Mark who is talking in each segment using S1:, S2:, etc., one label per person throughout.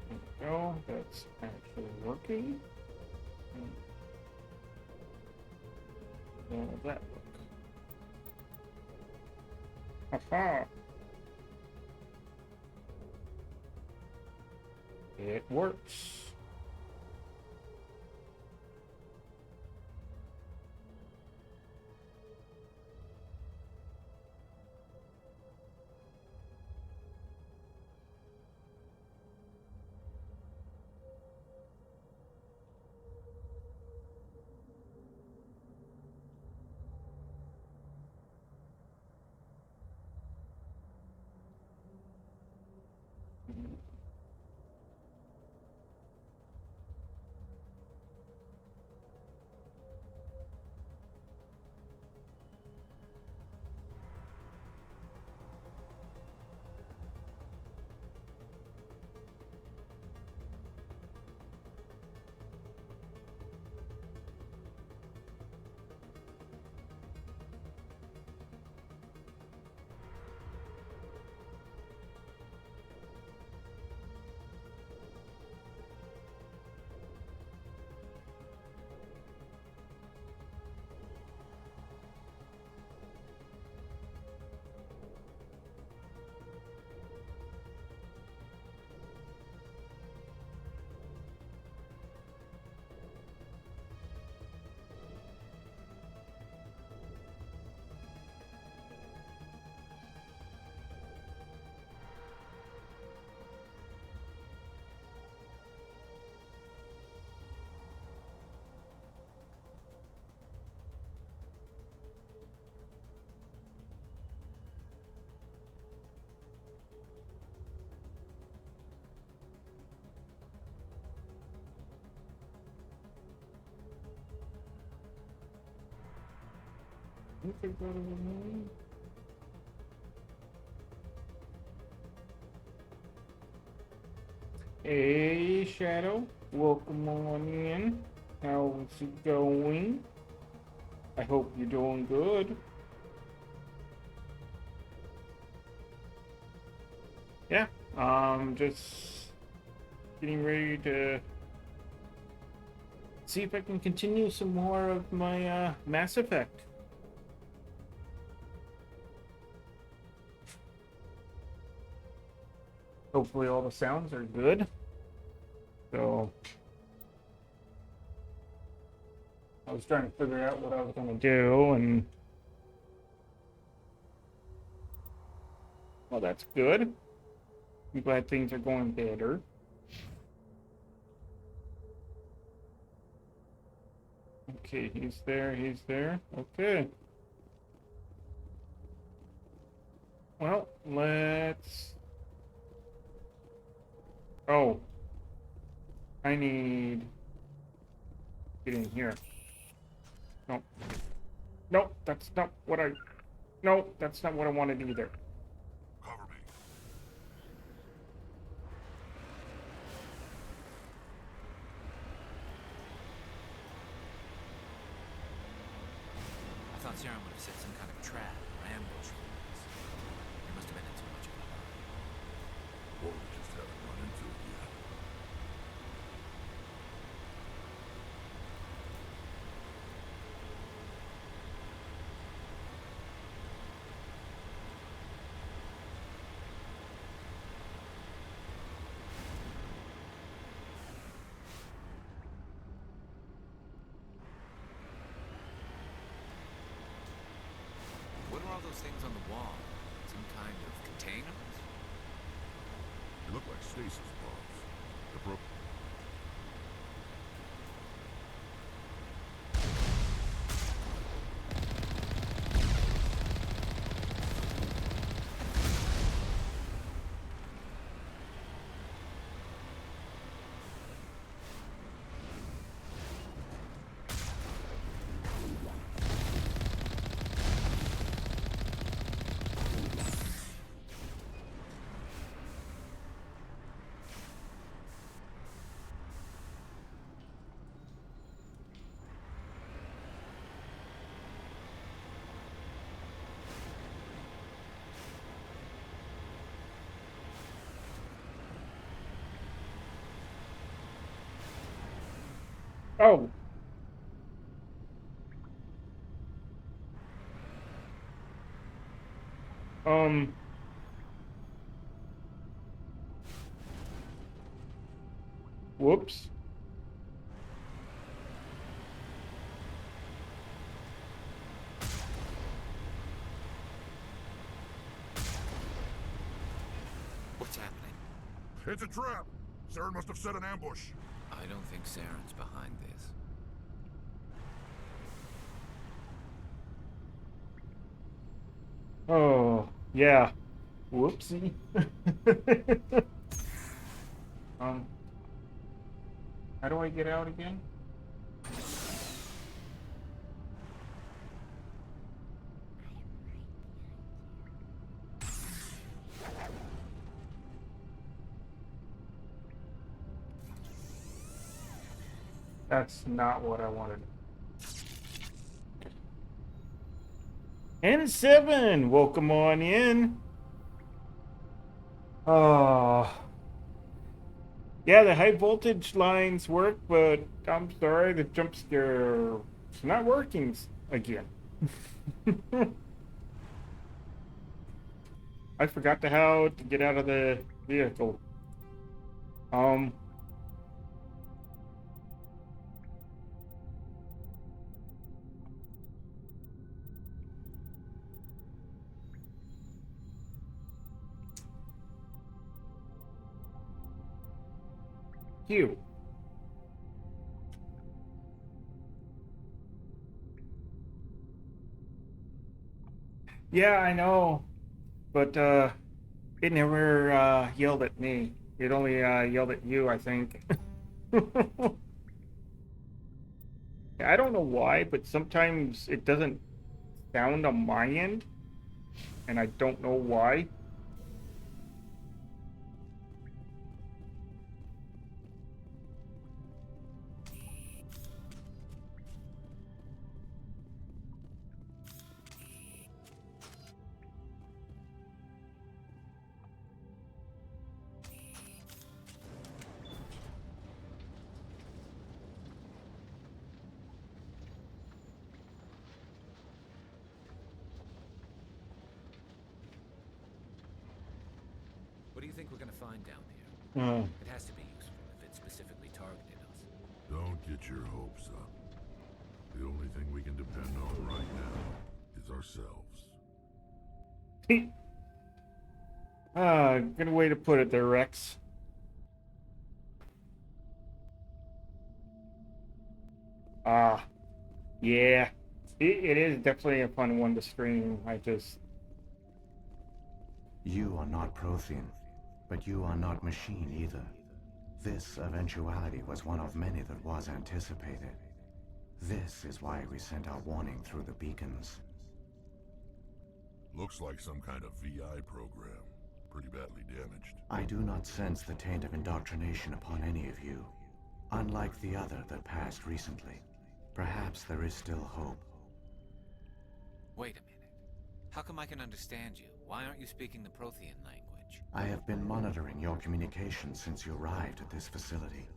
S1: There we go. That's actually working. How does that look? Aha! It works. Hey, Shadow. Welcome on in. How's it going? I hope you're doing good. Yeah, just getting ready to see if I can continue some more of my Mass Effect. Hopefully all the sounds are good. So I was trying to figure out what I was going to do, and well, that's good. I'm glad things are going better. Okay, he's there, he's there. Okay. Well, let's... Oh. I need... Get in here. Nope. Nope, that's not what I... Nope, that's not what I wanted either.
S2: Cover me.
S3: I thought Saren would have set some kind of trap or ambush for us. He must have been in too much of a hurry.
S2: Or we just haven't run into it yet.
S3: What are all those things on the wall? Some kind of containers?
S2: They look like stasis bombs. They're broken.
S1: Oh. Um. Whoops.
S3: What's happening?
S2: It's a trap! Saren must have set an ambush.
S3: I don't think Saren's behind this.
S1: Oh, yeah. Whoopsie. um, how do I get out again? That's not what I wanted. N7, welcome on in. Oh, yeah, the high voltage lines work, but I'm sorry, the jump scare is not working again. I forgot how to get out of the vehicle. Um, Q. Yeah, I know, but it never yelled at me. It only yelled at you, I think. I don't know why, but sometimes it doesn't sound on my end, and I don't know why.
S3: What do you think we're gonna find down here?
S1: Uh,
S3: It has to be useful if it specifically targeted us.
S2: Don't get your hopes up. The only thing we can depend on right now is ourselves.
S1: Good way to put it there, Rex. Ah, yeah. It is definitely a fun one to stream.
S4: You are not Prothean, but you are not machine either. This eventuality was one of many that was anticipated. This is why we sent our warning through the beacons.
S2: Looks like some kind of VI program. Pretty badly damaged.
S4: I do not sense the taint of indoctrination upon any of you. Unlike the other that passed recently. Perhaps there is still hope.
S3: Wait a minute. How come I can understand you? Why aren't you speaking the Prothean language?
S4: I have been monitoring your communications since you arrived at this facility.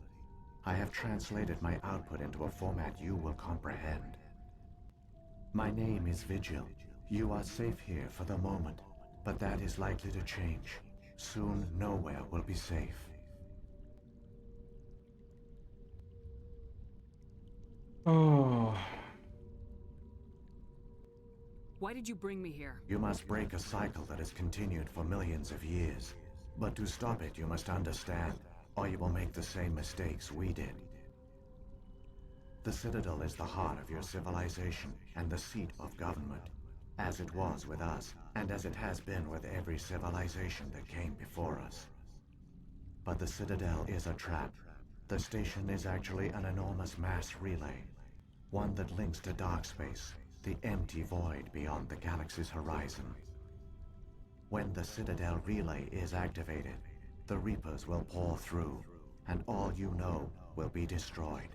S4: I have translated my output into a format you will comprehend. My name is Vigil. You are safe here for the moment, but that is likely to change. Soon, nowhere will be safe.
S1: Oh.
S5: Why did you bring me here?
S4: You must break a cycle that has continued for millions of years. But to stop it, you must understand, or you will make the same mistakes we did. The Citadel is the heart of your civilization and the seat of government, as it was with us, and as it has been with every civilization that came before us. But the Citadel is a trap. The station is actually an enormous mass relay, one that links to dark space, the empty void beyond the galaxy's horizon. When the Citadel relay is activated, the Reapers will pour through, and all you know will be destroyed.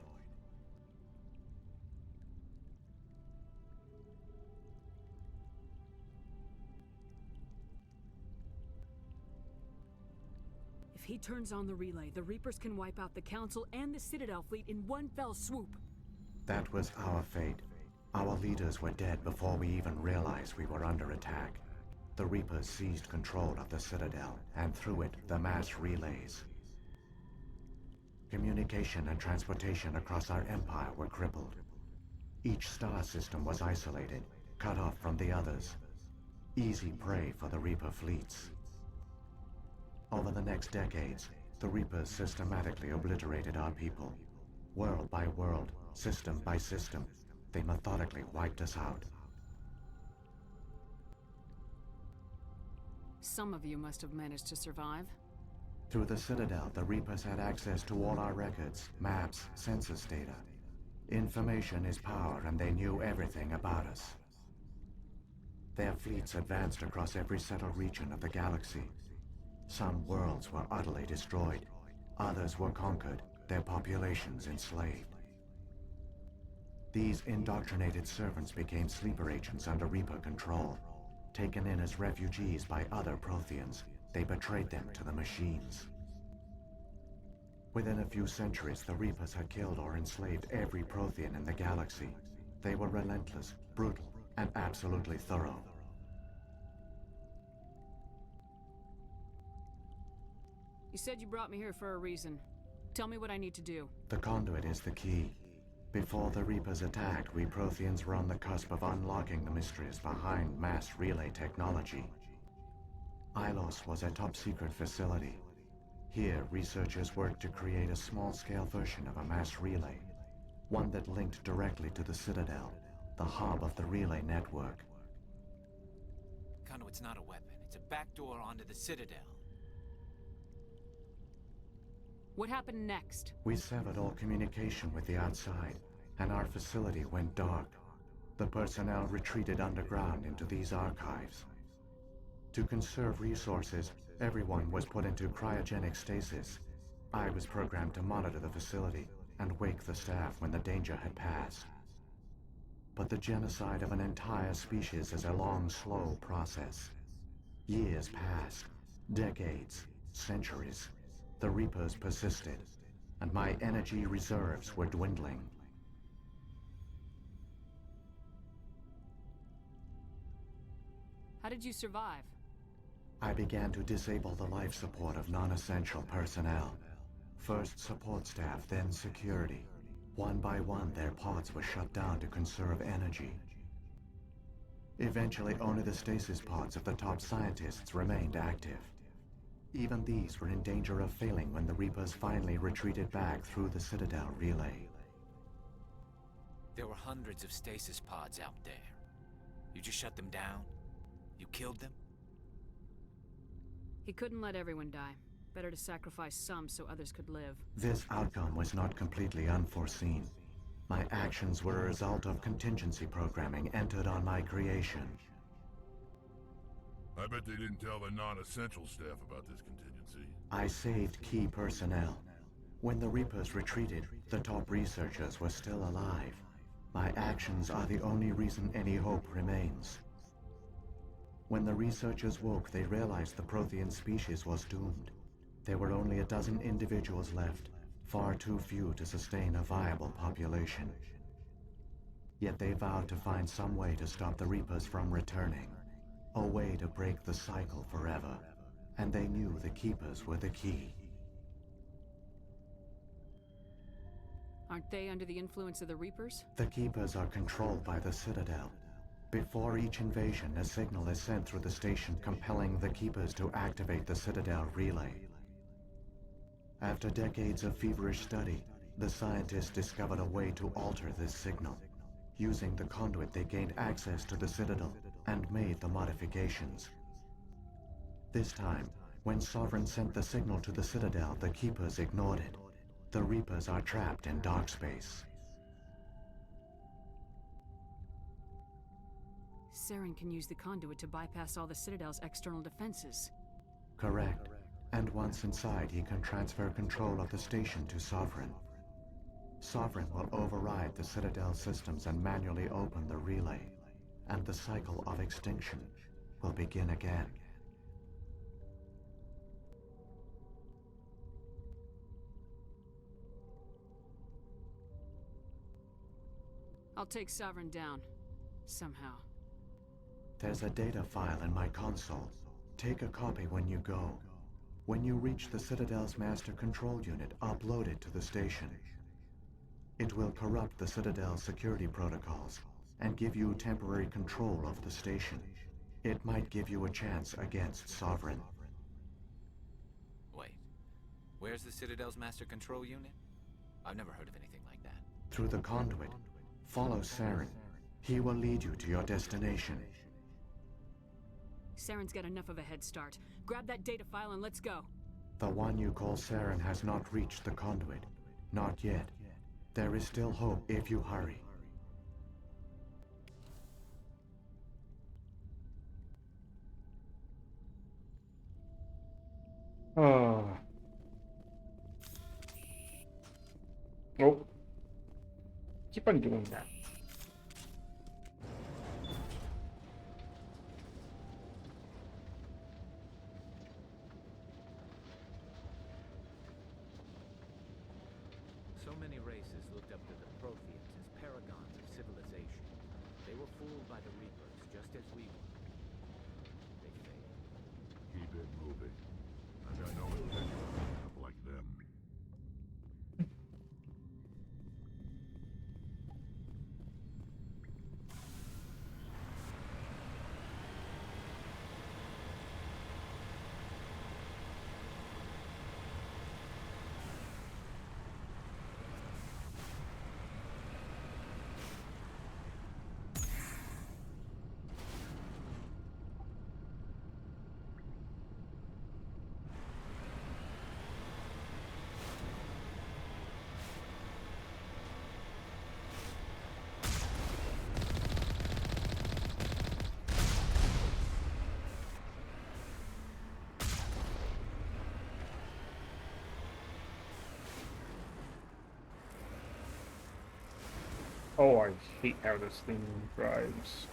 S5: If he turns on the relay, the Reapers can wipe out the Council and the Citadel fleet in one fell swoop.
S4: That was our fate. Our leaders were dead before we even realized we were under attack. The Reapers seized control of the Citadel, and through it, the mass relays. Communication and transportation across our empire were crippled. Each star system was isolated, cut off from the others. Easy prey for the Reaper fleets. Over the next decades, the Reapers systematically obliterated our people. World by world, system by system, they methodically wiped us out.
S5: Some of you must have managed to survive.
S4: Through the Citadel, the Reapers had access to all our records, maps, census data. Information is power, and they knew everything about us. Their fleets advanced across every settled region of the galaxy. Some worlds were utterly destroyed. Others were conquered, their populations enslaved. These indoctrinated servants became sleeper agents under Reaper control. Taken in as refugees by other Protheans, they betrayed them to the machines. Within a few centuries, the Reapers had killed or enslaved every Prothean in the galaxy. They were relentless, brutal, and absolutely thorough.
S5: You said you brought me here for a reason. Tell me what I need to do.
S4: The conduit is the key. Before the Reapers attacked, we Protheans were on the cusp of unlocking the mysteries behind mass relay technology. Ilos was a top-secret facility. Here, researchers worked to create a small-scale version of a mass relay, one that linked directly to the Citadel, the hub of the relay network.
S3: Conduit's not a weapon. It's a backdoor onto the Citadel.
S5: What happened next?
S4: We severed all communication with the outside, and our facility went dark. The personnel retreated underground into these archives. To conserve resources, everyone was put into cryogenic stasis. I was programmed to monitor the facility and wake the staff when the danger had passed. But the genocide of an entire species is a long, slow process. Years passed, decades, centuries. The Reapers persisted, and my energy reserves were dwindling.
S5: How did you survive?
S4: I began to disable the life support of non-essential personnel. First support staff, then security. One by one, their pods were shut down to conserve energy. Eventually, only the stasis pods of the top scientists remained active. Even these were in danger of failing when the Reapers finally retreated back through the Citadel relay.
S3: There were hundreds of stasis pods out there. You just shut them down? You killed them?
S5: He couldn't let everyone die. Better to sacrifice some so others could live.
S4: This outcome was not completely unforeseen. My actions were a result of contingency programming entered on my creation.
S2: I bet they didn't tell the non-essential staff about this contingency.
S4: I saved key personnel. When the Reapers retreated, the top researchers were still alive. My actions are the only reason any hope remains. When the researchers woke, they realized the Prothean species was doomed. There were only a dozen individuals left, far too few to sustain a viable population. Yet they vowed to find some way to stop the Reapers from returning. A way to break the cycle forever. And they knew the Keepers were the key.
S5: Aren't they under the influence of the Reapers?
S4: The Keepers are controlled by the Citadel. Before each invasion, a signal is sent through the station compelling the Keepers to activate the Citadel relay. After decades of feverish study, the scientists discovered a way to alter this signal. Using the conduit, they gained access to the Citadel and made the modifications. This time, when Sovereign sent the signal to the Citadel, the Keepers ignored it. The Reapers are trapped in dark space.
S5: Saren can use the conduit to bypass all the Citadel's external defenses.
S4: Correct. And once inside, he can transfer control of the station to Sovereign. Sovereign will override the Citadel systems and manually open the relay, and the cycle of extinction will begin again.
S5: I'll take Sovereign down. Somehow.
S4: There's a data file in my console. Take a copy when you go. When you reach the Citadel's master control unit, upload it to the station. It will corrupt the Citadel's security protocols and give you temporary control of the station. It might give you a chance against Sovereign.
S3: Wait. Where's the Citadel's master control unit? I've never heard of anything like that.
S4: Through the conduit, follow Saren. He will lead you to your destination.
S5: Saren's got enough of a head start. Grab that data file and let's go.
S4: The one you call Saren has not reached the conduit. Not yet. There is still hope if you hurry.
S1: Nope. Keep on doing that.
S3: So many races looked up to the Protheans as paragons of civilization. They were fooled by the Reapers, just as we were. They failed.
S2: Keep it moving. I got no intention of being up like them.
S1: Oh, I hate how this thing drives.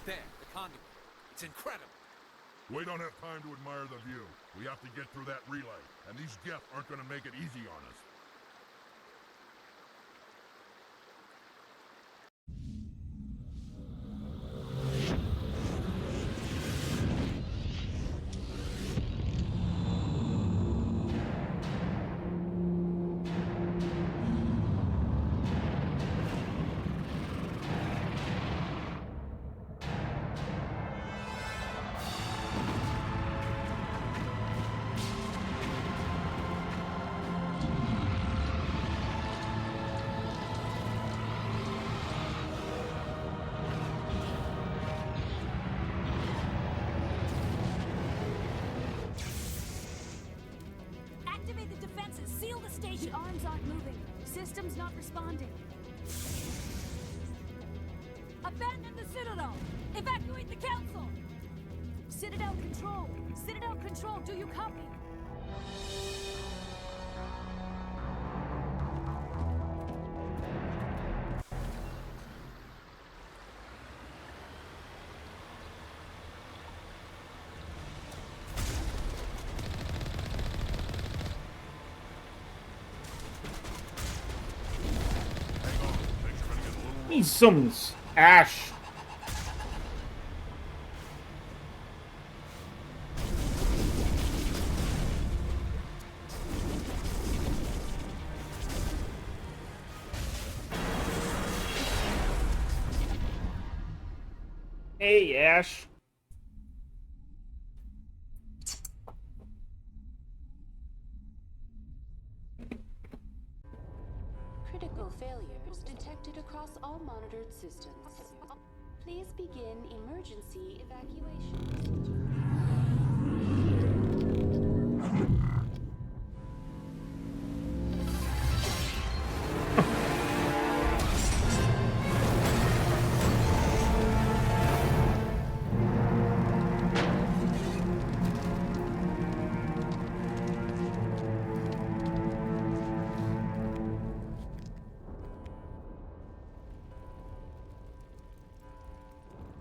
S6: There, the conduit. It's incredible.
S2: We don't have time to admire the view. We have to get through that relay, and these Geth aren't gonna make it easy on us.
S5: Activate the defenses. Seal the station. The arms aren't moving. Systems not responding. Abandon the Citadel. Evacuate the Council. Citadel Control. Citadel Control, do you copy?
S1: Need some Ash. Hey, Ash.
S7: Critical failures detected across all monitored systems. Please begin emergency evacuation.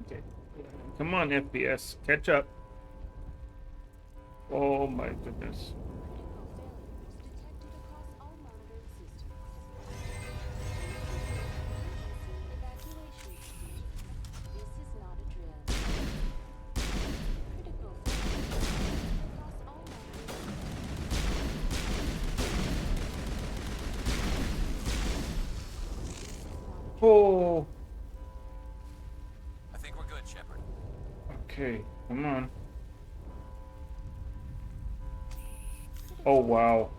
S1: Okay. Come on, FPS. Catch up. Oh my goodness. Oh.
S6: I think we're good, Shepard.
S1: Okay, come on. Oh wow.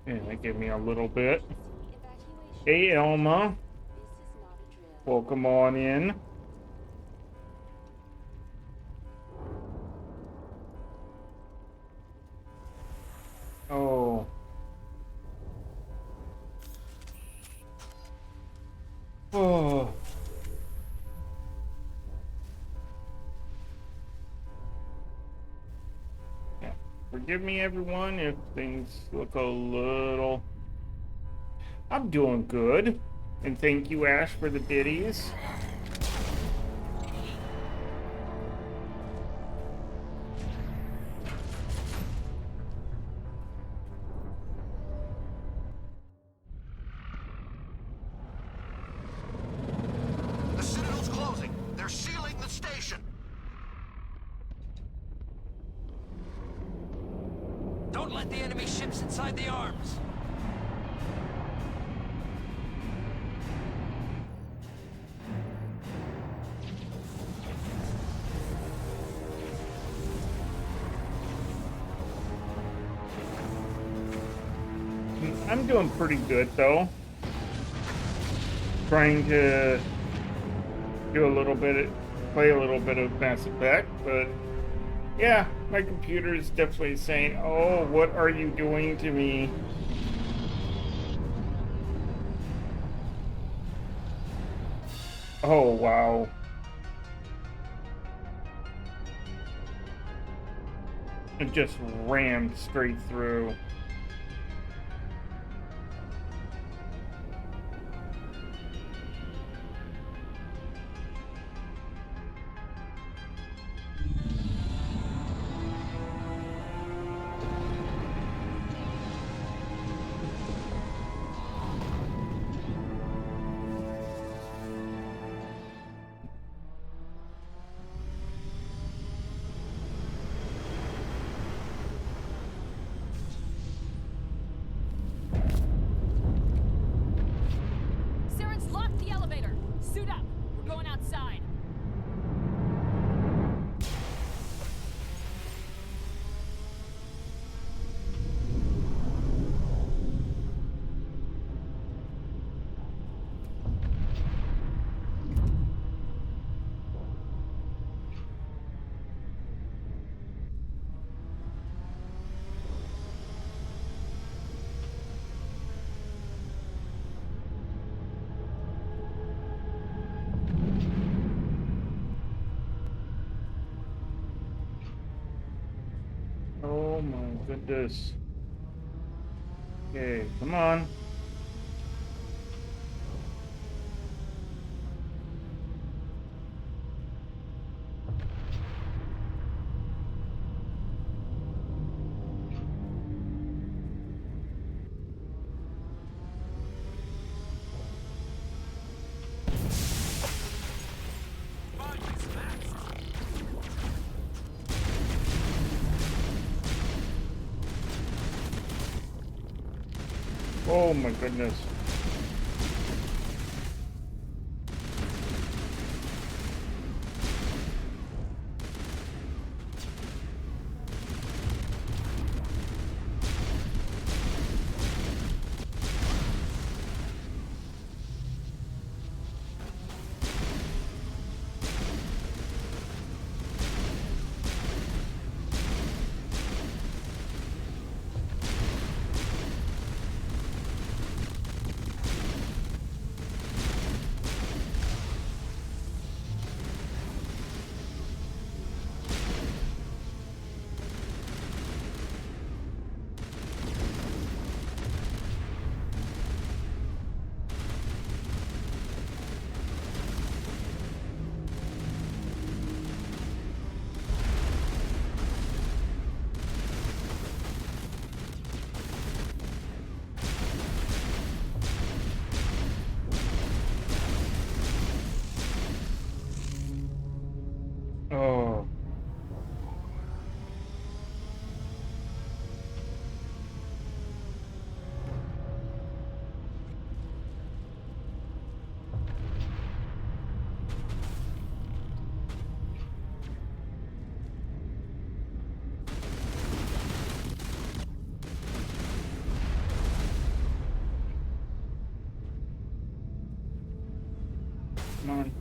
S1: And that gave me a little bit. Hey, Elma. Welcome on in. Oh. Oh. Yeah. Forgive me, everyone, if things look a little... I'm doing good. And thank you, Ash, for the biddies.
S8: The Citadel's closing. They're sealing the station.
S6: Don't let the enemy ships inside the arms.
S1: I'm doing pretty good, though. trying to do a little bit, play a little bit of Mass Effect, but yeah, my computer is definitely saying, "Oh, what are you doing to me?" Oh, wow. It just rammed straight through.
S5: Saren's locked the elevator. Suit up. We're going outside.
S1: Oh my goodness. Okay, come on. Oh my goodness. Oh. Come on.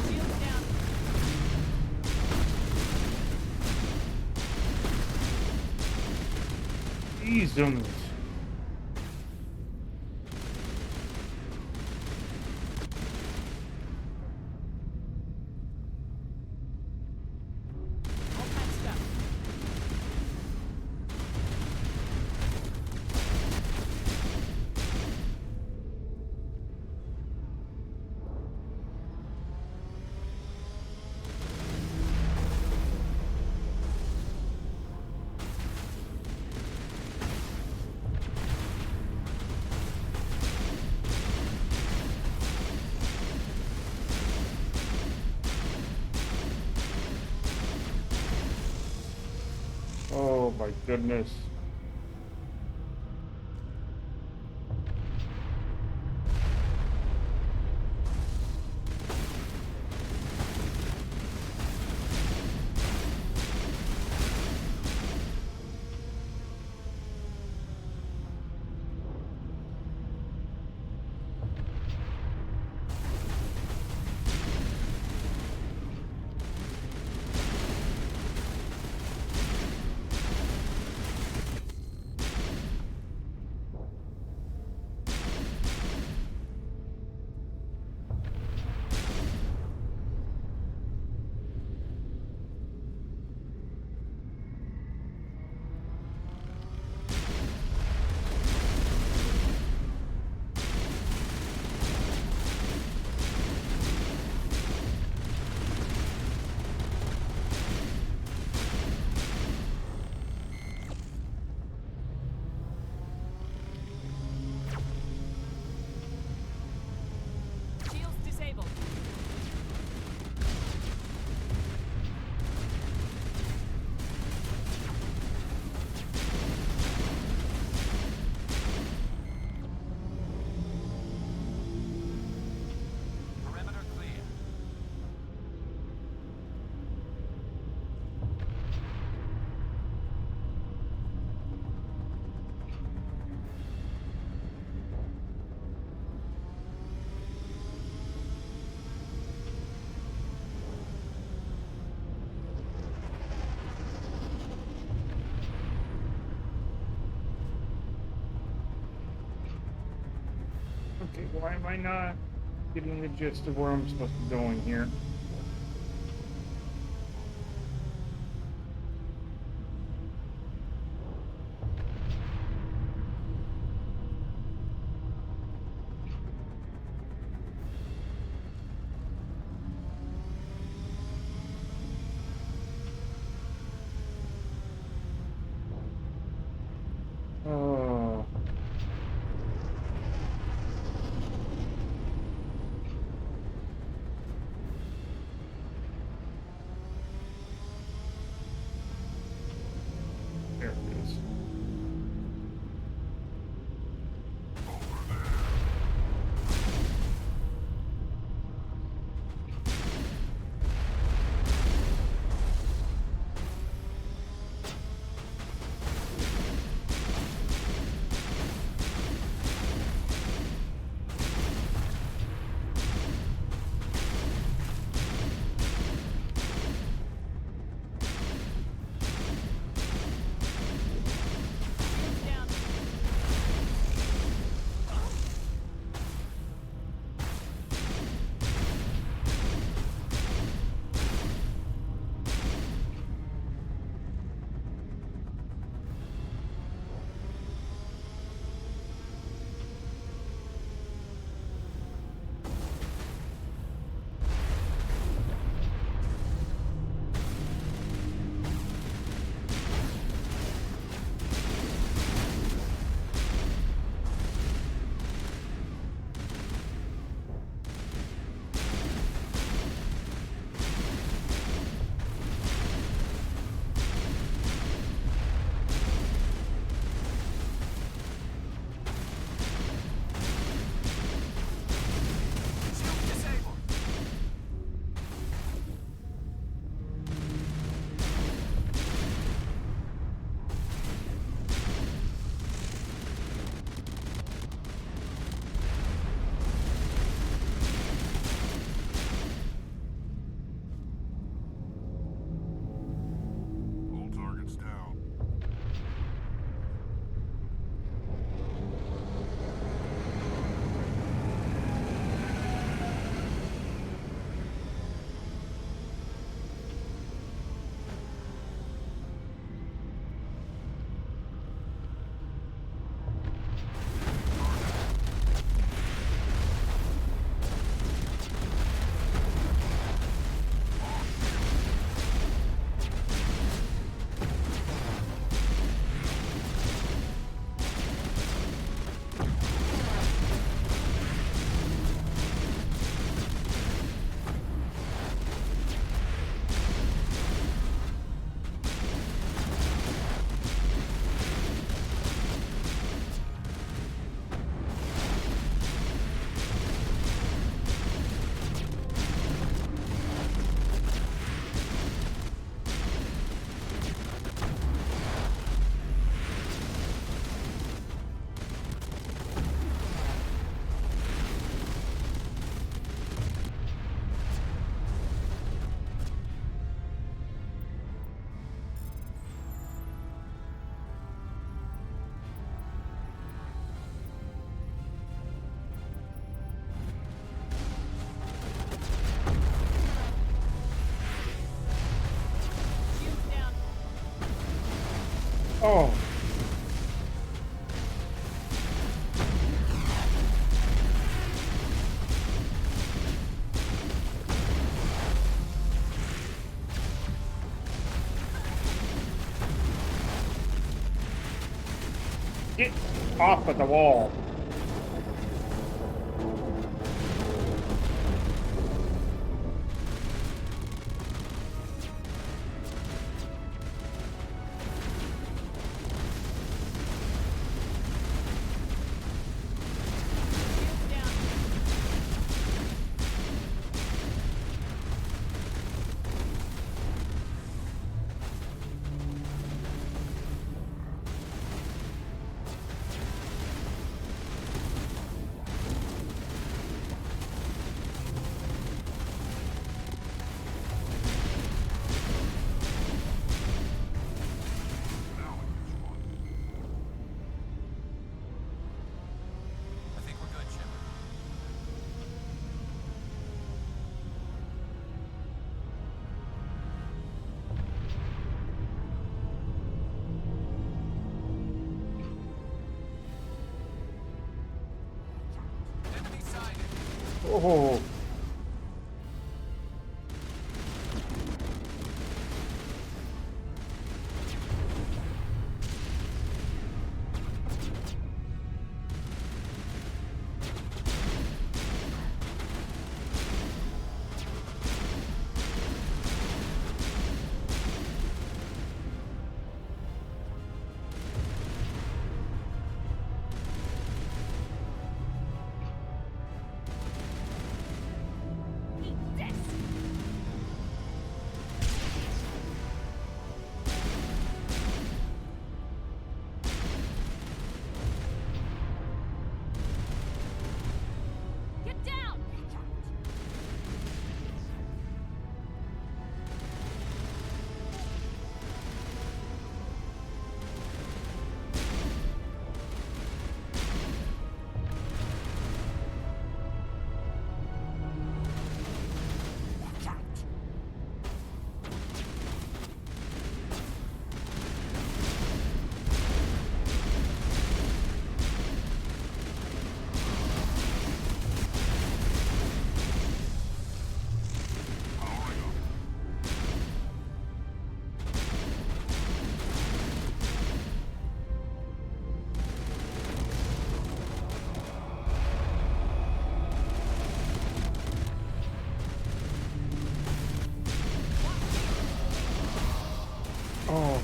S5: Shields down.
S1: Jesus.
S5: All patched up.
S1: my goodness.
S5: Shields disabled.
S6: Perimeter clear.
S1: Okay, why am I not getting the gist of where I'm supposed to go in here? Oh. Oh. Get off of the wall.
S6: I think we're good, Shepard. Enemy sighted.
S1: Oh.
S5: Get down!
S1: Oh.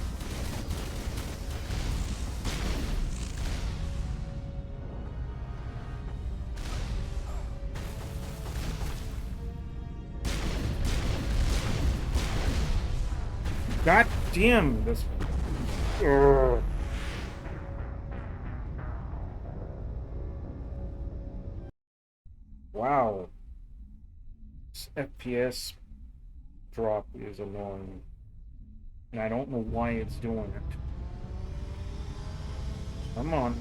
S1: God damn this. Ugh. Wow. This FPS drop is annoying. And I don't know why it's doing it. Come on.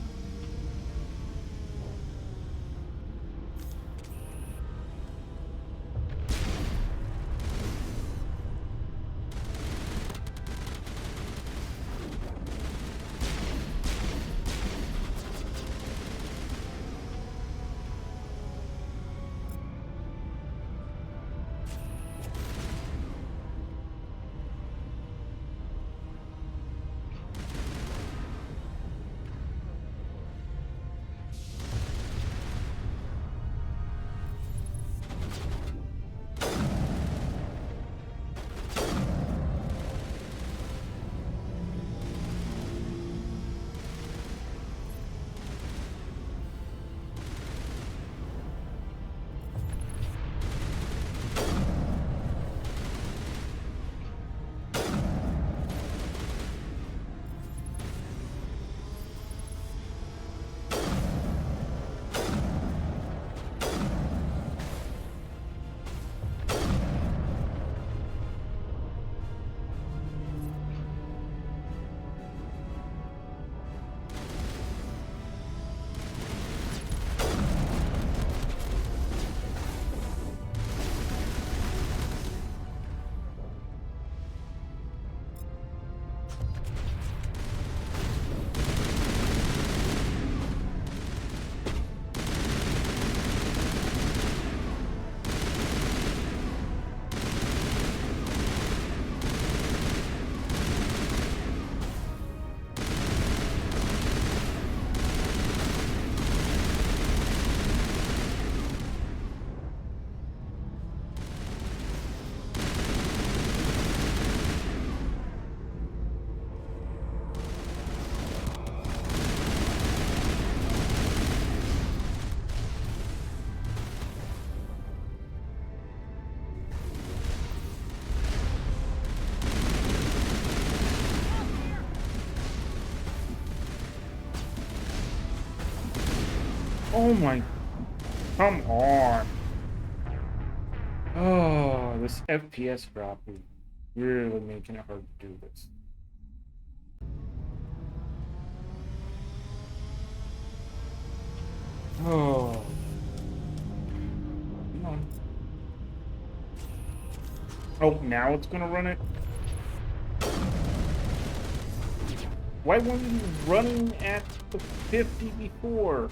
S1: Oh my. Come on. Oh, this FPS drop is really making it hard to do this. Oh. Come on. Oh, now it's gonna run it? Why weren't you running at the 50 before?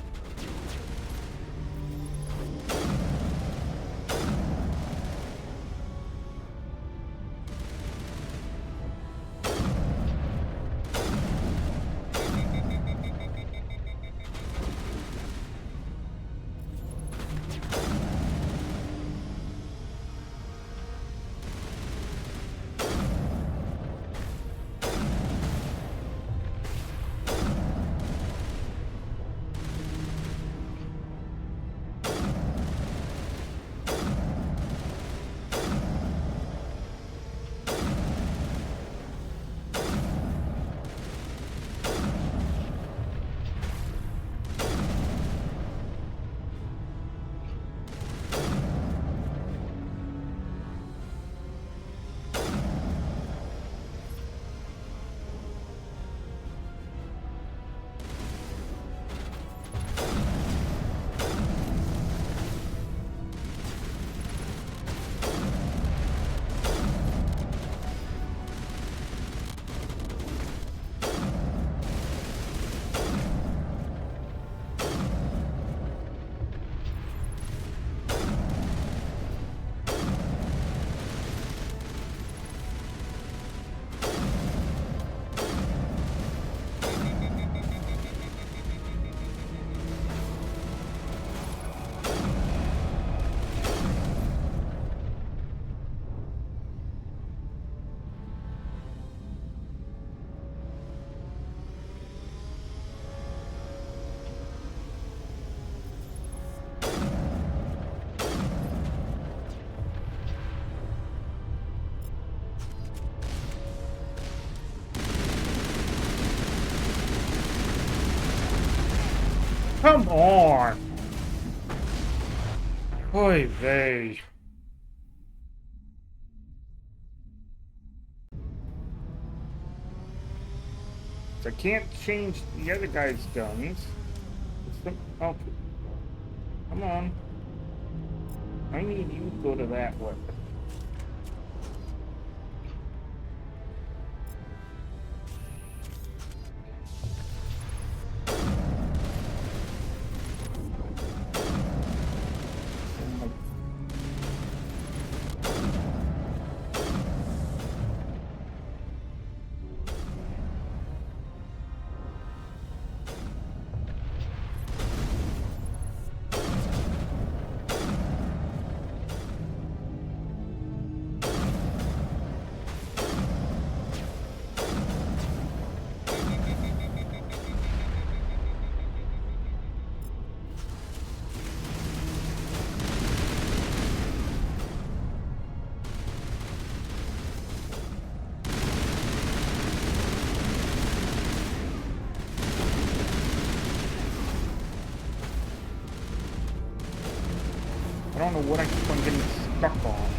S1: Come on! Oy vey. I can't change the other guy's guns. Oh, come on. I need you to go to that weapon. I don't know what I keep on getting stuck on.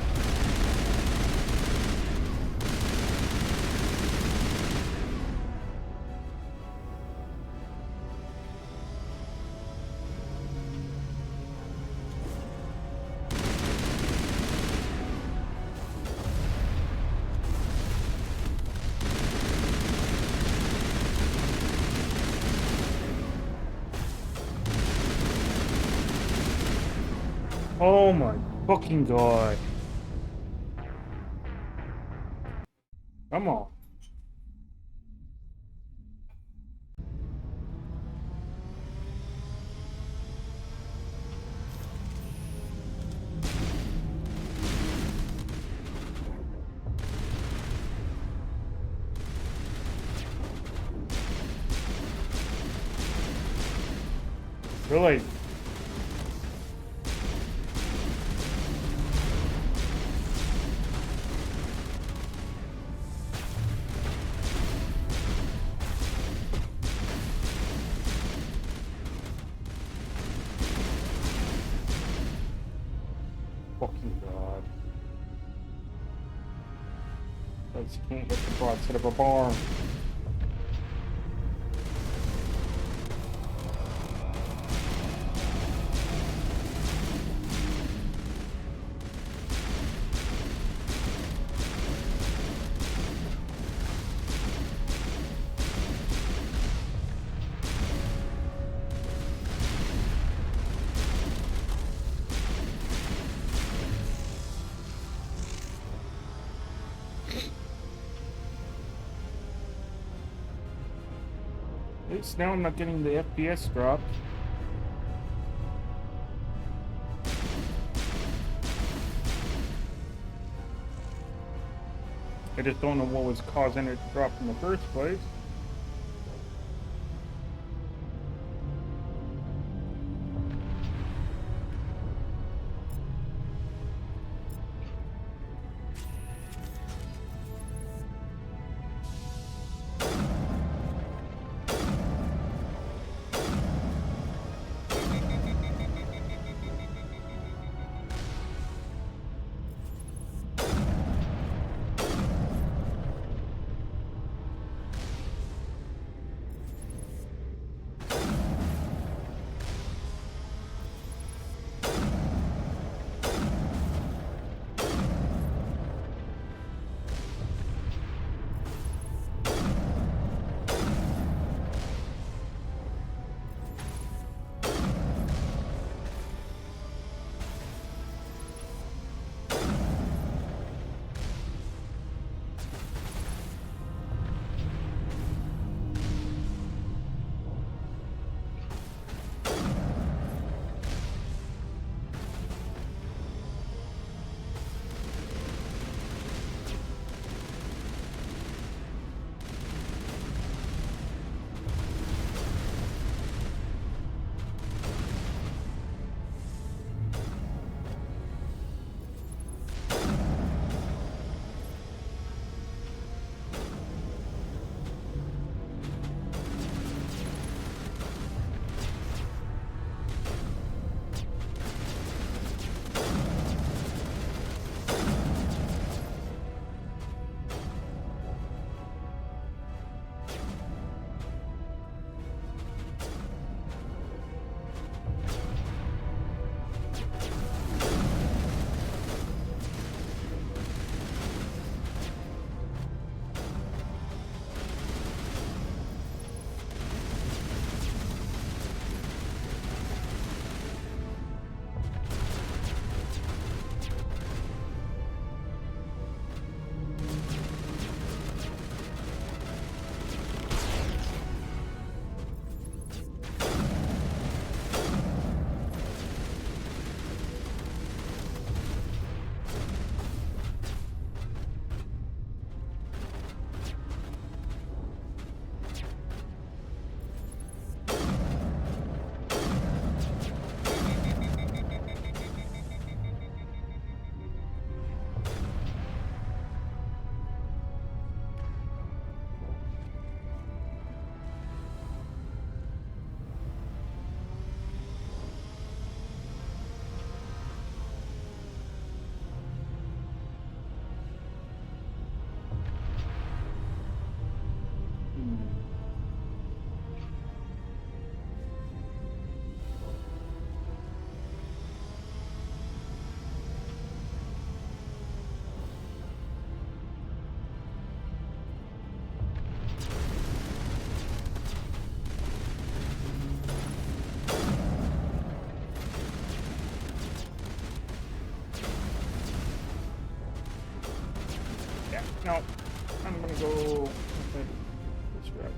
S1: Oh my fucking god. Come on. Really? God. Because you can't hit the broadside of a barn. At least now I'm not getting the FPS drop. I just don't know what was causing it to drop in the first place. No, I'm gonna go this route.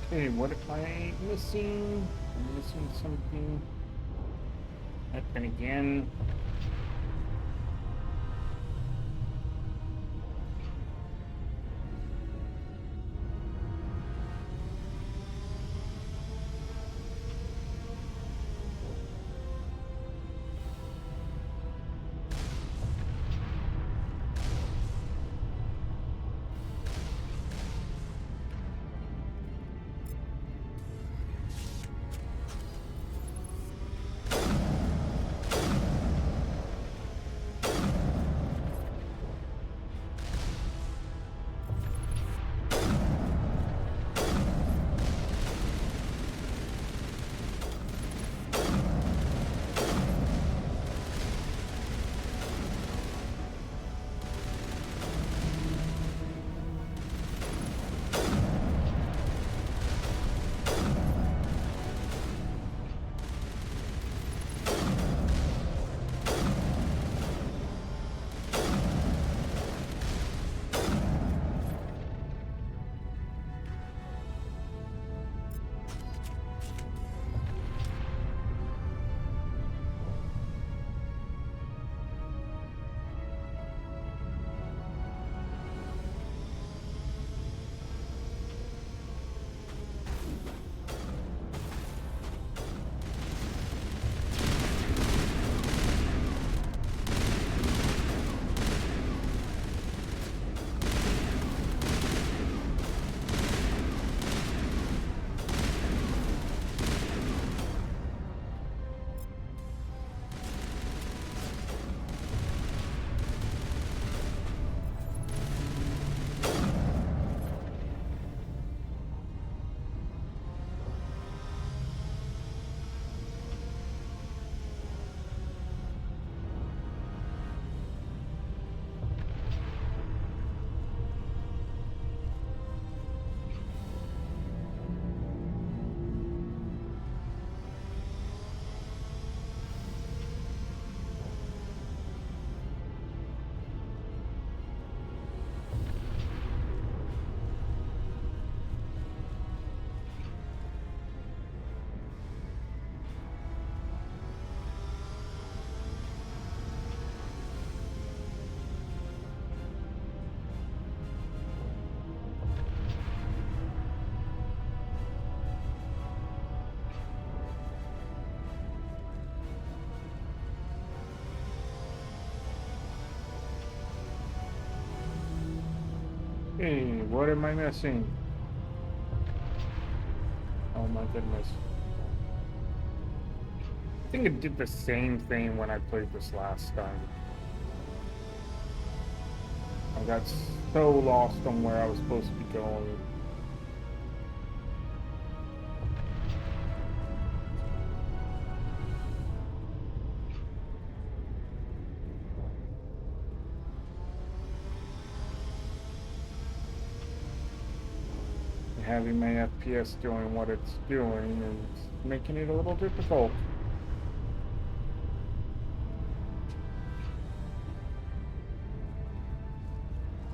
S1: Hey, what am I missing? I'm missing something. And again. Hey, what am I missing? Oh my goodness. I think it did the same thing when I played this last time. I got so lost on where I was supposed to be going. Having my FPS doing what it's doing and making it a little difficult.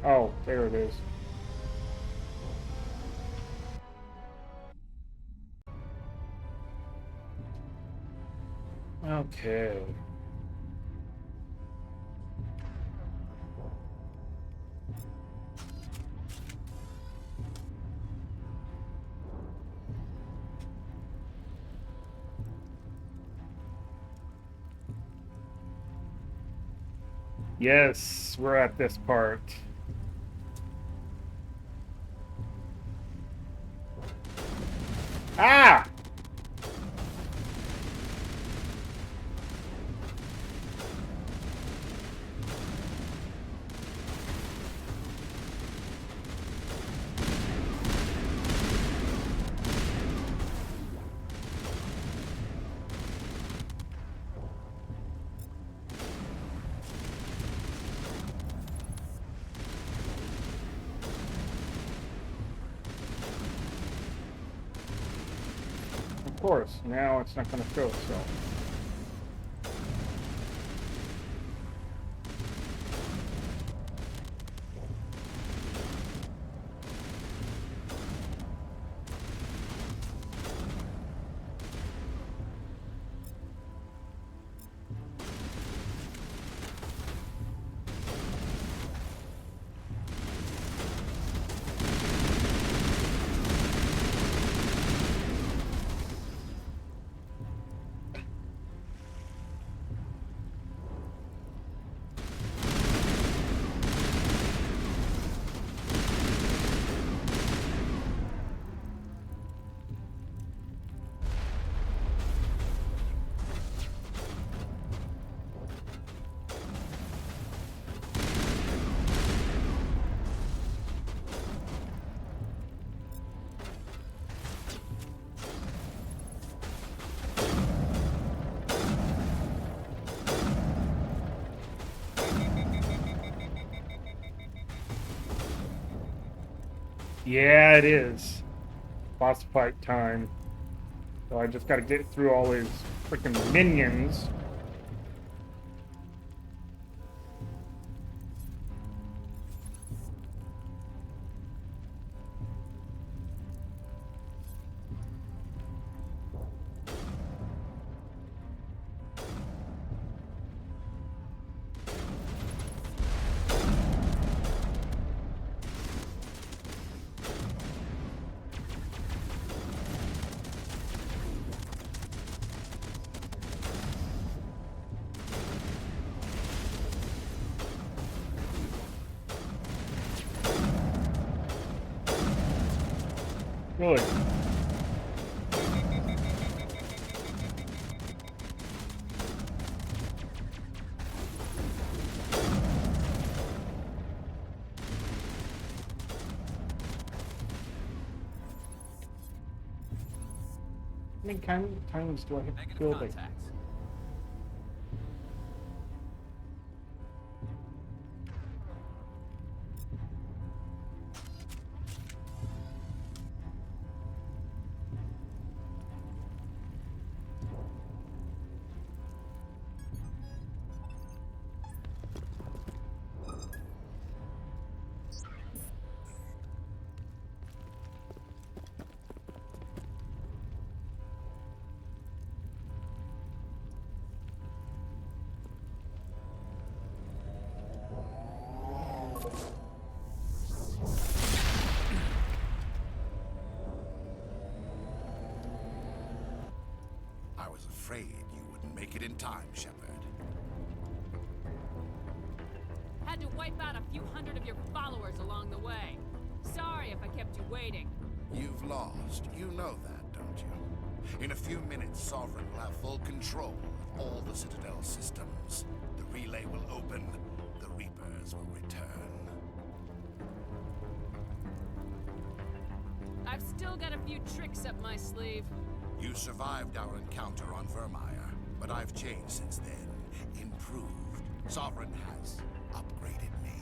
S1: Oh, there it is. Okay. Yes, we're at this part. Ah! Of course, now it's not going to show itself. Yeah, it is. Boss fight time. So I just gotta get through all these freaking minions. Good. How many times do I have to
S6: Negative
S1: build it?
S6: contacts.
S8: I was afraid you wouldn't make it in time, Shepard.
S5: Had to wipe out a few hundred of your followers along the way. Sorry if I kept you waiting.
S8: You've lost. You know that, don't you? In a few minutes, Sovereign will have full control of all the Citadel systems. The relay will open. The Reapers will return.
S5: I've still got a few tricks up my sleeve.
S8: You survived our encounter on Vermeer, but I've changed since then. Improved. Sovereign has upgraded me.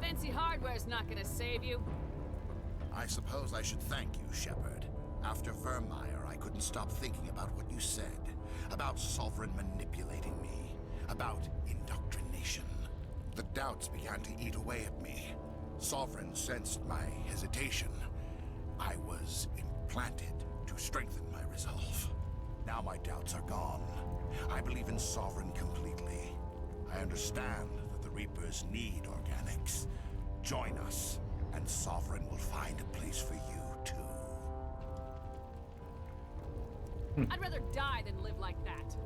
S5: Fancy hardware's not gonna save you.
S8: I suppose I should thank you, Shepard. After Vermeer, I couldn't stop thinking about what you said. About Sovereign manipulating me. About indoctrination. The doubts began to eat away at me. Sovereign sensed my hesitation. I was implanted to strengthen my resolve. Now my doubts are gone. I believe in Sovereign completely. I understand that the Reapers need organics. Join us, and Sovereign will find a place for you, too.
S5: I'd rather die than live like that.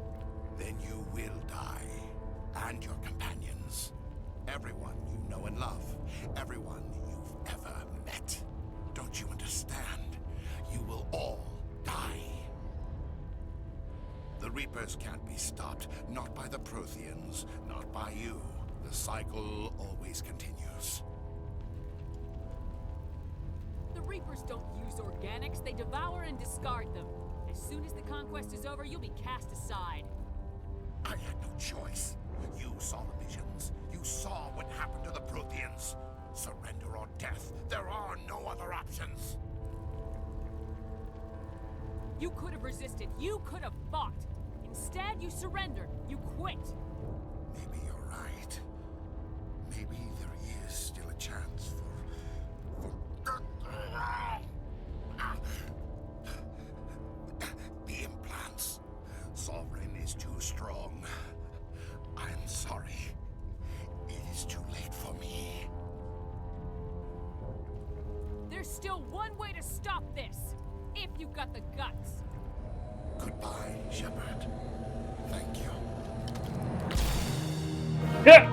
S8: Then you will die. And your companions. Everyone you know and love. Everyone you've ever met. Don't you understand? You will all die. The Reapers can't be stopped. Not by the Protheans. Not by you. The cycle always continues.
S5: The Reapers don't use organics, they devour and discard them. As soon as the conquest is over, you'll be cast aside.
S8: I had no choice. You saw the visions. You saw what happened to the Protheans. Surrender or death. There are no other options.
S5: You could have resisted. You could have fought. Instead, you surrendered. You quit.
S8: Maybe you're right. Maybe there is still a chance for... The implants. Sovereign is too strong. I'm sorry. It is too late for me.
S5: There's still one way to stop this. If you've got the guts.
S8: Goodbye, Shepard. Thank you.
S1: Yeah!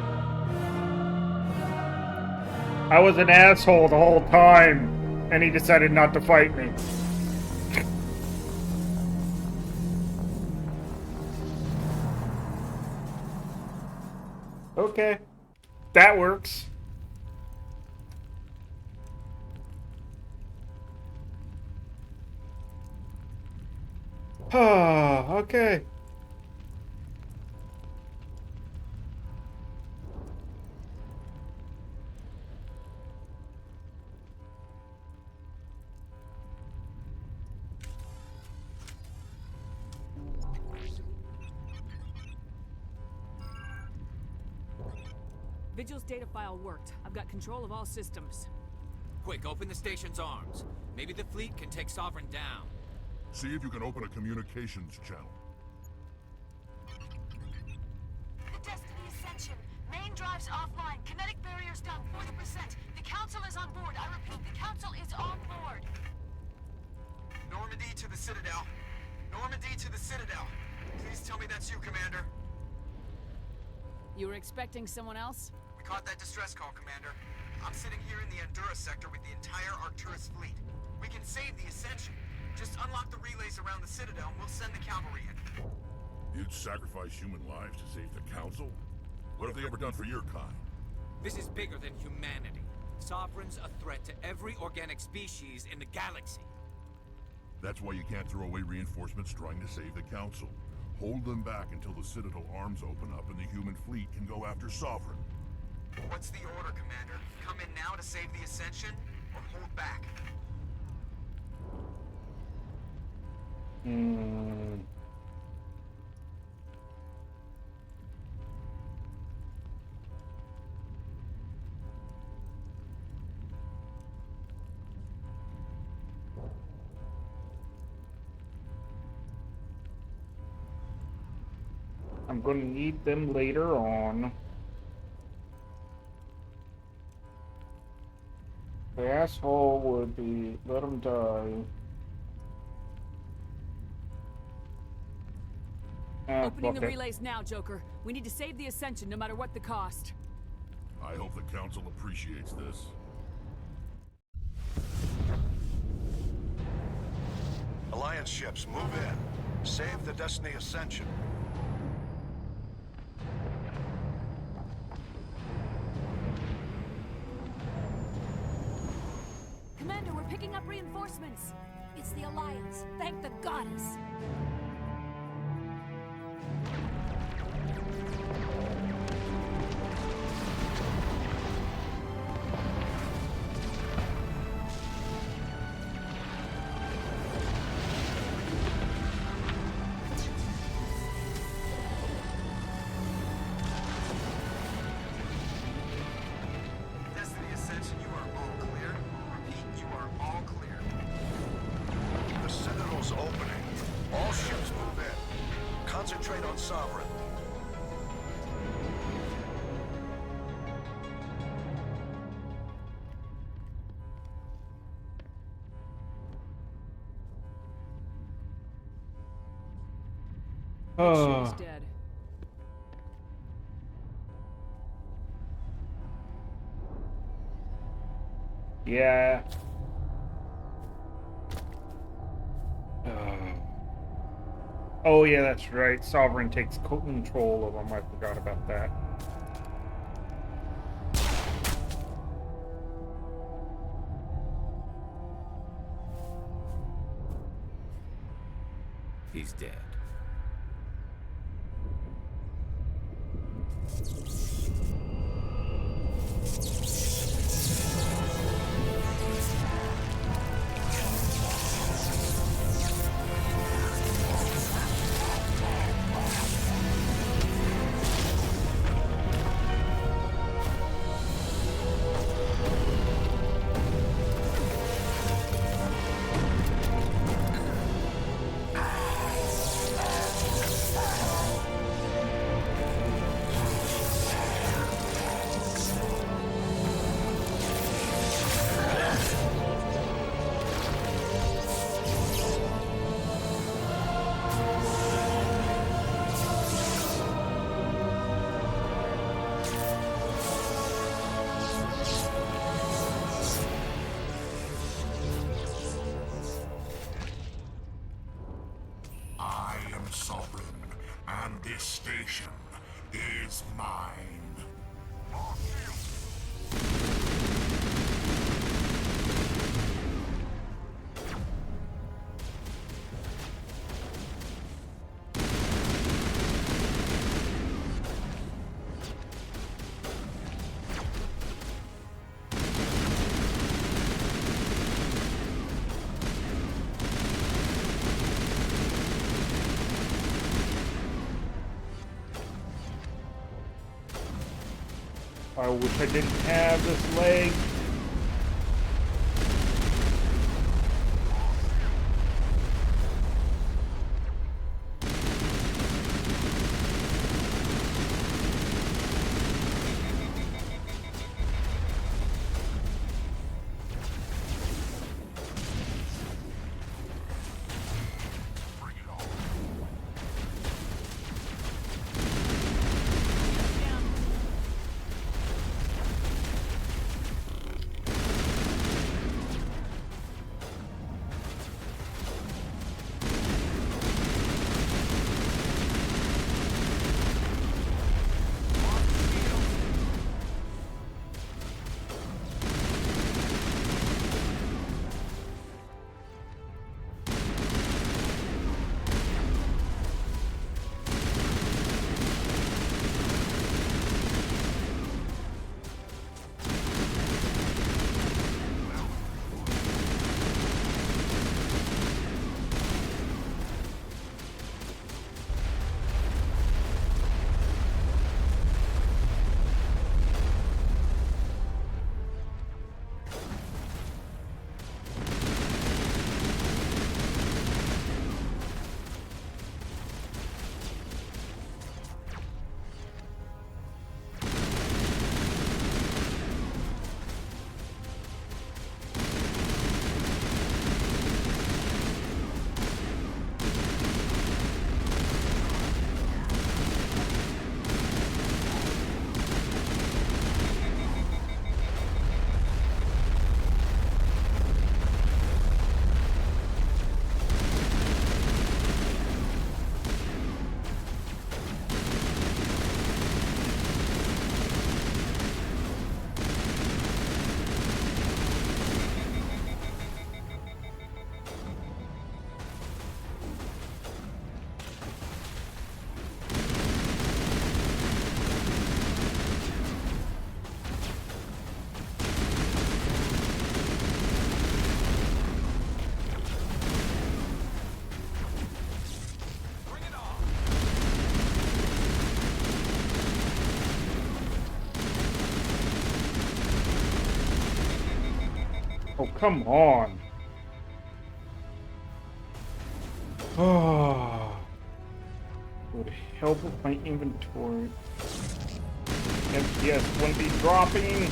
S1: I was an asshole the whole time, and he decided not to fight me. Okay. That works. Okay.
S5: Vigil's data file worked. I've got control of all systems.
S6: Quick, open the station's arms. Maybe the fleet can take Sovereign down.
S2: See if you can open a communications channel.
S9: The Destiny Ascension. Main drives offline. Kinetic barriers down 40%. The Council is on board. I repeat, the Council is on board.
S10: Normandy to the Citadel. Normandy to the Citadel. Please tell me that's you, Commander.
S5: You were expecting someone else?
S10: We caught that distress call, Commander. I'm sitting here in the Endura sector with the entire Arcturus fleet. We can save the Ascension. Just unlock the relays around the Citadel and we'll send the cavalry in.
S2: You'd sacrifice human lives to save the Council? What have they ever done for your kind?
S6: This is bigger than humanity. Sovereign's a threat to every organic species in the galaxy.
S2: That's why you can't throw away reinforcements trying to save the Council. Hold them back until the Citadel arms open up and the human fleet can go after Sovereign.
S10: What's the order, Commander? Come in now to save the Ascension, or hold back?
S1: I'm gonna need them later on. The asshole would be let him die.
S5: Opening the
S1: fuck it.
S5: relays now, Joker. We need to save the Ascension no matter what the cost.
S2: I hope the Council appreciates this.
S11: Alliance ships, move in. Save the Destiny Ascension.
S5: Commander, we're picking up reinforcements.
S9: It's the Alliance. Thank the goddess.
S10: Destiny Ascension, you are all clear. Repeat, you are all clear.
S11: The Citadel's opening. All ships move in. Concentrate on Sovereign.
S5: She's dead.
S1: Yeah. Oh yeah, that's right. Sovereign takes control of them. I forgot about that.
S6: He's dead.
S8: I am Sovereign, and this station is mine.
S1: I wish I didn't have this leg. Oh, come on. Oh. Would help with my inventory. FPS wouldn't be dropping.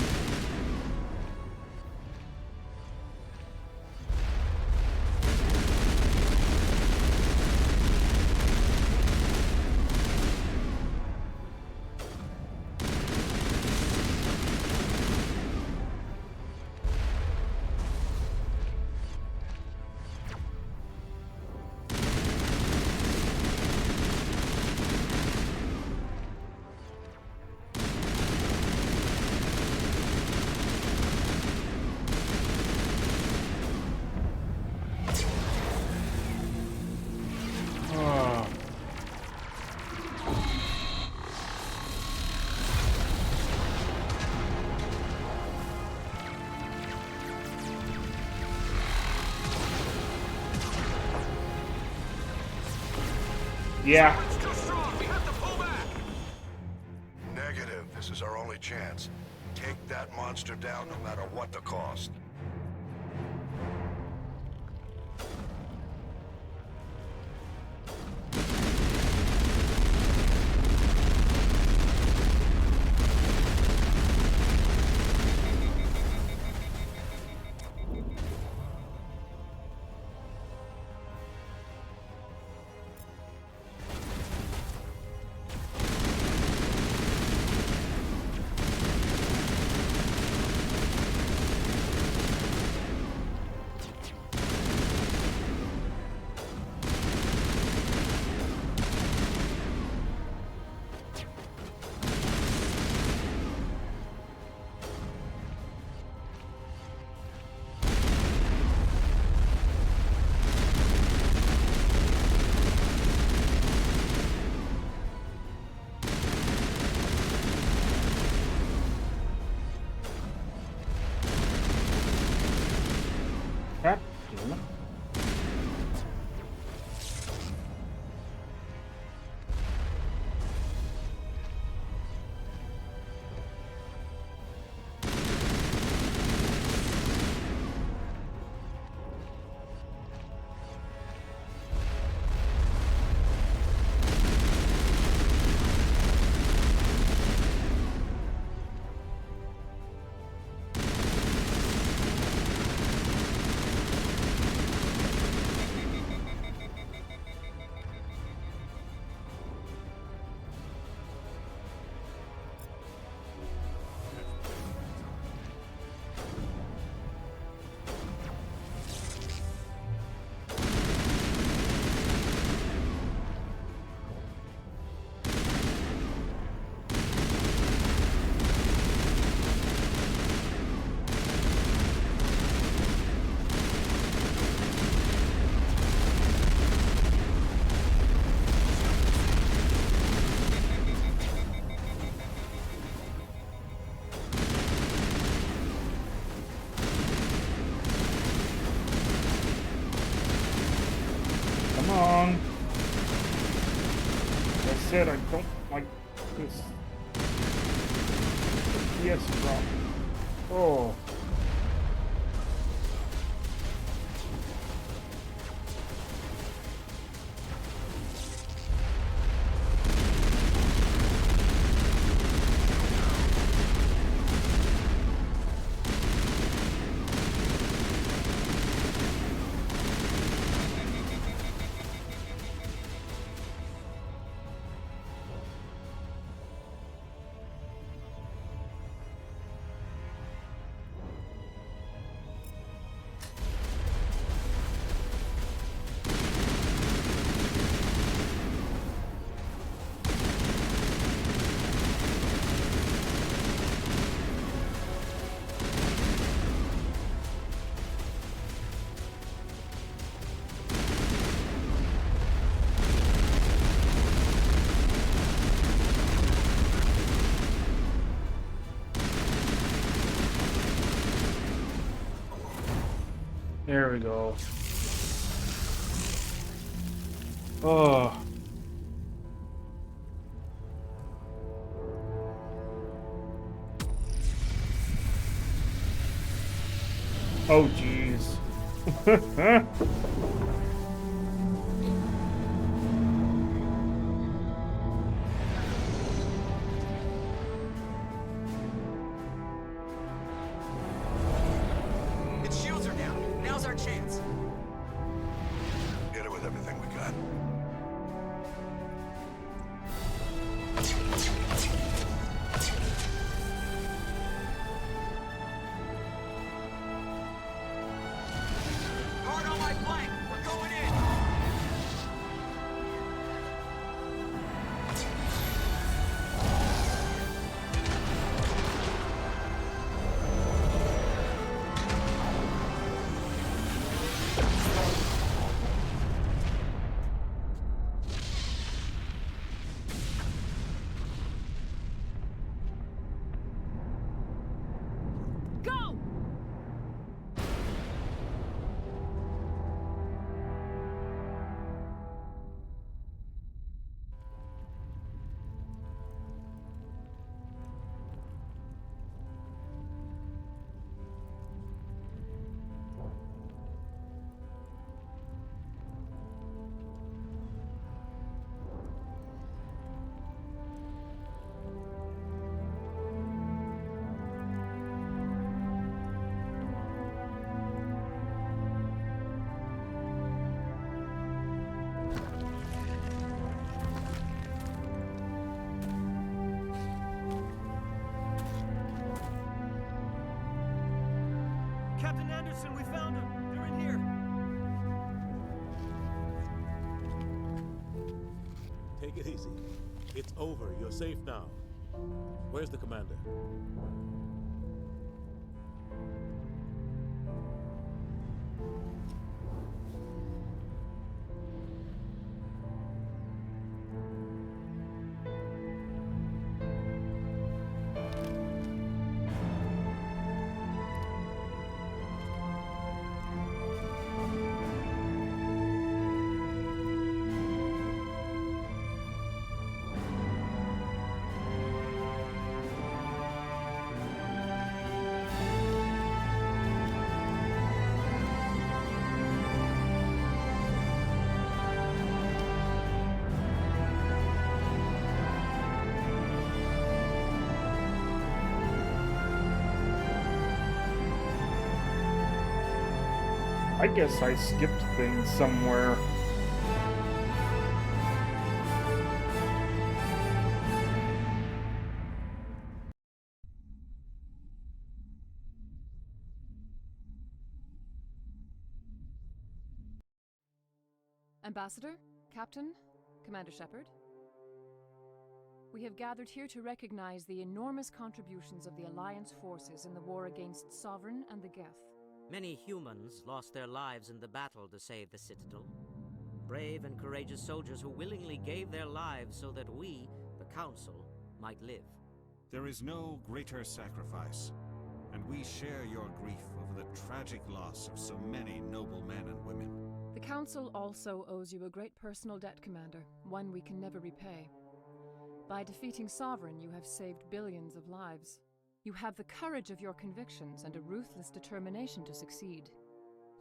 S1: Yeah.
S11: Negative. This is our only chance. Take that monster down no matter what the cost.
S1: Crap. Damn it. said, I don't like this. Yes, drop. Oh. There we go. Oh. Oh, jeez.
S10: Its shields are down. Now's our chance.
S11: Hit it with everything we got.
S10: Guard on my flank. We're going in.
S5: Go!
S12: Captain Anderson, we found them. They're in here.
S13: Take it easy. It's over. You're safe now. Where's the commander?
S1: I guess I skipped things somewhere.
S14: Ambassador, Captain, Commander Shepard. We have gathered here to recognize the enormous contributions of the Alliance forces in the war against Sovereign and the Geth.
S15: Many humans lost their lives in the battle to save the Citadel. Brave and courageous soldiers who willingly gave their lives so that we, the Council, might live.
S16: There is no greater sacrifice, and we share your grief over the tragic loss of so many noble men and women.
S14: The Council also owes you a great personal debt, Commander, one we can never repay. By defeating Sovereign, you have saved billions of lives. You have the courage of your convictions and a ruthless determination to succeed.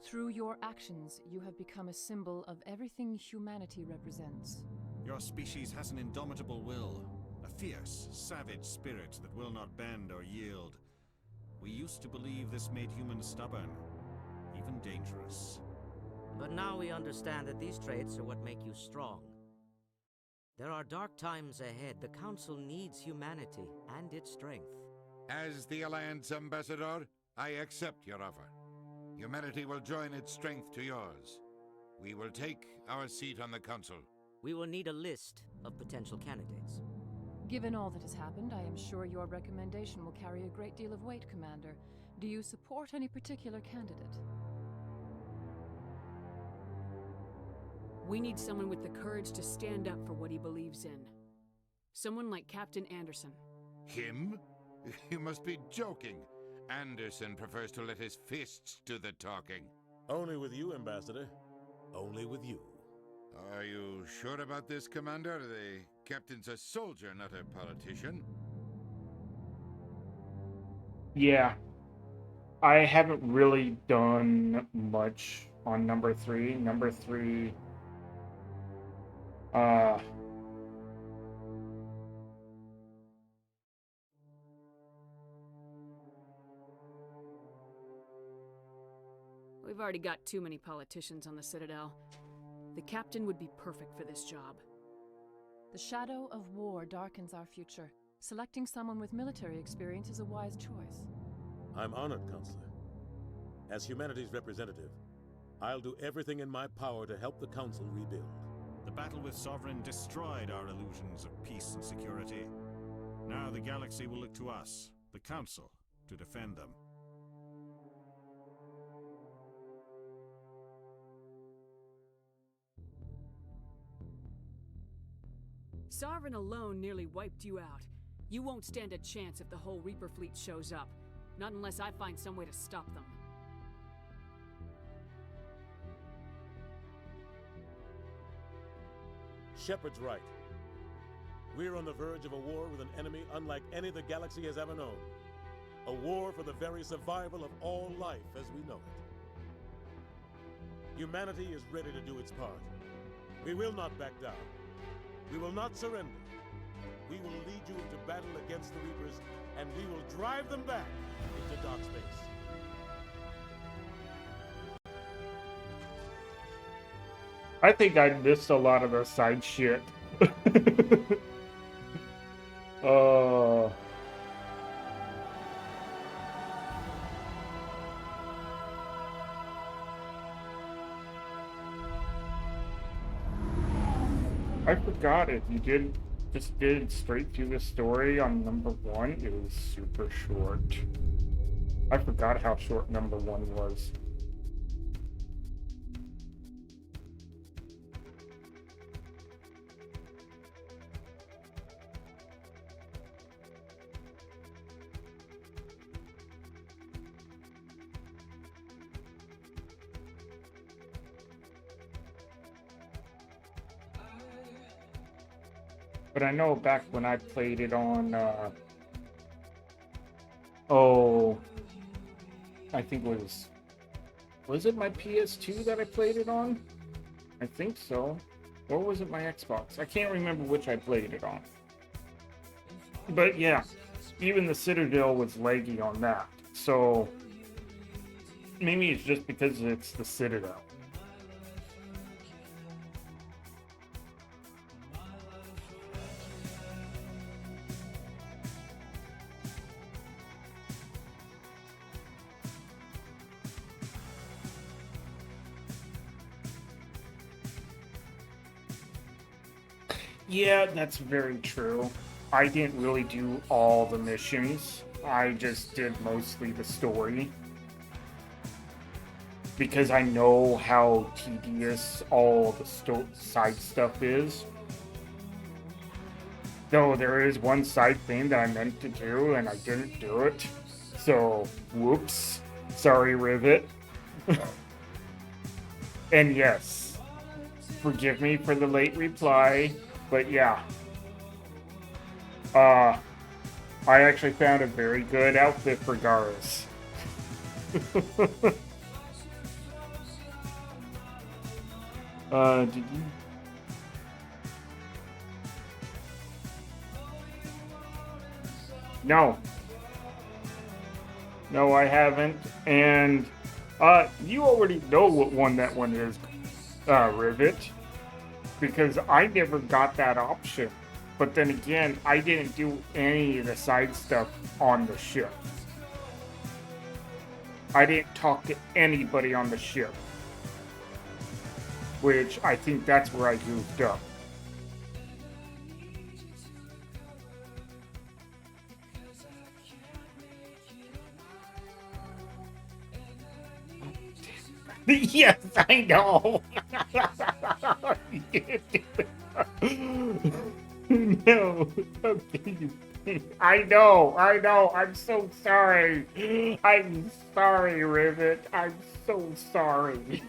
S14: Through your actions, you have become a symbol of everything humanity represents.
S16: Your species has an indomitable will, a fierce, savage spirit that will not bend or yield. We used to believe this made humans stubborn, even dangerous.
S15: But now we understand that these traits are what make you strong. There are dark times ahead. The Council needs humanity and its strength.
S17: As the Alliance Ambassador, I accept your offer. Humanity will join its strength to yours. We will take our seat on the Council.
S15: We will need a list of potential candidates.
S14: Given all that has happened, I am sure your recommendation will carry a great deal of weight, Commander. Do you support any particular candidate?
S18: We need someone with the courage to stand up for what he believes in. Someone like Captain Anderson.
S17: Him? You must be joking. Anderson prefers to let his fists do the talking.
S13: Only with you, Ambassador. Only with you.
S17: Are you sure about this, Commander? The captain's a soldier, not a politician.
S1: Yeah. I haven't really done much on number 3. Number 3...
S18: We've already got too many politicians on the Citadel. The captain would be perfect for this job.
S14: The shadow of war darkens our future. Selecting someone with military experience is a wise choice.
S13: I'm honored, Counselor. As humanity's representative, I'll do everything in my power to help the Council rebuild.
S16: The battle with Sovereign destroyed our illusions of peace and security. Now the galaxy will look to us, the Council, to defend them.
S18: Sovereign alone nearly wiped you out. You won't stand a chance if the whole Reaper fleet shows up. Not unless I find some way to stop them.
S13: Shepard's right. We're on the verge of a war with an enemy unlike any the galaxy has ever known. A war for the very survival of all life as we know it. Humanity is ready to do its part. We will not back down. We will not surrender. We will lead you into battle against the Reapers, and we will drive them back into dark space.
S1: I think I missed a lot of the side shit. I forgot if you just did straight through the story on number 1, it was super short. I forgot how short number 1 was. But I know back when I played it on, I think was it my PS2 that I played it on? I think so. Or was it my Xbox? I can't remember which I played it on. But yeah, even the Citadel was laggy on that. So, maybe it's just because it's the Citadel. Yeah, that's very true. I didn't really do all the missions. I just did mostly the story. Because I know how tedious all the side stuff is. Though there is one side thing that I meant to do and I didn't do it. So, whoops. Sorry, Rivet. And yes, forgive me for the late reply. But yeah, I actually found a very good outfit for Garrus. Did you? No. No, I haven't. And, you already know what one that one is, Rivet. Because I never got that option. But then again, I didn't do any of the side stuff on the ship. I didn't talk to anybody on the ship. Which I think that's where I goofed up. Yes, I know. No. Okay. I know. I'm so sorry. I'm sorry, Rivet. I'm so sorry.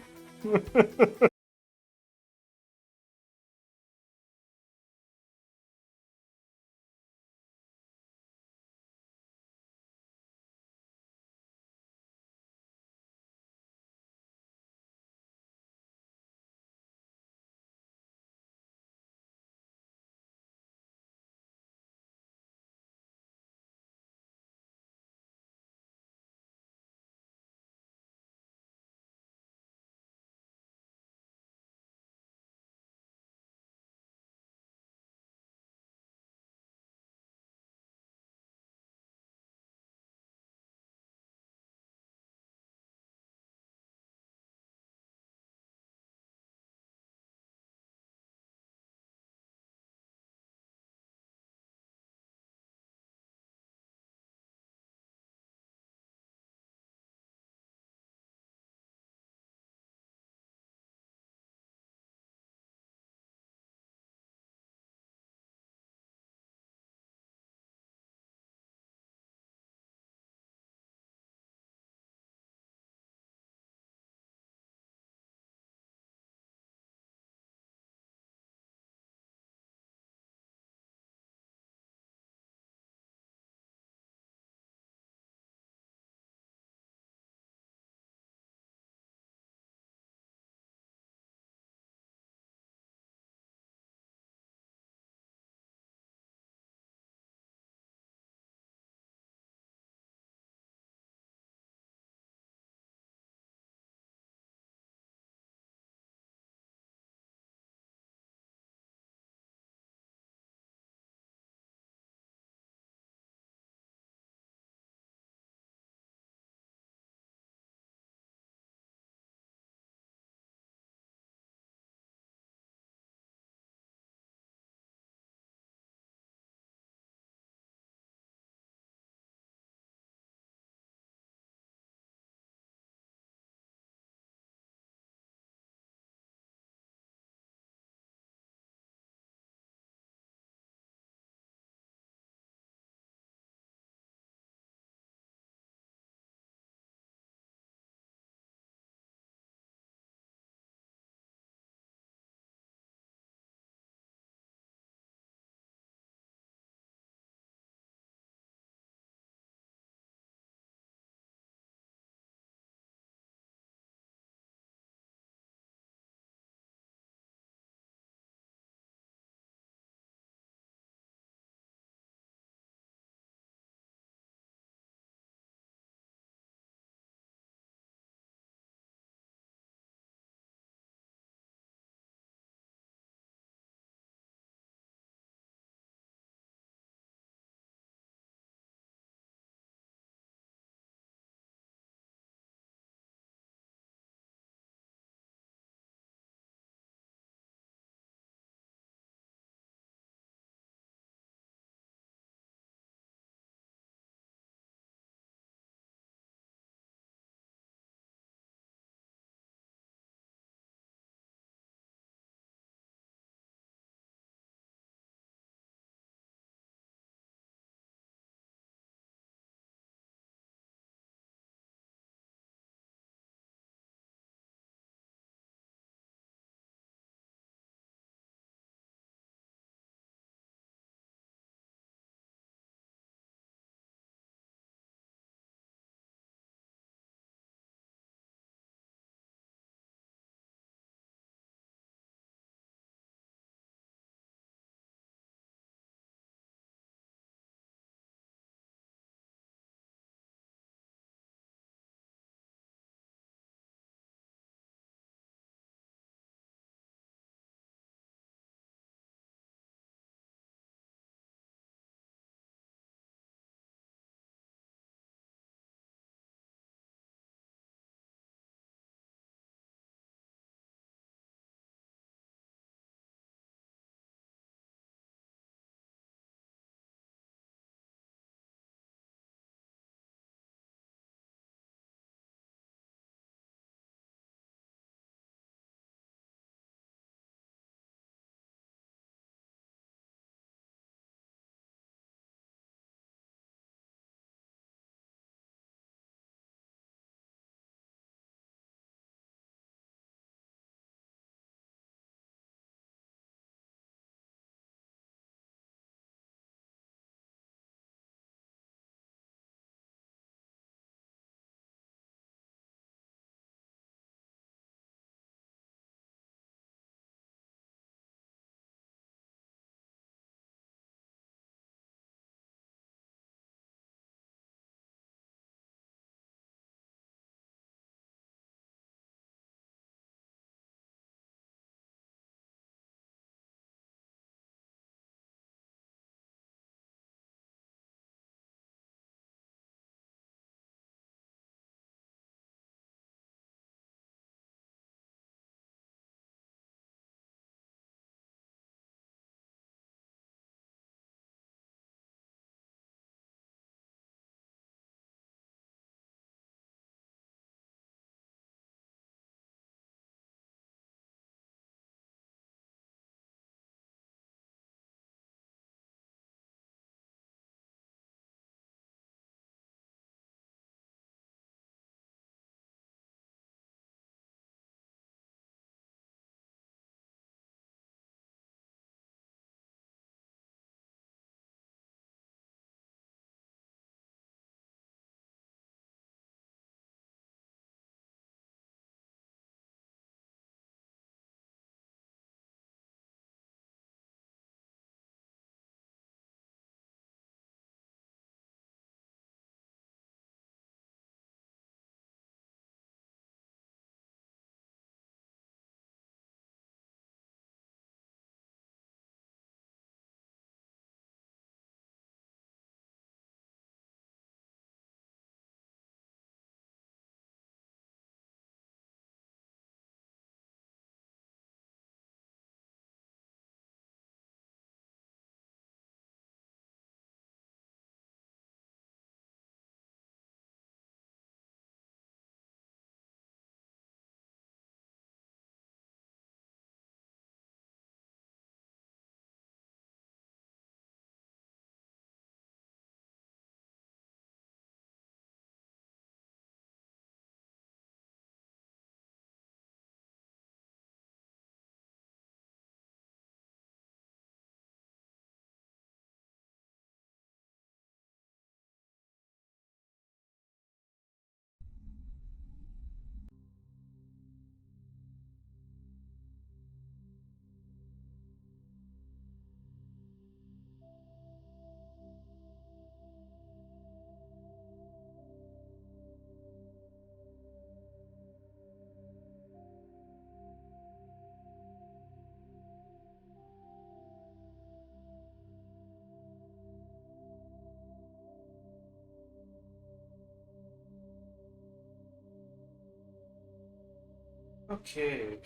S1: Okay.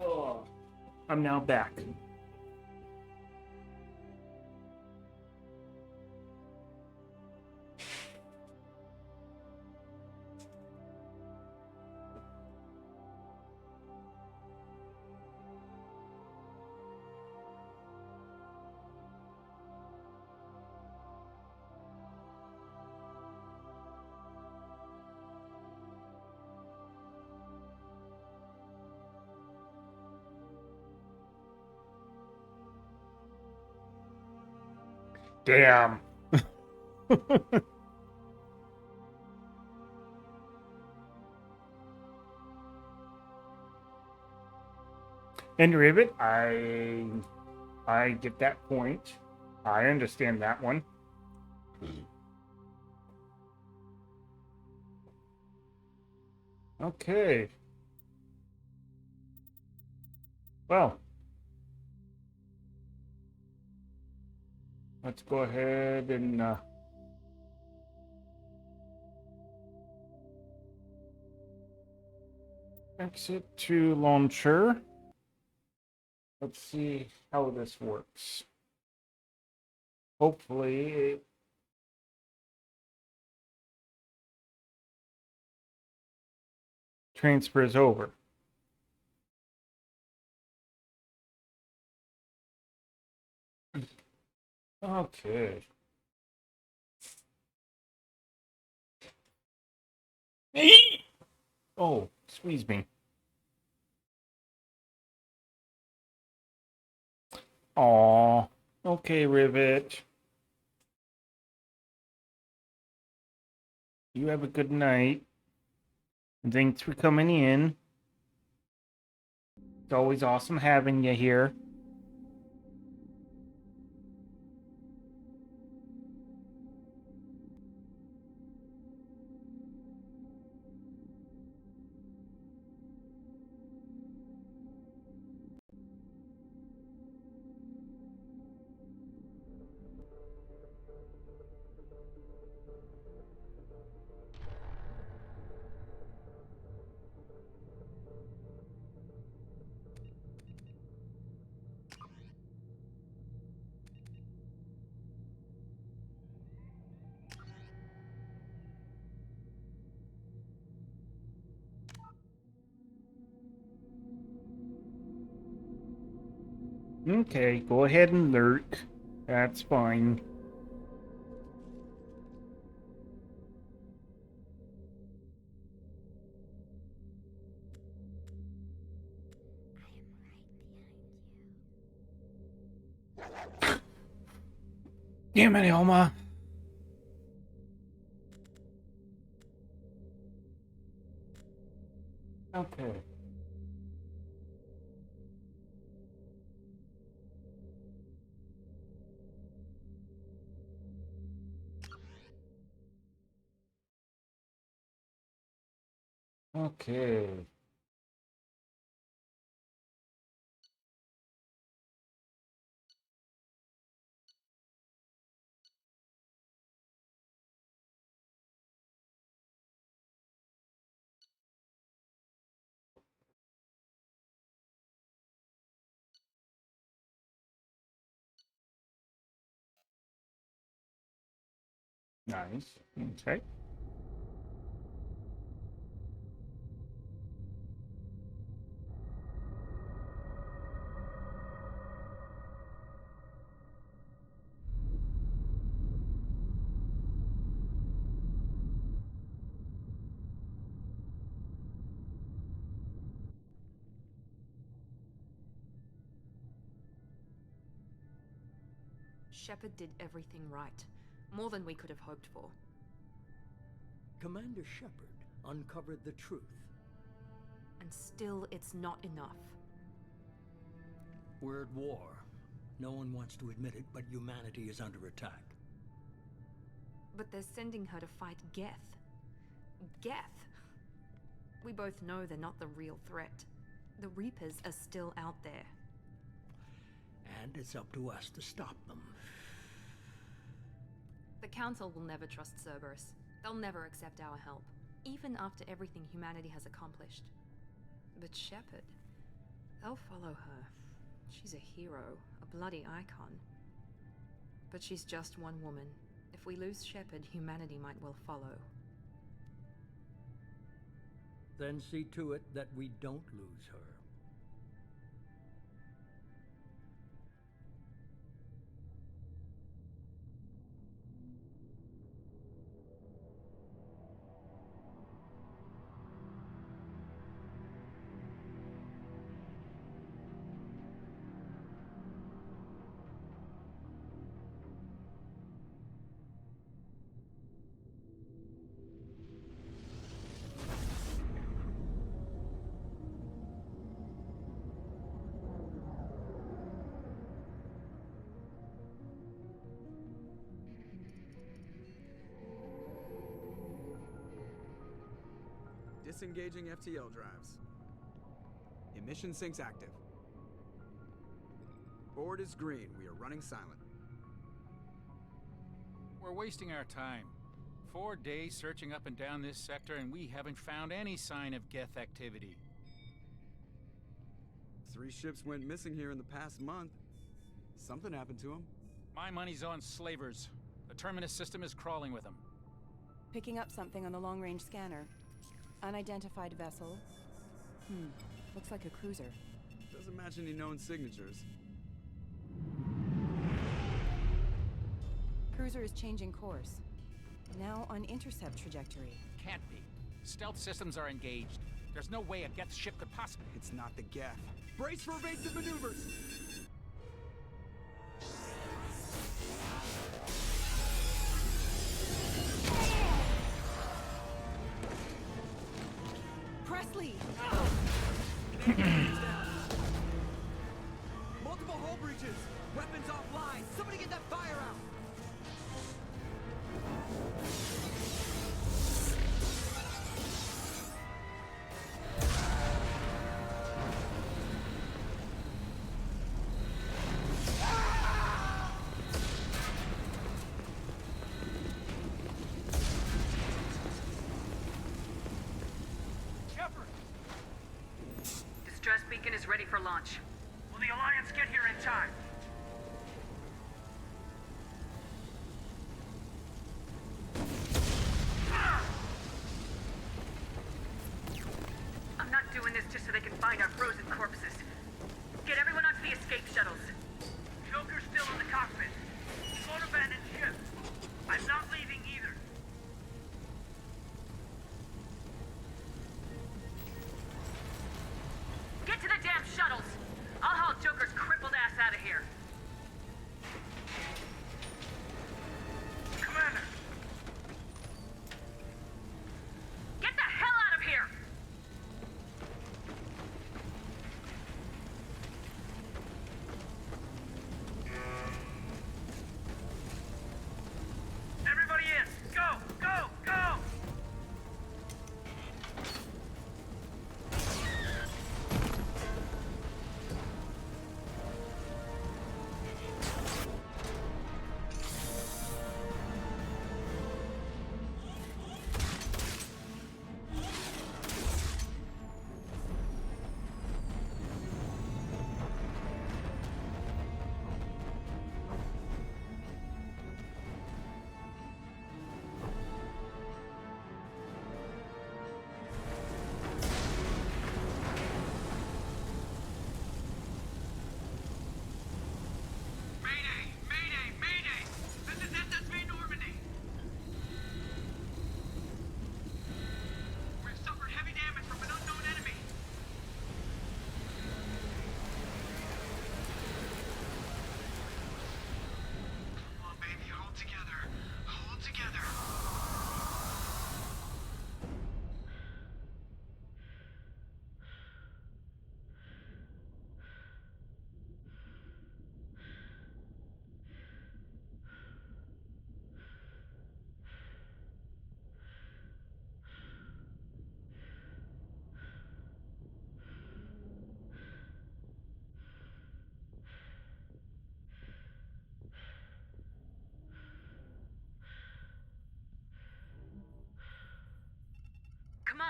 S1: Oh, I'm now back. Damn. And Rivet, I get that point. I understand that one. Okay. Well, let's go ahead and exit to launcher. Let's see how this works. Hopefully it transfers over. Okay. Oh, squeeze me. Aw. Okay, Rivet. You have a good night. And thanks for coming in. It's always awesome having you here. Okay, go ahead and lurk. That's fine. Damn it, Elma. Okay. Okay. Nice. Okay.
S19: Shepard did everything right. More than we could have hoped for.
S12: Commander Shepard uncovered the truth.
S19: And still, it's not enough.
S12: We're at war. No one wants to admit it, but humanity is under attack.
S19: But they're sending her to fight Geth. Geth! We both know they're not the real threat. The Reapers are still out there.
S12: And it's up to us to stop them.
S19: The Council will never trust Cerberus. They'll never accept our help. even after everything humanity has accomplished. But Shepard, they'll follow her. She's a hero, a bloody icon. But she's just one woman. If we lose Shepard, humanity might well follow.
S12: Then see to it that we don't lose her.
S10: Disengaging FTL drives. Emission sinks active. Board is green. We are running silent.
S20: We're wasting our time. 4 days searching up and down this sector, and we haven't found any sign of Geth activity.
S10: 3 ships went missing here in the past month. Something happened to them.
S20: My money's on slavers. The Terminus system is crawling with them.
S21: Picking up something on the long-range scanner. Unidentified vessel. Looks like a cruiser.
S10: Doesn't match any known signatures.
S21: Cruiser is changing course. Now on intercept trajectory.
S20: Can't be. Stealth systems are engaged. There's no way a Geth ship could possibly...
S10: It's not the Geth. Brace for evasive maneuvers!
S21: Presley!
S10: Multiple hull breaches! Weapons offline! Somebody get that fire out!
S22: Distress beacon is ready for launch. Will the Alliance get here in time? I'm not doing this just so they can find our frozen corpses. Get everyone onto the escape shuttles. Joker's still in the cockpit. He won't abandon ship. I'm not leaving either. Get to the damn shuttles! I'll haul Joker's crippled ass out of here. Commander! Get the hell out of here! Everybody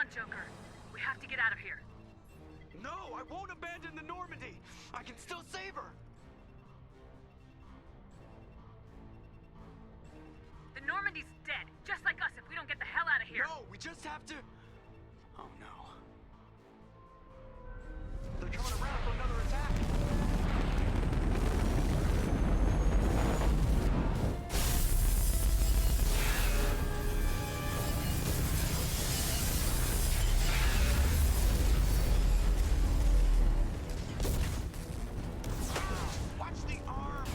S22: on, Joker. We have to get out of here.
S10: No, I won't abandon the Normandy. I can still save her.
S22: The Normandy's dead, just like us if we don't get the hell out of here.
S10: No, we just have to... Oh no. They're coming around for another attack. Watch the arm!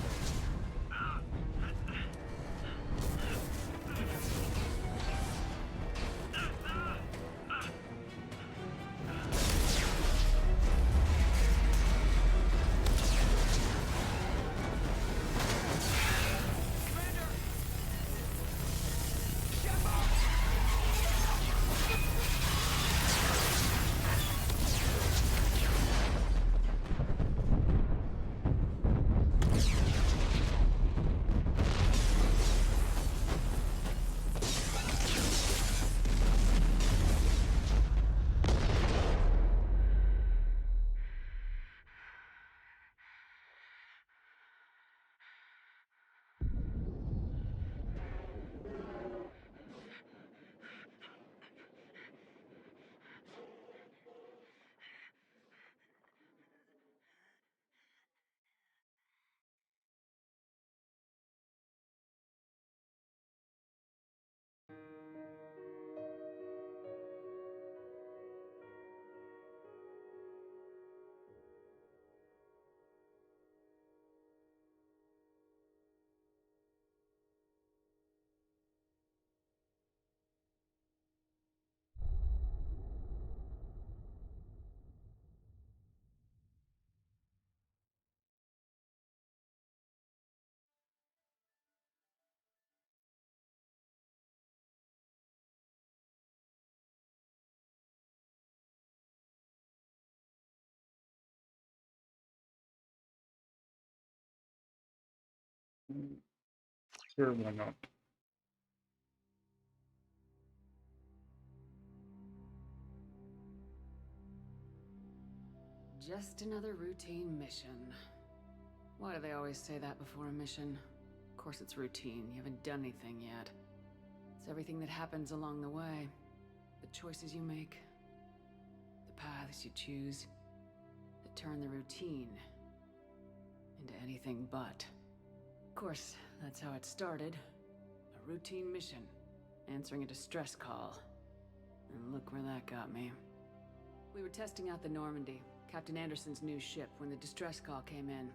S1: Sure, why not?
S18: Just another routine mission. Why do they always say that before a mission? Of course it's routine. You haven't done anything yet. It's everything that happens along the way. The choices you make. The paths you choose. That turn the routine into anything but. Of course, that's how it started. A routine mission. Answering a distress call. And look where that got me. We were testing out the Normandy, Captain Anderson's new ship, when the distress call came in.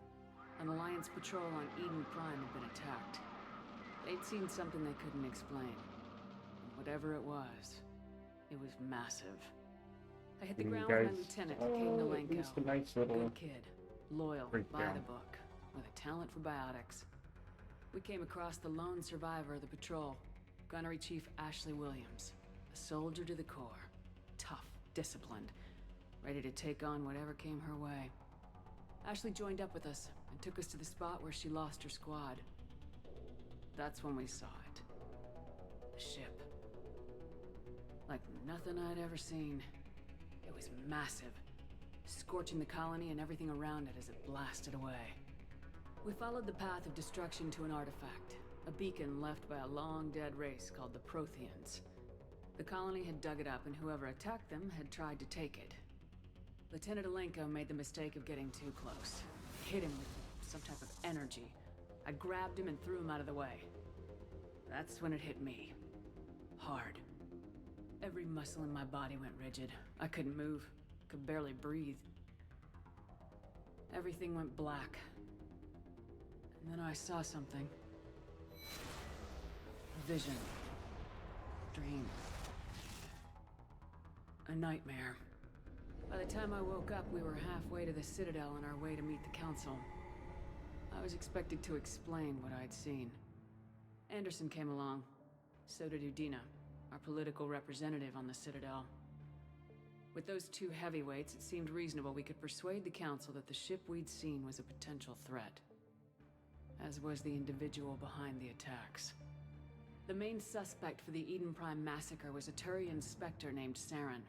S18: An Alliance patrol on Eden Prime had been attacked. They'd seen something they couldn't explain. And whatever it was massive. I hit the ground with my lieutenant, Kane
S1: at least a
S18: Nolenko.
S1: nice little
S18: Good kid, loyal, by
S1: breakdown.
S18: the book, with a talent for biotics. We came across the lone survivor of the patrol, Gunnery Chief Ashley Williams, a soldier to the core, tough, disciplined, ready to take on whatever came her way. Ashley joined up with us and took us to the spot where she lost her squad. That's when we saw it. The ship. Like nothing I'd ever seen. It was massive, scorching the colony and everything around it as it blasted away. We followed the path of destruction to an artifact, a beacon left by a long-dead race called the Protheans. The colony had dug it up, and whoever attacked them had tried to take it. Lieutenant Alenko made the mistake of getting too close. Hit him with some type of energy. I grabbed him and threw him out of the way. That's when it hit me. Hard. Every muscle in my body went rigid. I couldn't move. Could barely breathe. Everything went black. And then I saw something. A vision. Dream. A nightmare. By the time I woke up, we were halfway to the Citadel on our way to meet the Council. I was expected to explain what I'd seen. Anderson came along. So did Udina, our political representative on the Citadel. With those two heavyweights, it seemed reasonable we could persuade the Council that the ship we'd seen was a potential threat. As was the individual behind the attacks. The main suspect for the Eden Prime massacre was a Turian Spectre named Saren.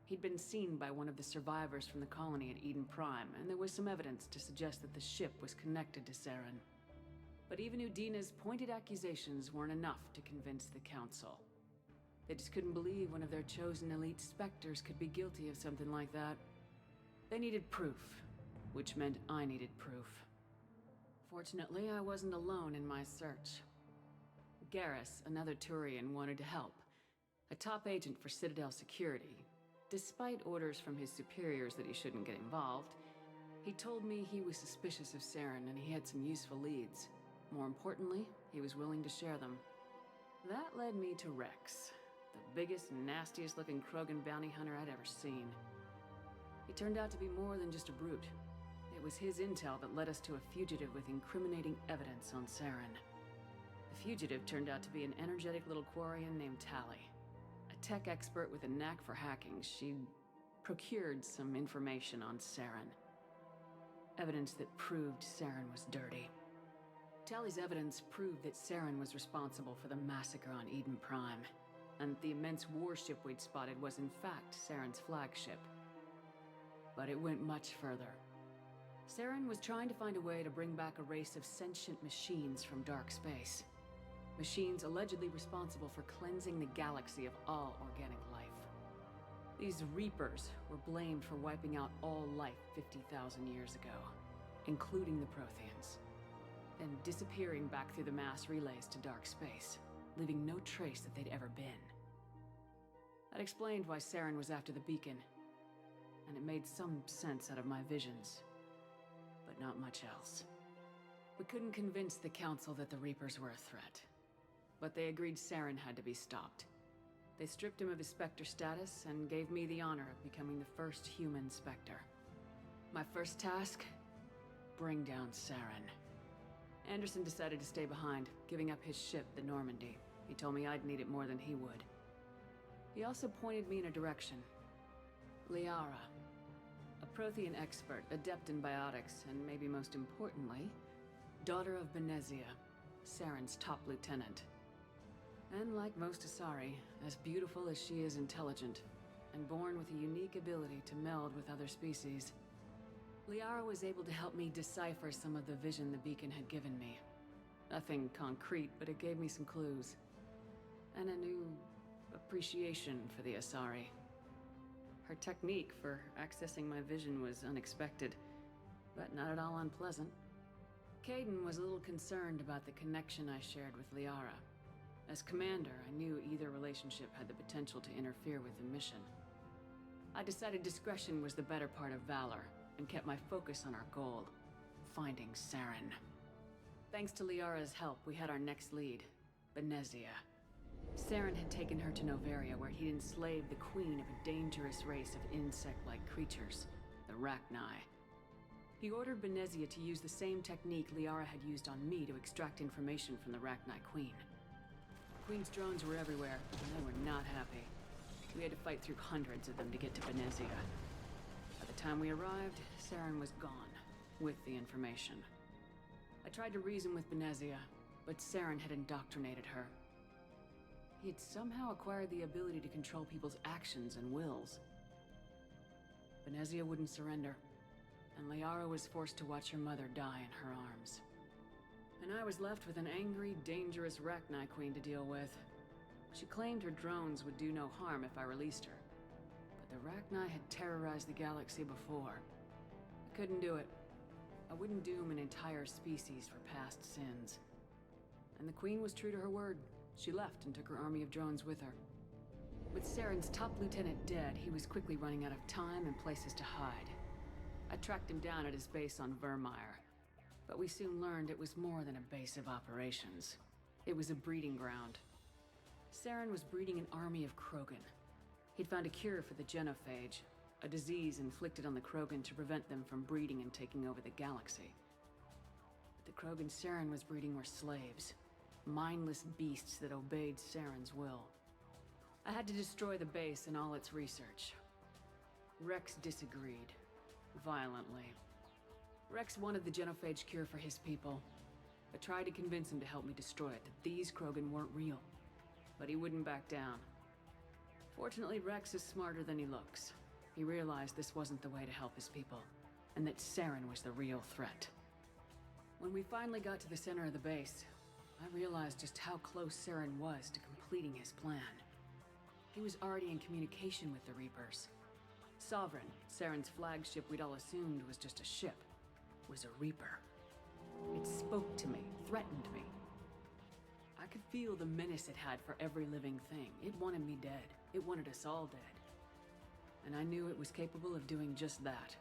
S18: He'd been seen by one of the survivors from the colony at Eden Prime, and there was some evidence to suggest that the ship was connected to Saren. But even Udina's pointed accusations weren't enough to convince the Council. They just couldn't believe one of their chosen elite Spectres could be guilty of something like that. They needed proof, which meant I needed proof. Fortunately, I wasn't alone in my search. Garrus, another Turian, wanted to help. A top agent for Citadel Security. Despite orders from his superiors that he shouldn't get involved, he told me he was suspicious of Saren and he had some useful leads. More importantly, he was willing to share them. That led me to Rex, the biggest, nastiest looking Krogan bounty hunter I'd ever seen. He turned out to be more than just a brute. It was his intel that led us to a fugitive with incriminating evidence on Saren. The fugitive turned out to be an energetic little Quarian named Tali. A tech expert with a knack for hacking, she'd procured some information on Saren. Evidence that proved Saren was dirty. Tali's evidence proved that Saren was responsible for the massacre on Eden Prime, and the immense warship we'd spotted was in fact Saren's flagship. But it went much further. Saren was trying to find a way to bring back a race of sentient machines from dark space. Machines allegedly responsible for cleansing the galaxy of all organic life. These Reapers were blamed for wiping out all life 50,000 years ago, including the Protheans, then disappearing back through the mass relays to dark space, leaving no trace that they'd ever been. That explained why Saren was after the beacon, and it made some sense out of my visions, but not much else. We couldn't convince the Council that the Reapers were a threat, but they agreed Saren had to be stopped. They stripped him of his Spectre status and gave me the honor of becoming the first human Spectre. My first task? Bring down Saren. Anderson decided to stay behind, giving up his ship, the Normandy. He told me I'd need it more than he would. He also pointed me in a direction. Liara. A Prothean expert, adept in biotics, and maybe most importantly, daughter of Benezia, Saren's top lieutenant. And like most Asari, as beautiful as she is intelligent, and born with a unique ability to meld with other species. Liara was able to help me decipher some of the vision the beacon had given me. Nothing concrete, but it gave me some clues. And a new appreciation for the Asari. Her technique for accessing my vision was unexpected, but not at all unpleasant. Kaidan was a little concerned about the connection I shared with Liara. As commander, I knew either relationship had the potential to interfere with the mission. I decided discretion was the better part of valor, and kept my focus on our goal, finding Saren. Thanks to Liara's help, we had our next lead, Benezia. Saren had taken her to Noveria, where he'd enslaved the queen of a dangerous race of insect-like creatures, the Rachni. He ordered Benezia to use the same technique Liara had used on me to extract information from the Rachni queen. The queen's drones were everywhere, and they were not happy. We had to fight through hundreds of them to get to Benezia. By the time we arrived, Saren was gone, with the information. I tried to reason with Benezia, but Saren had indoctrinated her. He had somehow acquired the ability to control people's actions and wills. Benezia wouldn't surrender, and Liara was forced to watch her mother die in her arms. And I was left with an angry, dangerous Rachni queen to deal with. She claimed her drones would do no harm if I released her. But the Rachni had terrorized the galaxy before. I couldn't do it. I wouldn't doom an entire species for past sins. And the queen was true to her word. She left and took her army of drones with her. With Saren's top lieutenant dead, he was quickly running out of time and places to hide. I tracked him down at his base on Vermeer, but we soon learned it was more than a base of operations. It was a breeding ground. Saren was breeding an army of Krogan. He'd found a cure for the genophage, a disease inflicted on the Krogan to prevent them from breeding and taking over the galaxy. But the Krogan Saren was breeding were slaves, mindless beasts that obeyed Saren's will. I had to destroy the base and all its research. Rex disagreed, violently. Rex wanted the genophage cure for his people, but tried to convince him to help me destroy it, that these Krogan weren't real. but he wouldn't back down. Fortunately, Rex is smarter than he looks. He realized this wasn't the way to help his people, and that Saren was the real threat. When we finally got to the center of the base, I realized just how close Saren was to completing his plan. He was already in communication with the Reapers. Sovereign, Saren's flagship we'd all assumed was just a ship, was a Reaper. It spoke to me, threatened me. I could feel the menace it had for every living thing. It wanted me dead. It wanted us all dead. And I knew it was capable of doing just that.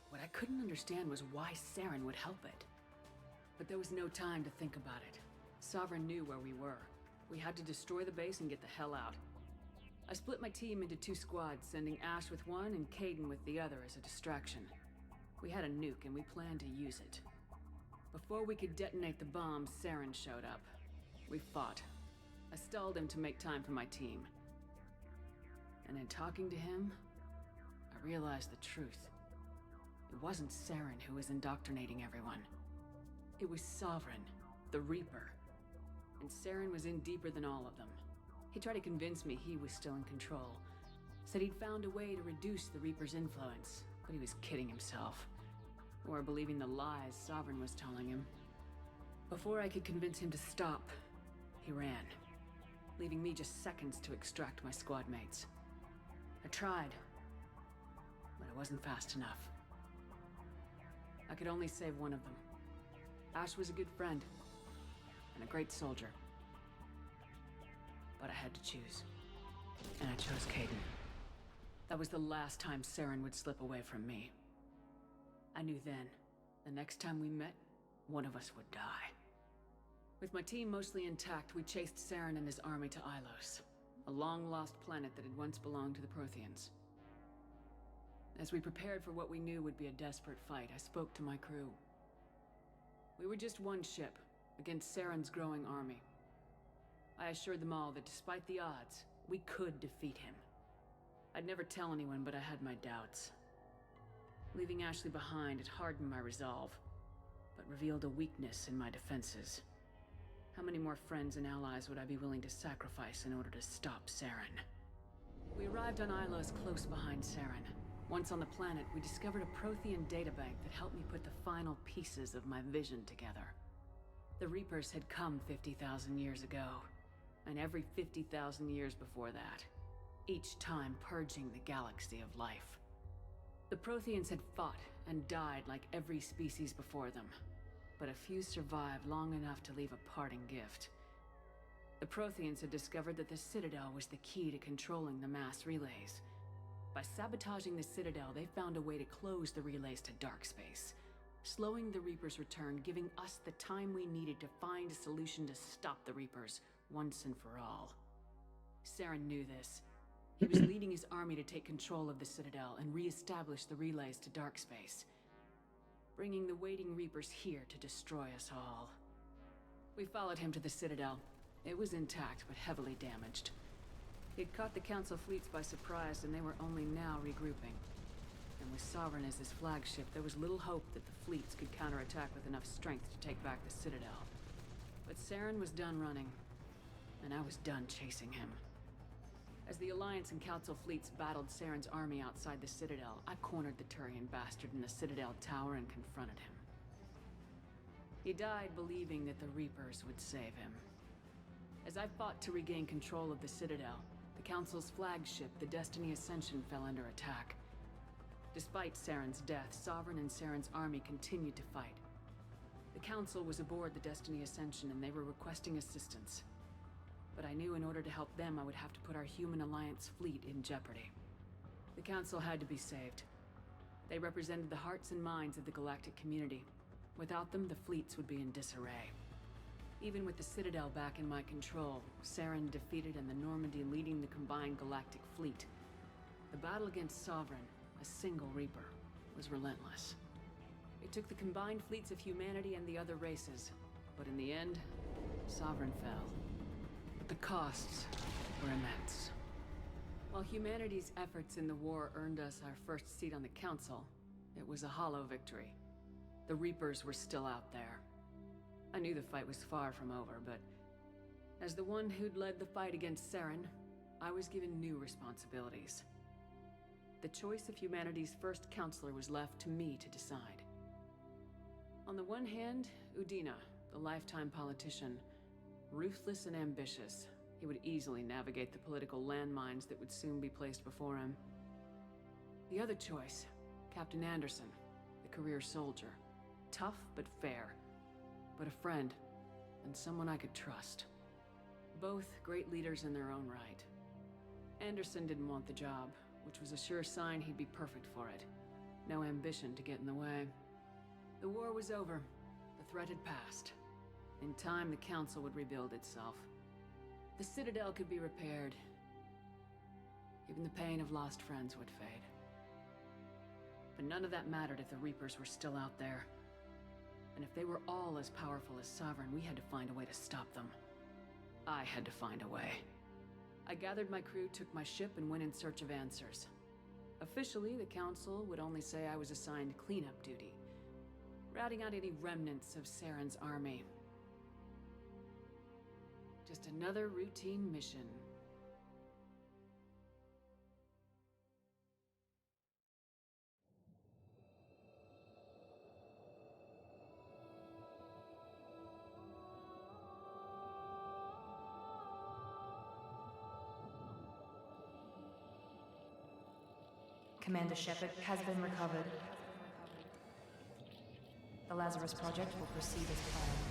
S18: What I couldn't understand was why Saren would help it. But there was no time to think about it. Sovereign knew where we were. We had to destroy the base and get the hell out. I split my team into 2 squads, sending Ash with one and Kaidan with the other as a distraction. We had a nuke and we planned to use it. Before we could detonate the bomb, Saren showed up. We fought. I stalled him to make time for my team. And in talking to him, I realized the truth. It wasn't Saren who was indoctrinating everyone. It was Sovereign, the Reaper. And Saren was in deeper than all of them. He tried to convince me he was still in control. Said he'd found a way to reduce the Reaper's influence, but he was kidding himself. Or believing the lies Sovereign was telling him. Before I could convince him to stop, he ran, leaving me just seconds to extract my squad mates. I tried, but I wasn't fast enough. I could only save one of them. Ash was a good friend, and a great soldier. But I had to choose. And I chose Kaidan. That was the last time Saren would slip away from me. I knew then, the next time we met, one of us would die. With my team mostly intact, we chased Saren and his army to Ilos, a long-lost planet that had once belonged to the Protheans. As we prepared for what we knew would be a desperate fight, I spoke to my crew. We were just one ship, against Saren's growing army. I assured them all that despite the odds, we could defeat him. I'd never tell anyone, but I had my doubts. Leaving Ashley behind had hardened my resolve, but revealed a weakness in my defenses. How many more friends and allies would I be willing to sacrifice in order to stop Saren? We arrived on Ilos close behind Saren. Once on the planet, we discovered a Prothean databank that helped me put the final pieces of my vision together. The Reapers had come 50,000 years ago, and every 50,000 years before that, each time purging the galaxy of life. The Protheans had fought and died like every species before them, but a few survived long enough to leave a parting gift. The Protheans had discovered that the Citadel was the key to controlling the mass relays. By sabotaging the Citadel, they found a way to close the relays to dark space, slowing the Reapers' return, giving us the time we needed to find a solution to stop the Reapers once and for all. Saren knew this. He was leading his army to take control of the Citadel and re-establish the relays to dark space, bringing the waiting Reapers here to destroy us all. We followed him to the Citadel. It was intact, but heavily damaged. He'd caught the Council fleets by surprise, and they were only now regrouping. And with Sovereign as his flagship, there was little hope that the fleets could counterattack with enough strength to take back the Citadel. But Saren was done running, and I was done chasing him. As the Alliance and Council fleets battled Saren's army outside the Citadel, I cornered the Turian bastard in the Citadel tower and confronted him. He died believing that the Reapers would save him. As I fought to regain control of the Citadel, the Council's flagship, the Destiny Ascension, fell under attack. Despite Saren's death, Sovereign and Saren's army continued to fight. The Council was aboard the Destiny Ascension and they were requesting assistance. But I knew in order to help them, I would have to put our Human Alliance fleet in jeopardy. The Council had to be saved. They represented the hearts and minds of the galactic community. Without them, the fleets would be in disarray. Even with the Citadel back in my control, Saren defeated and the Normandy leading the combined galactic fleet. The battle against Sovereign, a single Reaper, was relentless. It took the combined fleets of humanity and the other races, but in the end, Sovereign fell. But the costs were immense. While humanity's efforts in the war earned us our first seat on the Council, it was a hollow victory. The Reapers were still out there. I knew the fight was far from over, but As the one who'd led the fight against Saren, I was given new responsibilities. The choice of humanity's first counselor was left to me to decide. On the one hand, Udina, the lifetime politician. Ruthless and ambitious, he would easily navigate the political landmines that would soon be placed before him. The other choice, Captain Anderson, the career soldier. Tough but fair, but a friend, and someone I could trust. Both great leaders in their own right. Anderson didn't want the job, which was a sure sign he'd be perfect for it. No ambition to get in the way. The war was over. The threat had passed. In time, the Council would rebuild itself. The Citadel could be repaired. Even the pain of lost friends would fade. But none of that mattered if the Reapers were still out there. And if they were all as powerful as Sovereign, we had to find a way to stop them. I had to find a way. I gathered my crew, took my ship, and went in search of answers. Officially, the Council would only say I was assigned cleanup duty, routing out any remnants of Saren's army. Just another routine mission.
S3: Commander Shepard has been recovered. The Lazarus Project will proceed as planned.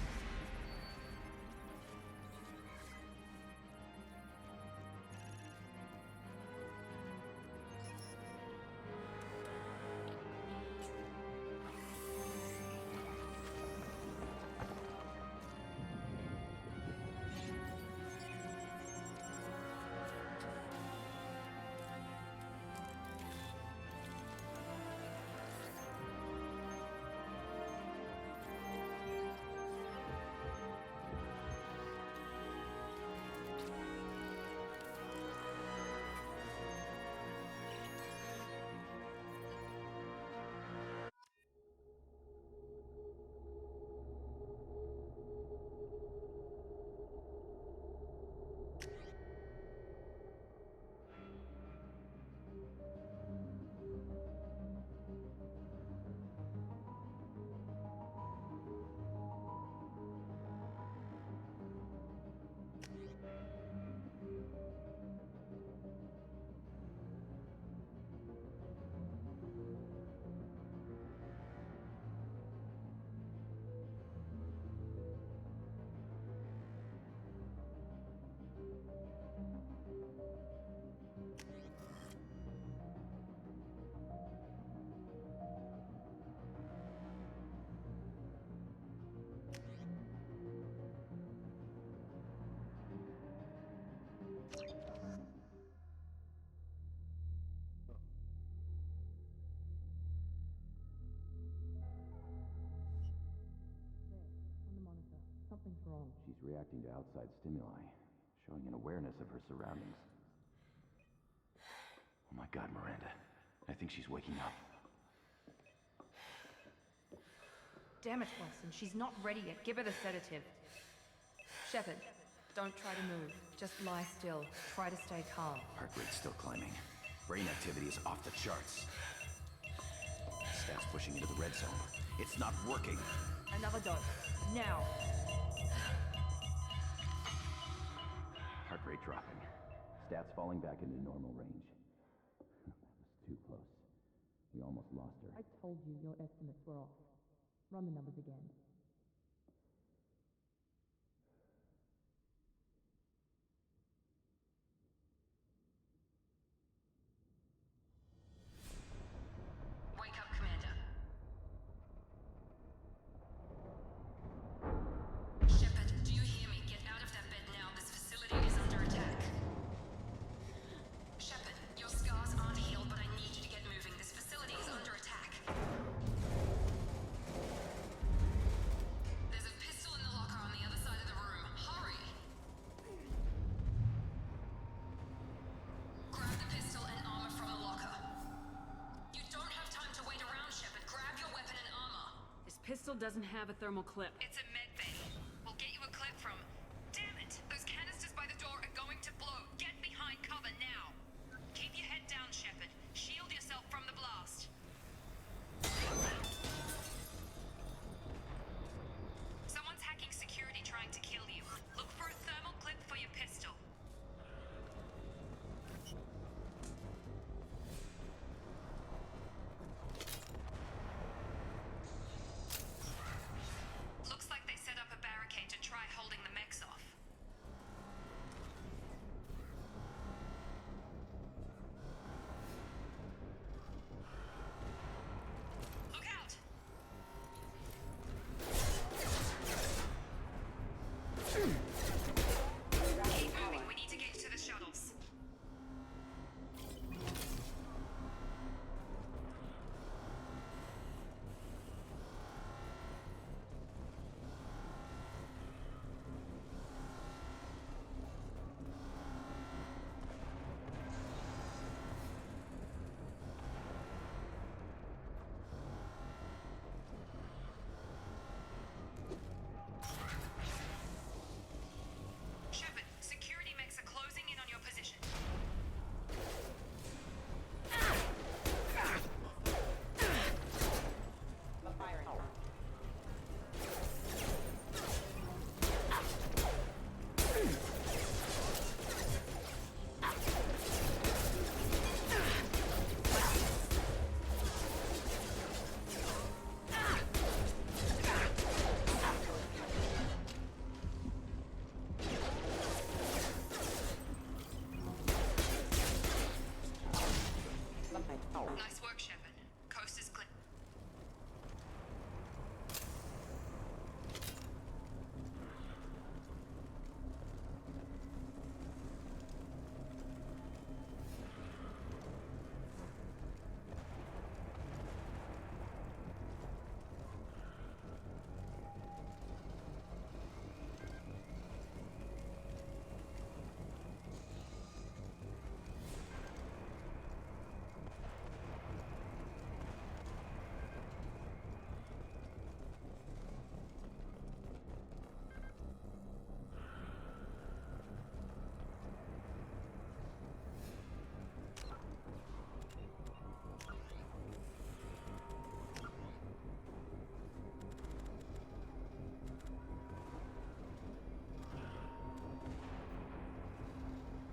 S4: Something's wrong. She's reacting to outside stimuli, showing an awareness of her surroundings. Oh my god, Miranda. I think she's waking up.
S3: Damn it, Watson. She's not ready yet. Give her the sedative. Shepard, don't try to move. Just lie still. Try to stay calm.
S4: Heart rate's still climbing. Brain activity is off the charts. Staff's pushing into the red zone. It's not working.
S3: Another dose. Now.
S4: Heart rate dropping. Stats falling back into normal range. That was too close. We almost lost her.
S3: I told you your estimates were off. Run the numbers again.
S9: Wake up, Commander. Shepard, do you hear me? Get out of that bed now. This facility is under attack. Shepard, your scars aren't healed, but I need you to get moving. This facility is under attack. There's a pistol in the locker on the other side of the room. Hurry! Grab the pistol and armor from the locker. You don't have time to wait around, Shepard. Grab your weapon and armor.
S18: This pistol doesn't have a thermal clip.
S9: It's a med bay. We'll get you a clip from... Damn it! Those cannons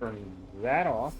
S1: Turn that off.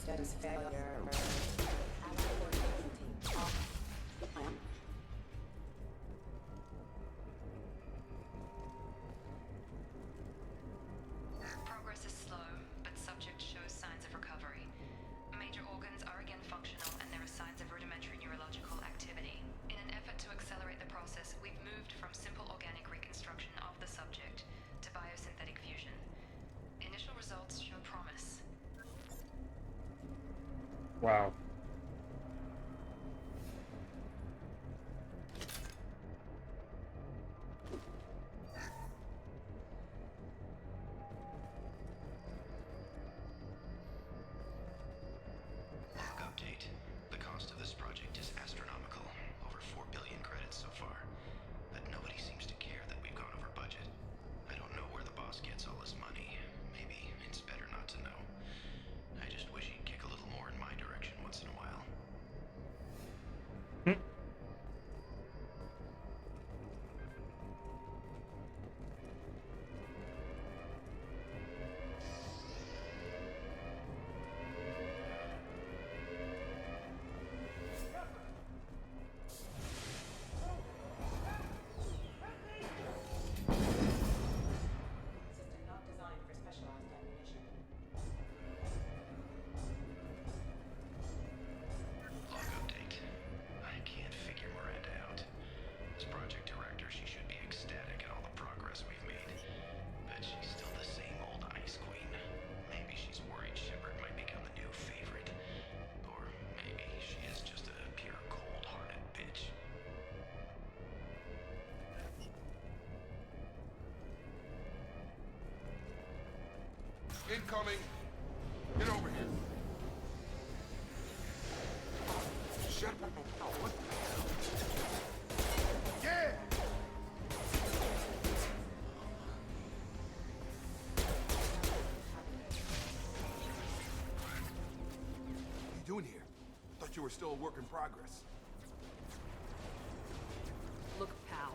S2: Status failure.
S3: Progress is slow, but subject shows signs of recovery. Major organs are again functional, and there are signs of rudimentary neurological activity. In an effort to accelerate the process, we've moved from simple organic reconstruction of the subject to biosynthetic fusion. Initial results show promise.
S1: Wow.
S4: Log update. The cost of this project is astronomical. Over 4 billion credits so far. But nobody seems to care that we've gone over budget. I don't know where the boss gets all this money. Maybe it's better not to know. I just wish he'd kick a little more in my direction once in a while.
S2: System not designed for specialized ammunition.
S4: Log update. I can't figure Miranda out. As project director, she should be ecstatic at all the progress we've made. But she's still the same old Ice Queen. Maybe she's worried Shepard might become the new favorite. Or maybe she is just a pure cold-hearted bitch.
S11: Incoming! Get over here! Shut up! What the hell? Yeah! What are you doing here? Thought you were still a work in progress.
S18: Look, pal.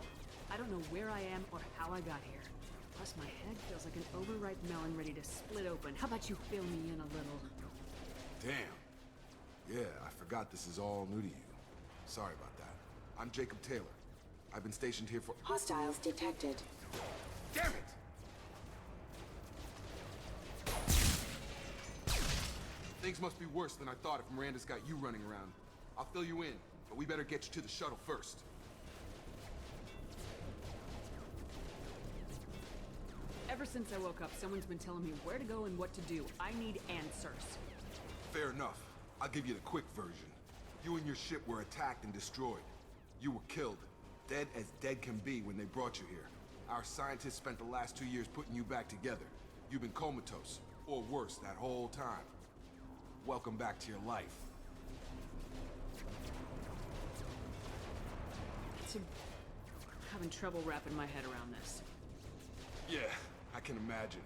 S18: I don't know where I am or how I got here. Plus, my head feels like an overripe melon ready to split open. How about you fill me in a little?
S11: Damn. Yeah, I forgot this is all new to you. Sorry about that. I'm Jacob Taylor. I've been stationed here for—
S2: Hostiles detected.
S11: Damn it! Things must be worse than I thought if Miranda's got you running around. I'll fill you in, but we better get you to the shuttle first.
S18: Ever since I woke up, someone's been telling me where to go and what to do. I need answers.
S11: Fair enough. I'll give you the quick version. You and your ship were attacked and destroyed. You were killed. Dead as dead can be when they brought you here. Our scientists spent the last 2 years putting you back together. You've been comatose, or worse, that whole time. Welcome back to your life.
S18: having trouble wrapping my head around this.
S11: Yeah, I can imagine.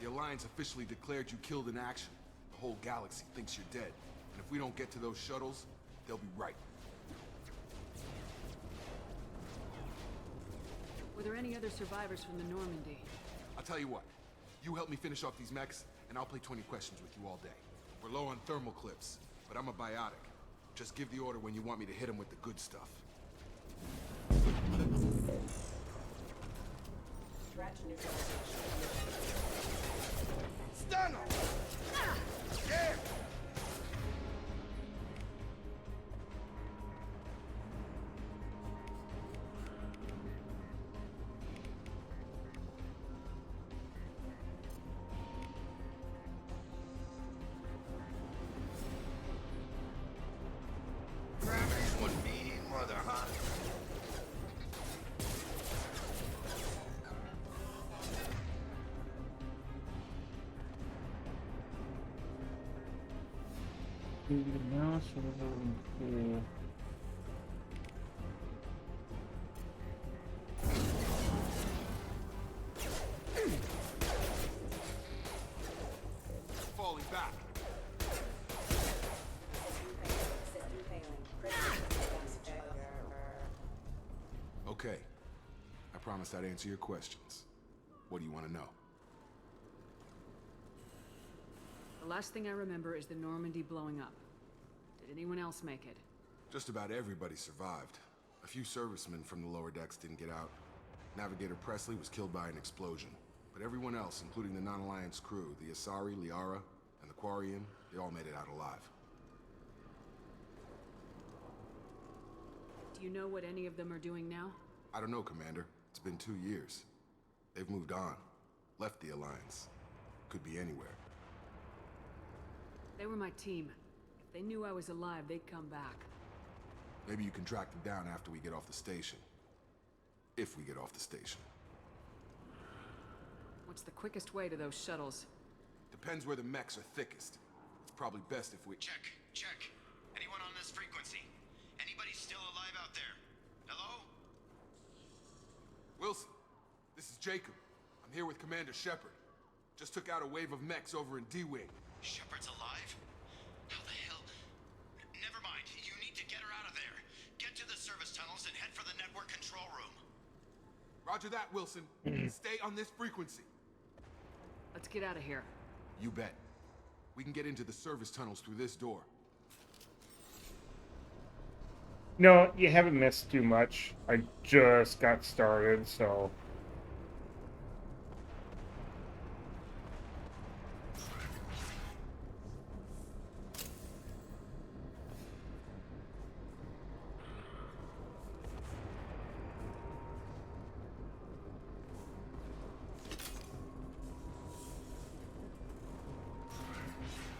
S11: The Alliance officially declared you killed in action. The whole galaxy thinks you're dead. And if we don't get to those shuttles, they'll be right.
S18: Were there any other survivors from the Normandy?
S11: I'll tell you what. You help me finish off these mechs, and I'll play 20 questions with you all day. We're low on thermal clips, but I'm a biotic. Just give the order when you want me to hit them with the good stuff.
S2: Threat neutralization.
S11: Stun him! Yeah! Gravity's one mean mother, huh?
S1: Now, so we're going to...
S11: Falling back. Okay. I promised I'd answer your questions. What do you want to know?
S18: The last thing I remember is the Normandy blowing up. Did anyone else make it?
S11: Just about everybody survived. A few servicemen from the lower decks didn't get out. Navigator Presley was killed by an explosion. But everyone else, including the non-Alliance crew, the Asari, Liara, and the Quarian, they all made it out alive.
S18: Do you know what any of them are doing now?
S11: I don't know, Commander. It's been 2 years. They've moved on. Left the Alliance. Could be anywhere.
S18: They were my team. If they knew I was alive, they'd come back.
S11: Maybe you can track them down after we get off the station. If we get off the station.
S18: What's the quickest way to those shuttles?
S11: Depends where the mechs are thickest. It's probably best if we...
S4: Check. Anyone on this frequency? Anybody still alive out there? Hello?
S11: Wilson, this is Jacob. I'm here with Commander Shepard. Just took out a wave of mechs over in D-Wing.
S4: Shepard's alive? How the hell? Never mind. You need to get her out of there. Get to the service tunnels and head for the network control room.
S11: Roger that, Wilson. Stay on this frequency.
S18: Let's get out of here.
S11: You bet. We can get into the service tunnels through this door.
S1: No, you haven't missed too much. I just got started, so...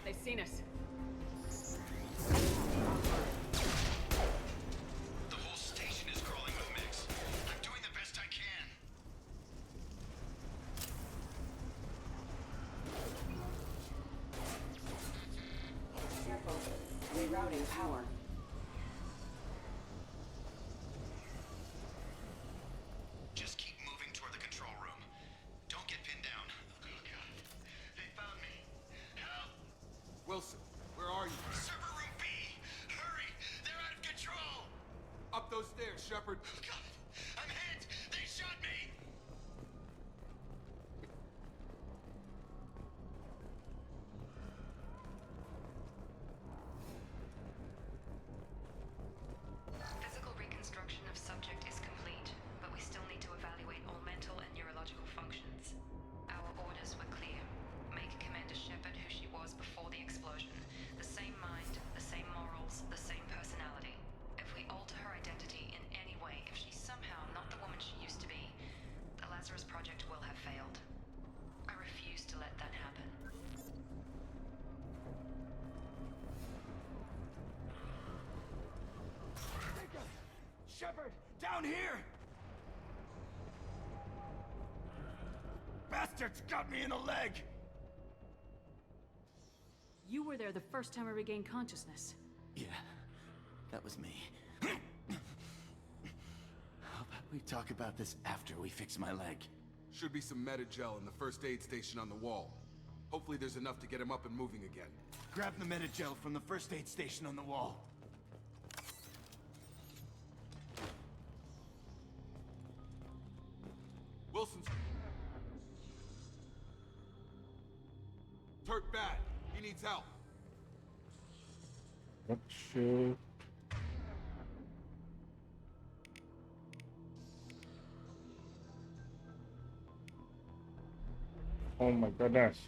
S18: They've seen us.
S4: The whole station is crawling with mechs. I'm doing the best I can.
S2: Careful. Rerouting power.
S4: Just keep moving toward the control room. Don't get pinned down. Oh god. They found me. Help!
S11: Wilson, where are you?
S4: Server room B! Hurry! They're out of control!
S11: Up those stairs, Shepard.
S4: Oh god! I'm hit! They shot me!
S3: Physical reconstruction of subject is complete, but we still need to evaluate all mental and neurological functions. Our orders were clear. Make Commander Shepard who she was before the explosion. The same mind, the same morals, the same personality. If we alter her identity in any way, if she's somehow not the woman she used to be, the Lazarus Project will have failed. I refuse to let that happen.
S10: Shepard, down here! Bastards got me in the leg!
S18: You were there the first time I regained consciousness.
S10: Yeah, that was me.
S6: We talk about this after we fix my leg.
S11: Should be some Medi-gel in the first aid station on the wall. Hopefully there's enough to get him up and moving again.
S6: Grab the Medi-gel from the first aid station on the wall.
S11: Wilson's... Turk bad. He needs help.
S1: Let's shoot. Oh my goodness.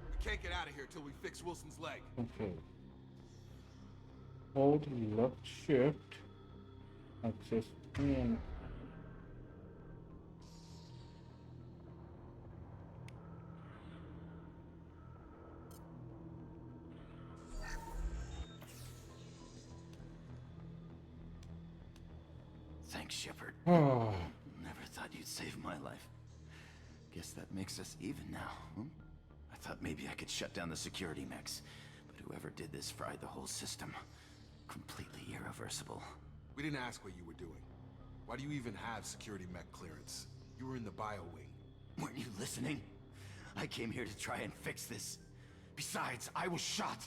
S11: We can't get out of here till we fix Wilson's leg.
S1: Okay. Hold left shift. Access in.
S6: Thanks, Shepard.
S1: Oh.
S6: Never thought you'd save my life. Guess that makes us even now, huh? I thought maybe I could shut down the security mechs, but whoever did this fried the whole system. Completely irreversible.
S11: We didn't ask what you were doing. Why do you even have security mech clearance? You were in the bio wing.
S6: Weren't you listening? I came here to try and fix this. Besides, I was shot.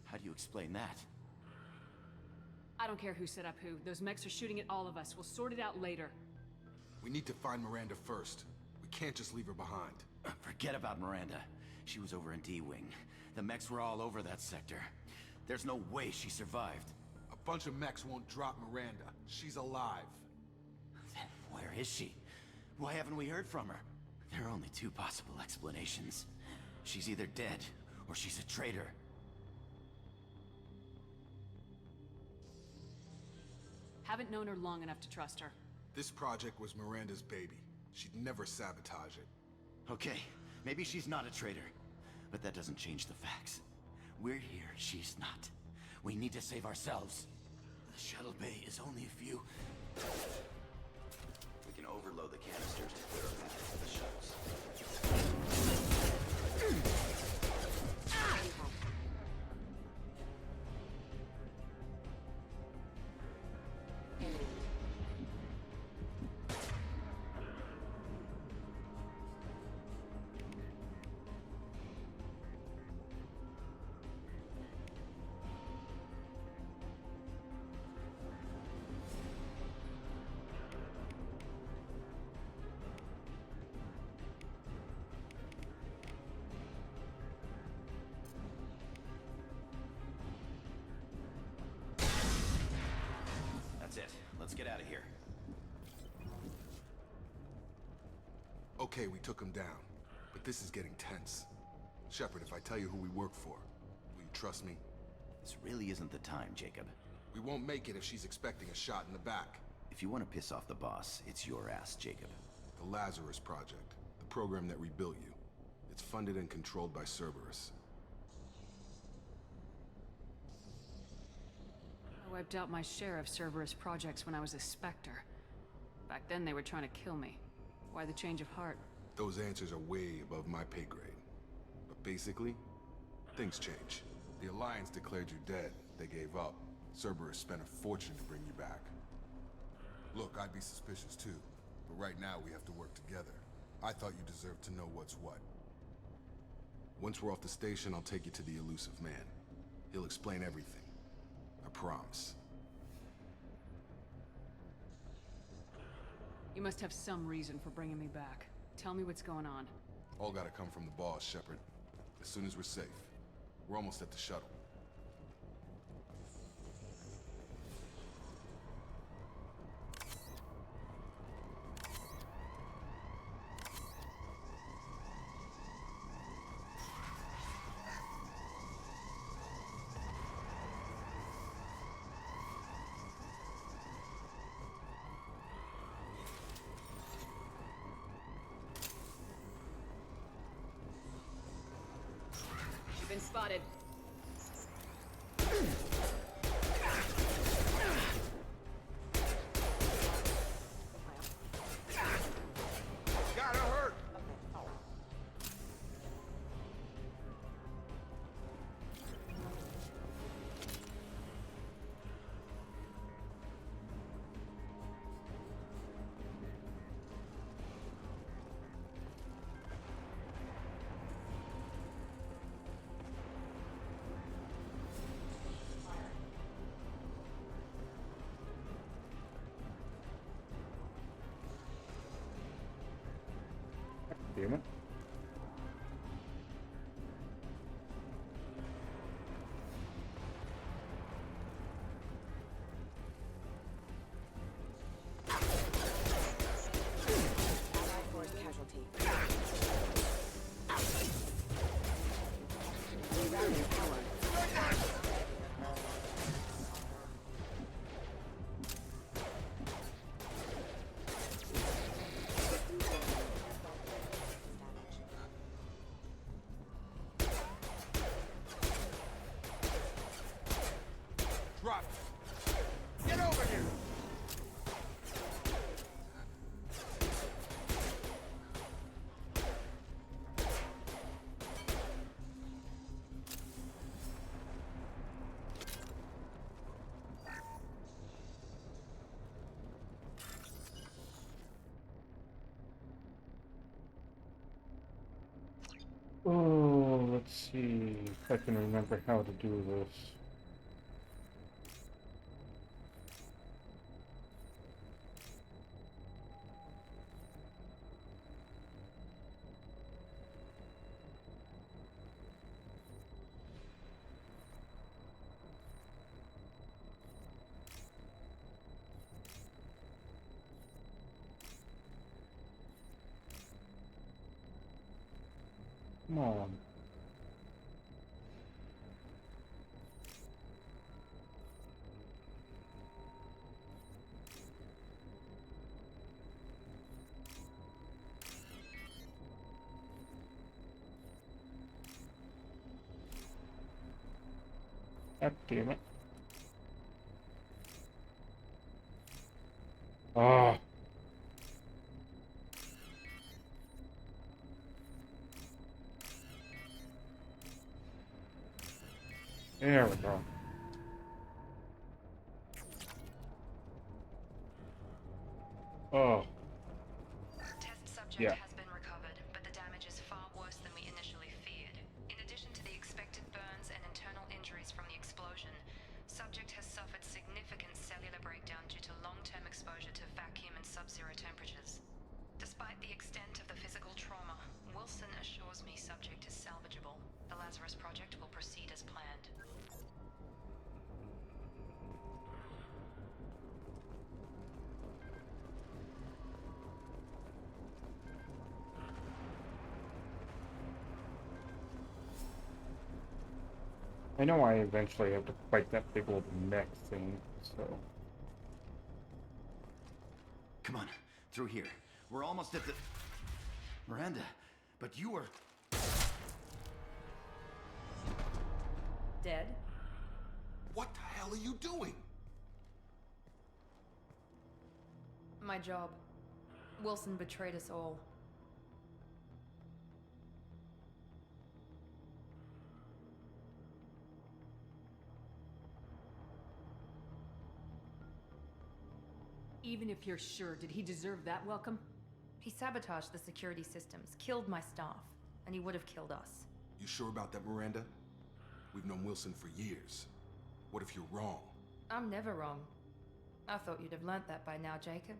S6: How do you explain that?
S18: I don't care who set up who. Those mechs are shooting at all of us. We'll sort it out later.
S11: We need to find Miranda first. We can't just leave her behind.
S6: Forget about Miranda. She was over in D-Wing. The mechs were all over that sector. There's no way she survived.
S11: A bunch of mechs won't drop Miranda. She's alive.
S6: Then where is she? Why haven't we heard from her? There are only two possible explanations. She's either dead, or she's a traitor.
S18: Haven't known her long enough to trust her.
S11: This project was Miranda's baby. She'd never sabotage it.
S6: Okay, maybe she's not a traitor, but that doesn't change the facts. We're here, she's not. We need to save ourselves. The shuttle bay is only a few... We can overload the canisters to clear a path for the shuttles. That's it. Let's get out of here.
S11: Okay, we took him down. But this is getting tense. Shepard, if I tell you who we work for, will you trust me?
S6: This really isn't the time, Jacob.
S11: We won't make it if she's expecting a shot in the back.
S6: If you want to piss off the boss, it's your ass, Jacob.
S11: The Lazarus Project. The program that rebuilt you. It's funded and controlled by Cerberus.
S18: I wiped out my share of Cerberus projects when I was a Spectre. Back then they were trying to kill me. Why the change of heart?
S11: Those answers are way above my pay grade. But basically, things change. The Alliance declared you dead. They gave up. Cerberus spent a fortune to bring you back. Look, I'd be suspicious too. But right now we have to work together. I thought you deserved to know what's what. Once we're off the station, I'll take you to the Elusive Man. He'll explain everything. I promise.
S18: You must have some reason for bringing me back. Tell me what's going on.
S11: All gotta come from the boss, Shepard. As soon as we're safe. We're almost at the shuttle.
S18: You've been spotted.
S1: damn it.
S11: Drop. Get over here.
S1: Oh, let's see if I can remember how to do this. Come on. God damn it. Ah. There we go. Oh.
S3: Test subject
S1: Yeah.
S3: has been recovered, but the damage is far worse than we initially feared. In addition to the expected burns and internal injuries from the explosion, subject has suffered significant cellular breakdown due to long-term exposure to vacuum and sub-zero temperatures. Despite the extent of the physical trauma, Wilson assures me subject is salvageable. The Lazarus Project will proceed as planned.
S1: I know I eventually have to fight that big old mech thing, so...
S6: Come on, through here. We're almost at the... Miranda, but you were...
S19: Dead?
S11: What the hell are you doing?
S19: My job. Wilson betrayed us all.
S18: Even if you're sure, did he deserve that welcome?
S19: He sabotaged the security systems, killed my staff, and he would have killed us.
S11: You sure about that, Miranda? We've known Wilson for years. What if you're wrong?
S19: I'm never wrong. I thought you'd have learnt that by now, Jacob.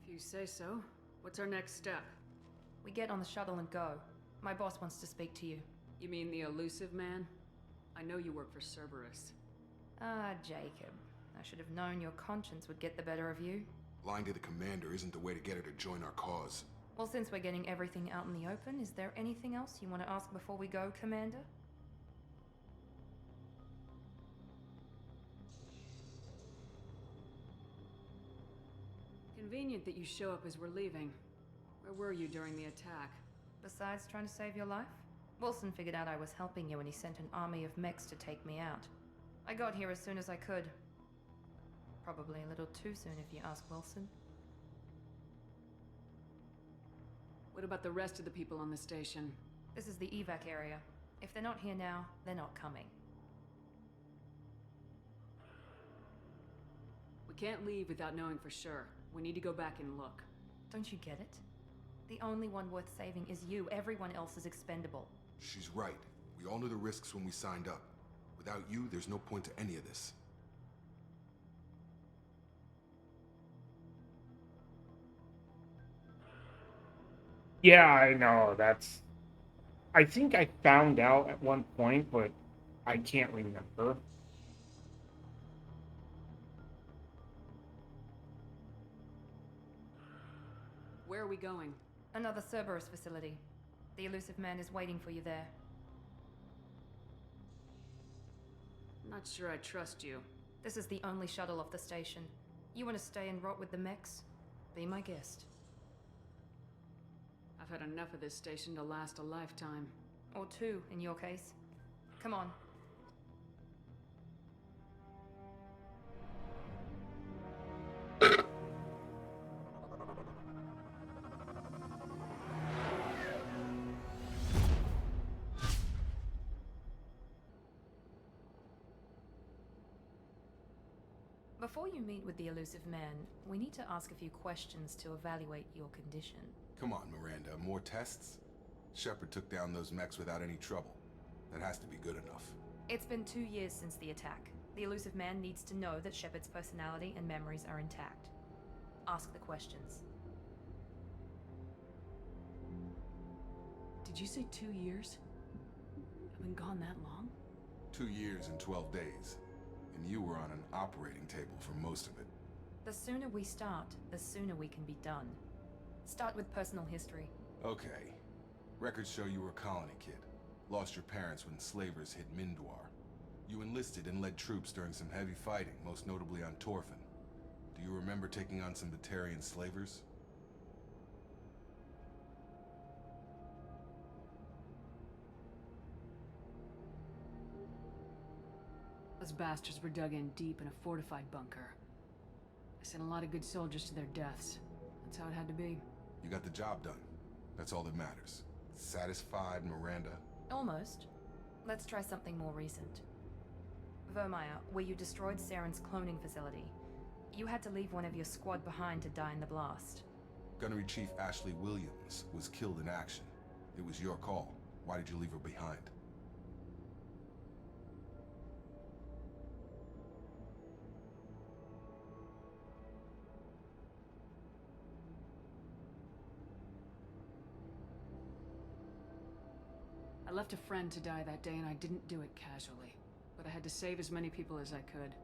S18: If you say so. What's our next step?
S19: We get on the shuttle and go. My boss wants to speak to you.
S18: You mean the elusive man? I know you work for Cerberus.
S19: Ah, Jacob. I should have known your conscience would get the better of you.
S11: Lying to the commander isn't the way to get her to join our cause.
S19: Well, since we're getting everything out in the open, is there anything else you want to ask before we go, Commander?
S18: Convenient that you show up as we're leaving. Where were you during the attack?
S19: Besides trying to save your life? Wilson figured out I was helping you when he sent an army of mechs to take me out. I got here as soon as I could. Probably a little too soon if you ask Wilson.
S18: What about the rest of the people on the station?
S19: This is the evac area. If they're not here now, they're not coming.
S18: We can't leave without knowing for sure. We need to go back and look.
S19: Don't you get it? The only one worth saving is you. Everyone else is expendable.
S11: She's right. We all knew the risks when we signed up. Without you, there's no point to any of this.
S1: Yeah, I know. That's. I think I found out at one point, but I can't remember.
S18: Where are we going?
S19: Another Cerberus facility. The elusive man is waiting for you there.
S18: Not sure I trust you.
S19: This is the only shuttle off the station. You want to stay and rot with the mechs? Be my guest.
S18: I've had enough of this station to last a lifetime.
S19: Or two, in your case. Come on. Before you meet with the elusive man, we need to ask a few questions to evaluate your condition.
S11: Come on, Miranda. More tests? Shepard took down those mechs without any trouble. That has to be good enough.
S19: It's been 2 years since the attack. The elusive man needs to know that Shepard's personality and memories are intact. Ask the questions.
S18: Did you say 2 years? I've been gone that long?
S11: 2 years and 12 days. And you were on an operating table for most of it.
S19: The sooner we start, the sooner we can be done. Start with personal history.
S11: Okay. Records show you were a colony kid. Lost your parents when slavers hit Mindwar. You enlisted and led troops during some heavy fighting, most notably on Torfin. Do you remember taking on some Batarian slavers?
S18: Those bastards were dug in deep in a fortified bunker. I sent a lot of good soldiers to their deaths. That's how it had to be.
S11: You got the job done. That's all that matters. Satisfied, Miranda?
S19: Almost. Let's try something more recent. Vermeer, where you destroyed Saren's cloning facility. You had to leave one of your squad behind to die in the blast.
S11: Gunnery Chief Ashley Williams was killed in action. It was your call. Why did you leave her behind?
S18: I left a friend to die that day and I didn't do it casually. But I had to save as many people as I could.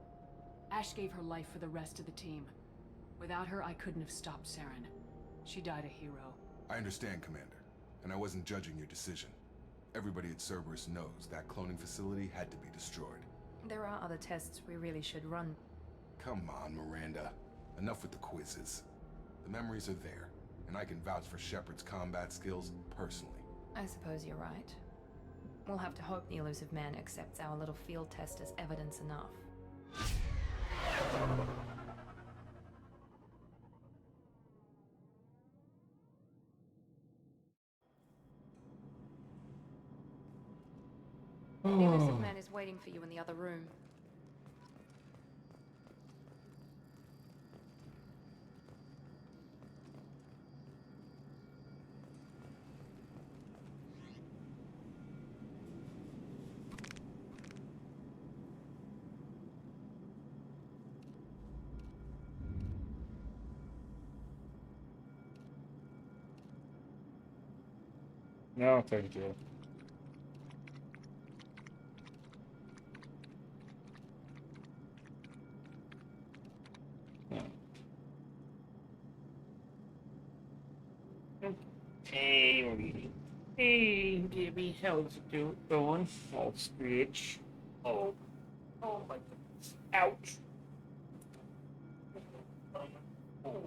S18: Ash gave her life for the rest of the team. Without her, I couldn't have stopped Saren. She died a hero.
S11: I understand, Commander. And I wasn't judging your decision. Everybody at Cerberus knows that cloning facility had to be destroyed.
S19: There are other tests we really should run.
S11: Come on, Miranda. Enough with the quizzes. The memories are there, and I can vouch for Shepard's combat skills personally.
S19: I suppose you're right. We'll have to hope the elusive man accepts our little field test as evidence enough. The elusive man is waiting for you in the other room.
S1: No, thank you. Hey, Gibby, how's it going? Oh, Screech. Oh, oh my goodness. Ouch. Oh.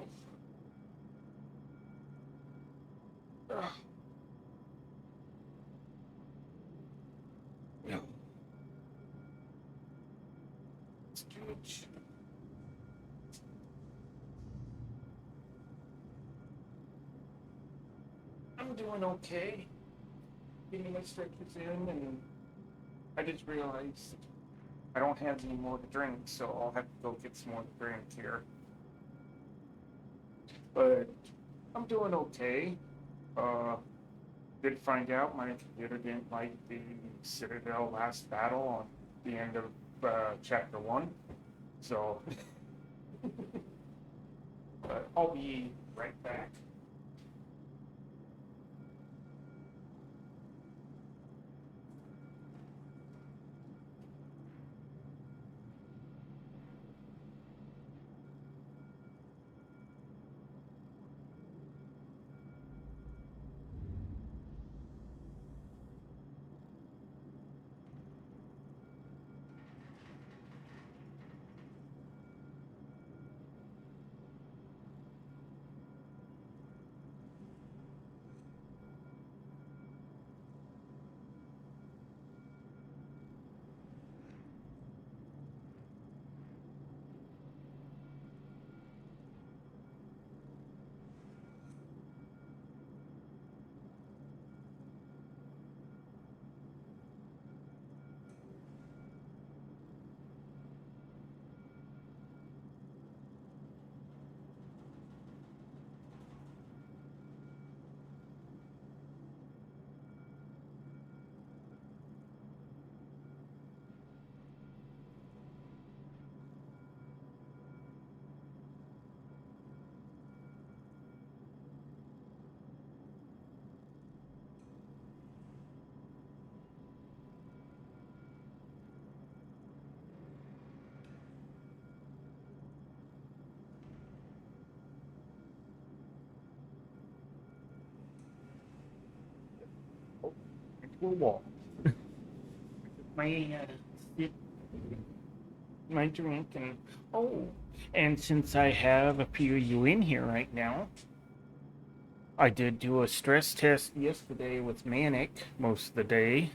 S1: Ugh. No. Screech. I'm doing okay. Getting my stretches in, and I just realized I don't have any more to drink, so I'll have to go get some more to drink here. But I'm doing okay. Did find out my computer didn't like the Citadel last battle on the end of chapter 1, so but I'll be right back. to a wall. My sip, my drink, and oh, and since I have a few of you in here right now, I did do a stress test yesterday with Manic most of the day,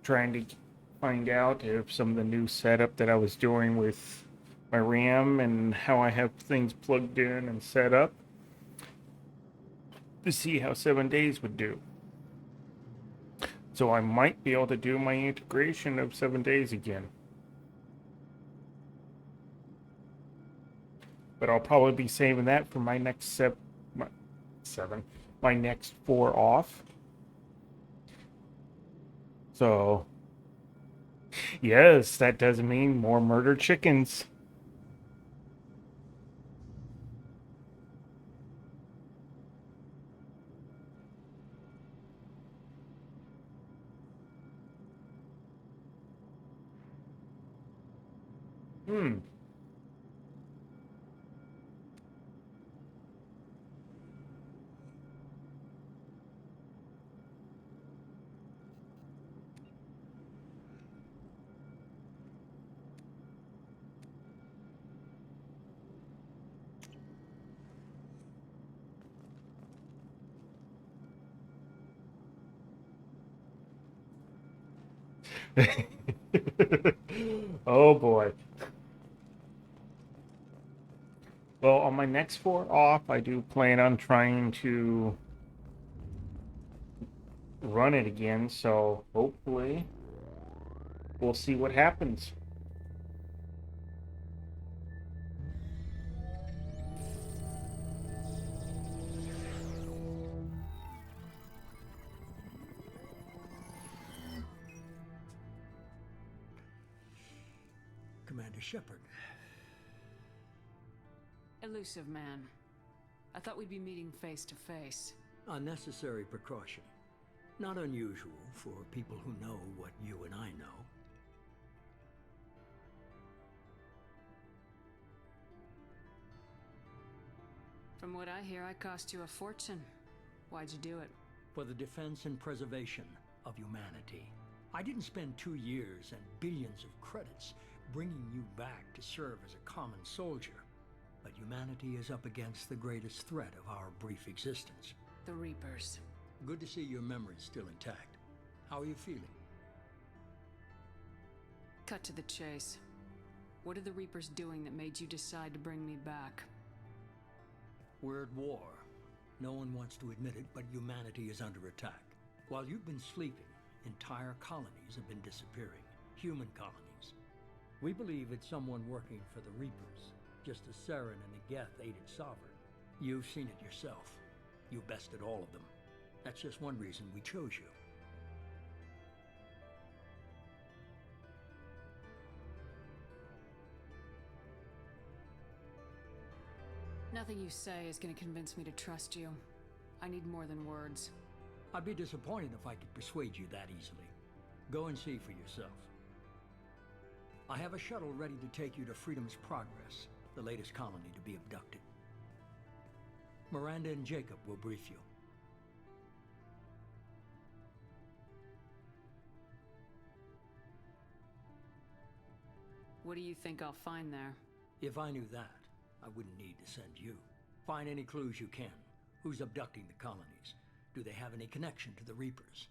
S1: trying to find out if some of the new setup that I was doing with my RAM and how I have things plugged in and set up to see how 7 days would do. So I might be able to do my integration of 7 days again. But I'll probably be saving that for my next my next 4 off. So, yes, that does mean more murdered chickens. Oh boy. Well, on my next 4 off, I do plan on trying to run it again, so hopefully we'll see what happens.
S12: Commander Shepard.
S18: Elusive man. I thought we'd be meeting face to face.
S12: Unnecessary precaution. Not unusual for people who know what you and I know.
S18: From what I hear, I cost you a fortune. Why'd you do it?
S12: For the defense and preservation of humanity. I didn't spend 2 years and billions of credits bringing you back to serve as a common soldier. But humanity is up against the greatest threat of our brief existence.
S18: The Reapers.
S12: Good to see your memory's still intact. How are you feeling?
S18: Cut to the chase. What are the Reapers doing that made you decide to bring me back?
S12: We're at war. No one wants to admit it, but humanity is under attack. While you've been sleeping, entire colonies have been disappearing. Human colonies. We believe it's someone working for the Reapers, just as Saren and the Geth aided Sovereign. You've seen it yourself. You bested all of them. That's just one reason we chose you.
S18: Nothing you say is going to convince me to trust you. I need more than words.
S12: I'd be disappointed if I could persuade you that easily. Go and see for yourself. I have a shuttle ready to take you to Freedom's Progress, the latest colony to be abducted. Miranda and Jacob will brief you.
S18: What do you think I'll find there?
S12: If I knew that, I wouldn't need to send you. Find any clues you can. Who's abducting the colonies? Do they have any connection to the Reapers?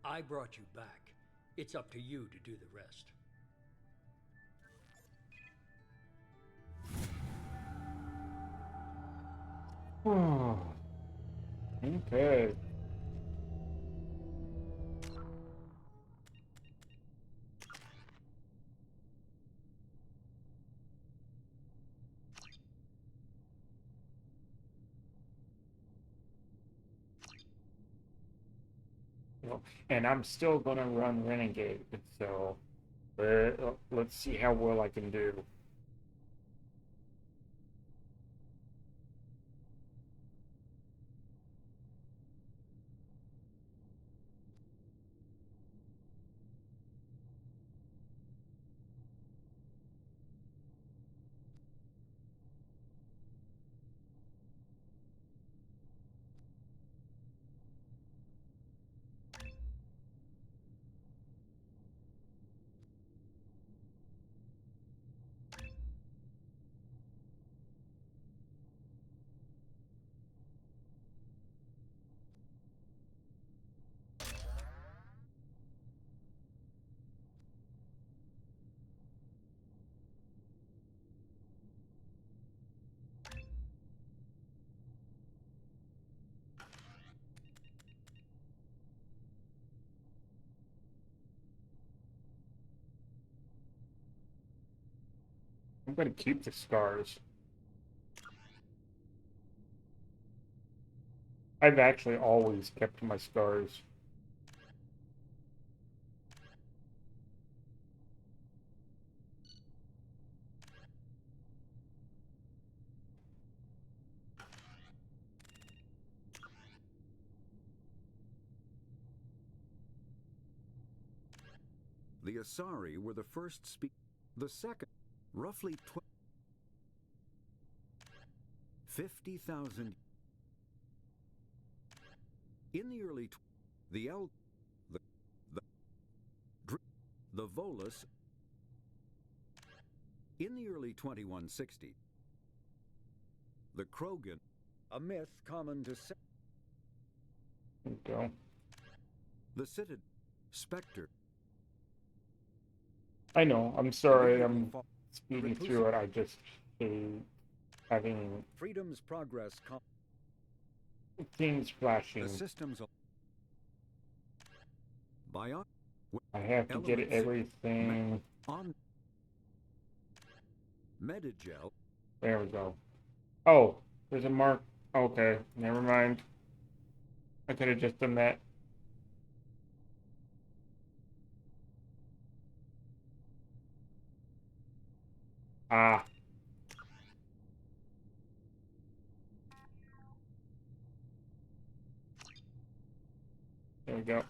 S12: I brought you back. It's up to you to do the rest.
S1: Okay. And I'm still gonna run Renegade, so let's see how well I can do. I'm gonna keep the scars. I've actually always kept my scars.
S7: The Asari were the first the second, roughly 50,000. In the early the the Volus. In the early 2160, the Krogan, a myth common to
S1: There you go.
S7: the Citadel, Spectre.
S1: I know, I'm sorry, I'm speeding through it, I just hate having
S7: Freedom's Progress.
S1: things flashing.
S7: The systems. Bio.
S1: I have to get everything.
S7: On. Medigel.
S1: There we go. Oh, there's a mark. Okay, never mind. I could have just done that. Ah. There we go.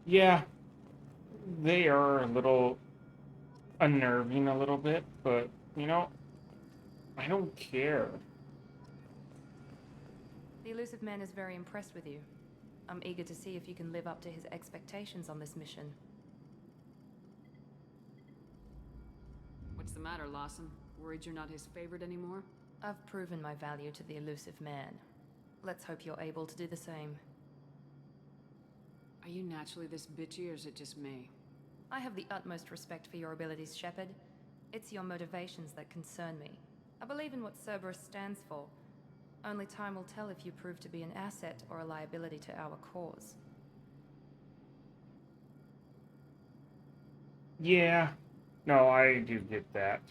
S1: Yeah, they are a little unnerving a little bit, but, you know, I don't care.
S19: The Elusive Man is very impressed with you. I'm eager to see if you can live up to his expectations on this mission.
S18: What's the matter, Lawson? Worried you're not his favorite anymore?
S19: I've proven my value to the Elusive Man. Let's hope you're able to do the same.
S18: Are you naturally this bitchy, or is it just me?
S19: I have the utmost respect for your abilities, Shepard. It's your motivations that concern me. I believe in what Cerberus stands for. Only time will tell if you prove to be an asset or a liability to our cause.
S1: Yeah. No, I do get that.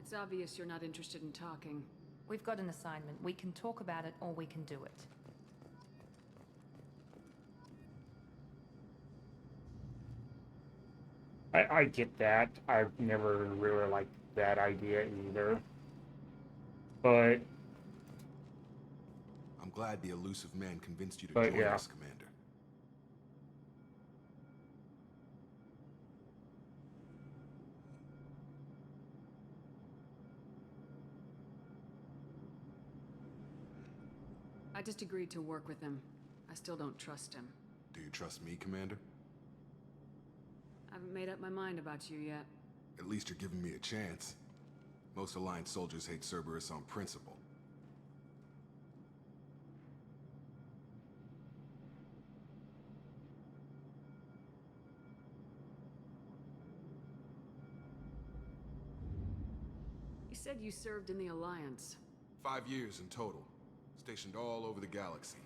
S18: It's obvious you're not interested in talking.
S19: We've got an assignment. We can talk about it or we can do it.
S1: I get that. I've never really liked that idea either. But
S11: I'm glad the Elusive Man convinced you to
S1: But
S11: join
S1: yeah.
S11: us, Commander.
S18: I just agreed to work with him. I still don't trust him.
S11: Do you trust me, Commander?
S18: I haven't made up my mind about you yet.
S11: At least you're giving me a chance. Most Alliance soldiers hate Cerberus on principle.
S18: You said you served in the Alliance.
S11: 5 years in total. Stationed all over the galaxy.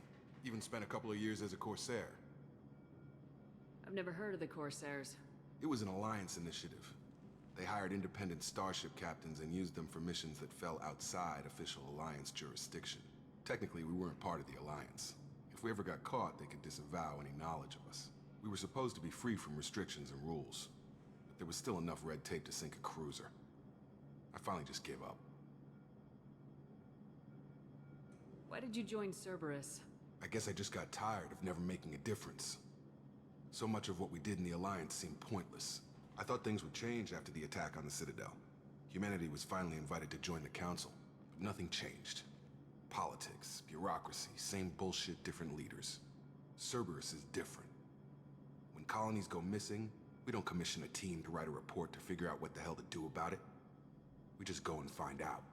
S11: Even spent a couple of years as a Corsair.
S18: I've never heard of the Corsairs.
S11: It was an Alliance initiative. They hired independent starship captains and used them for missions that fell outside official Alliance jurisdiction. Technically, we weren't part of the Alliance. If we ever got caught, they could disavow any knowledge of us. We were supposed to be free from restrictions and rules. But there was still enough red tape to sink a cruiser. I finally just gave up.
S18: Why did you join Cerberus?
S11: I guess I just got tired of never making a difference. So much of what we did in the Alliance seemed pointless. I thought things would change after the attack on the Citadel. Humanity was finally invited to join the Council, but nothing changed. Politics, bureaucracy, same bullshit, different leaders. Cerberus is different. When colonies go missing, we don't commission a team to write a report to figure out what the hell to do about it. We just go and find out.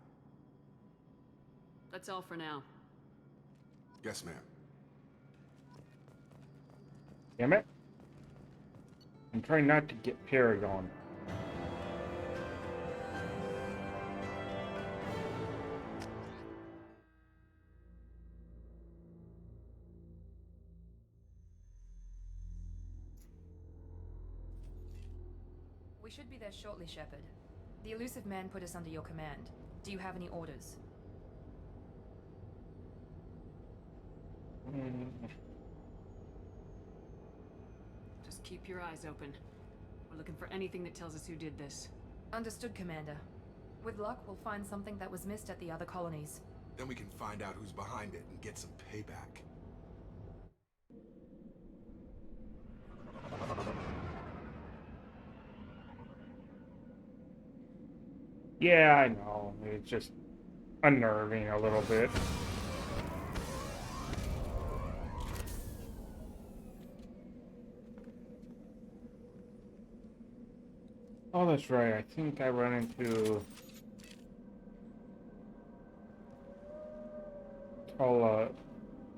S18: That's all for now.
S11: Yes, ma'am.
S1: damn it. I'm trying not to get parried on.
S3: We should be there shortly, Shepard. The elusive man put us under your command. Do you have any orders?
S18: Just keep your eyes open. We're looking for anything that tells us who did this.
S3: Understood, Commander. With luck, we'll find something that was missed at the other colonies.
S11: Then we can find out who's behind it and get some payback.
S1: Yeah, I know. It's just unnerving a little bit. Oh, that's right. I think I run into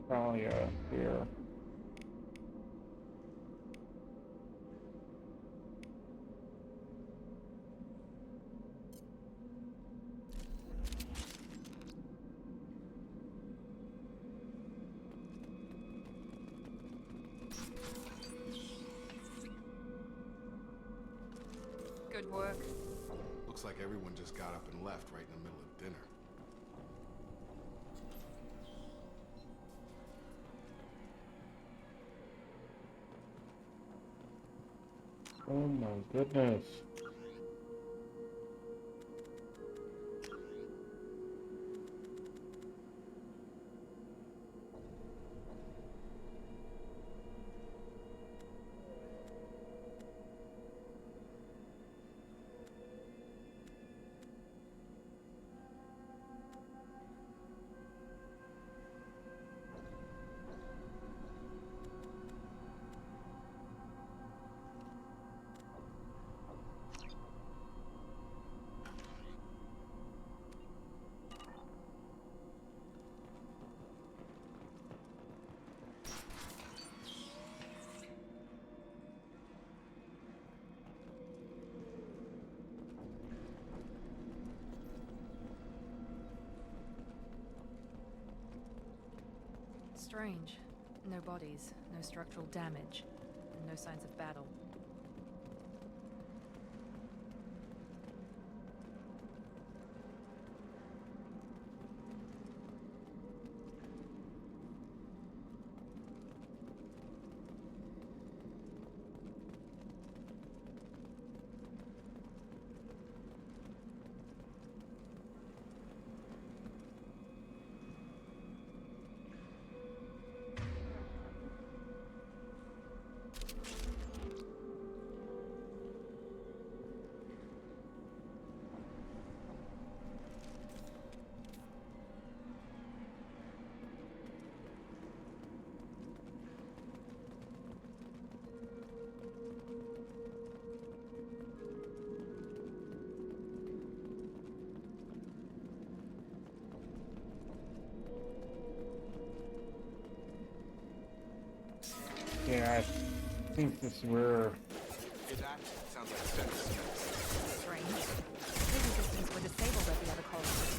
S1: Talia here.
S3: Good work.
S11: Looks like everyone just got up and left right in the middle of dinner.
S1: Oh my goodness.
S3: Strange. No bodies, no structural damage, and no signs of battle. Yeah, I think this is where...
S11: Hey, that sounds like Stennis.
S3: Strange. Prison systems were disabled at the other colonies.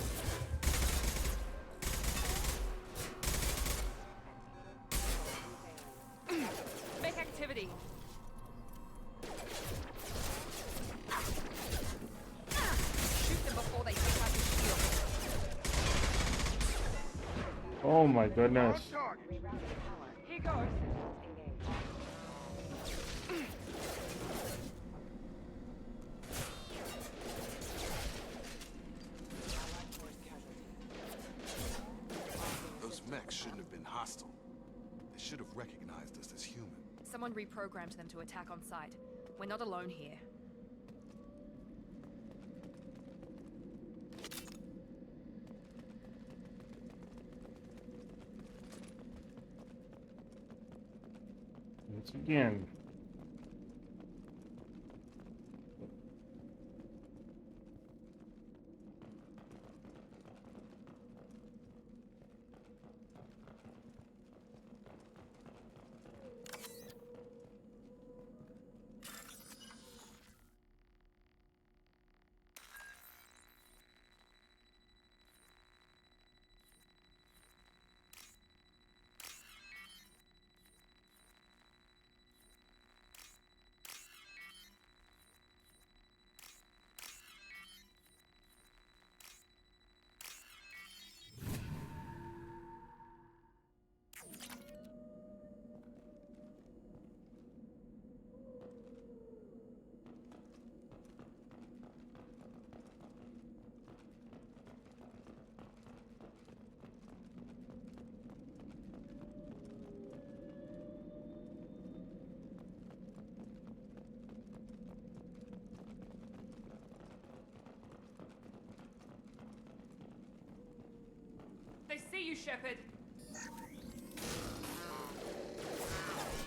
S3: Fake activity. Shoot them before they take out his shield.
S1: Oh my goodness.
S22: Here goes.
S11: Those mechs shouldn't have been hostile. They should have recognized us as human.
S3: Someone reprogrammed them to attack on sight. We're not alone here.
S1: Once again.
S2: They see you, Shepard.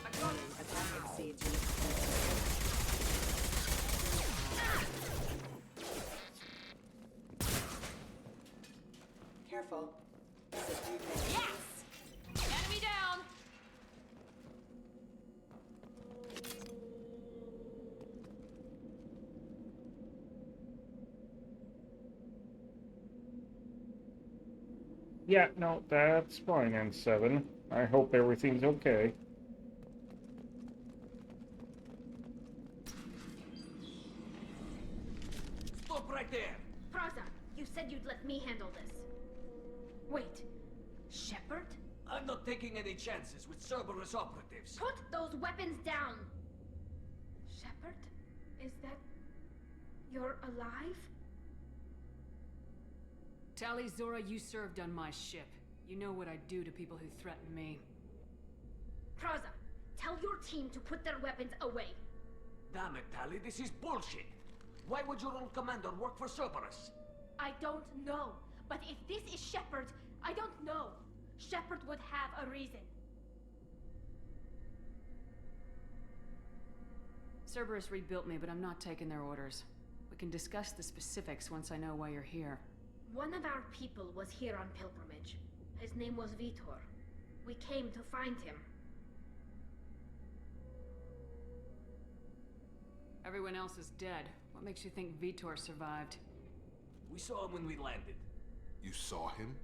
S2: I got you.
S18: Attack exceeds you. Careful.
S2: Yes! Enemy down!
S1: Yeah, no, that's fine, N7. I hope everything's okay.
S5: Stop right there!
S8: Praza, you said you'd let me handle this. Wait, Shepard?
S5: I'm not taking any chances with Cerberus operatives.
S8: Put those weapons down! Shepard? Is that... you're alive?
S18: Tali Zora, you served on my ship. You know what I do to people who threaten me.
S8: Praza, tell your team to put their weapons away.
S5: Damn it, Tali, this is bullshit. Why would your old commander work for Cerberus?
S8: I don't know. But if this is Shepard, I don't know. Shepard would have a reason.
S18: Cerberus rebuilt me, but I'm not taking their orders. We can discuss the specifics once I know why you're here.
S8: One of our people was here on pilgrimage. His name was Vitor. We came to find him.
S18: Everyone else is dead. What makes you think Vitor survived?
S5: We saw him when we landed.
S11: You saw him?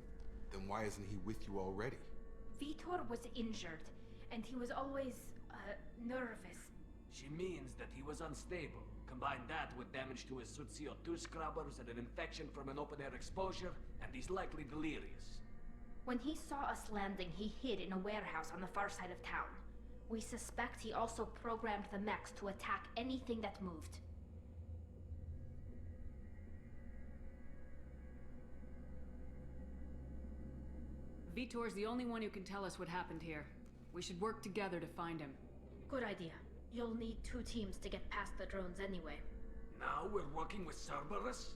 S11: Then why isn't he with you already?
S8: Vitor was injured, and he was always, nervous.
S5: She means that he was unstable. Combine that with damage to his suit CO2 scrubbers and an infection from an open-air exposure, and he's likely delirious.
S8: When he saw us landing, he hid in a warehouse on the far side of town. We suspect he also programmed the mechs to attack anything that moved.
S18: Vitor's the only one who can tell us what happened here. We should work together to find him.
S8: Good idea. You'll need 2 teams to get past the drones anyway.
S5: Now we're working with Cerberus?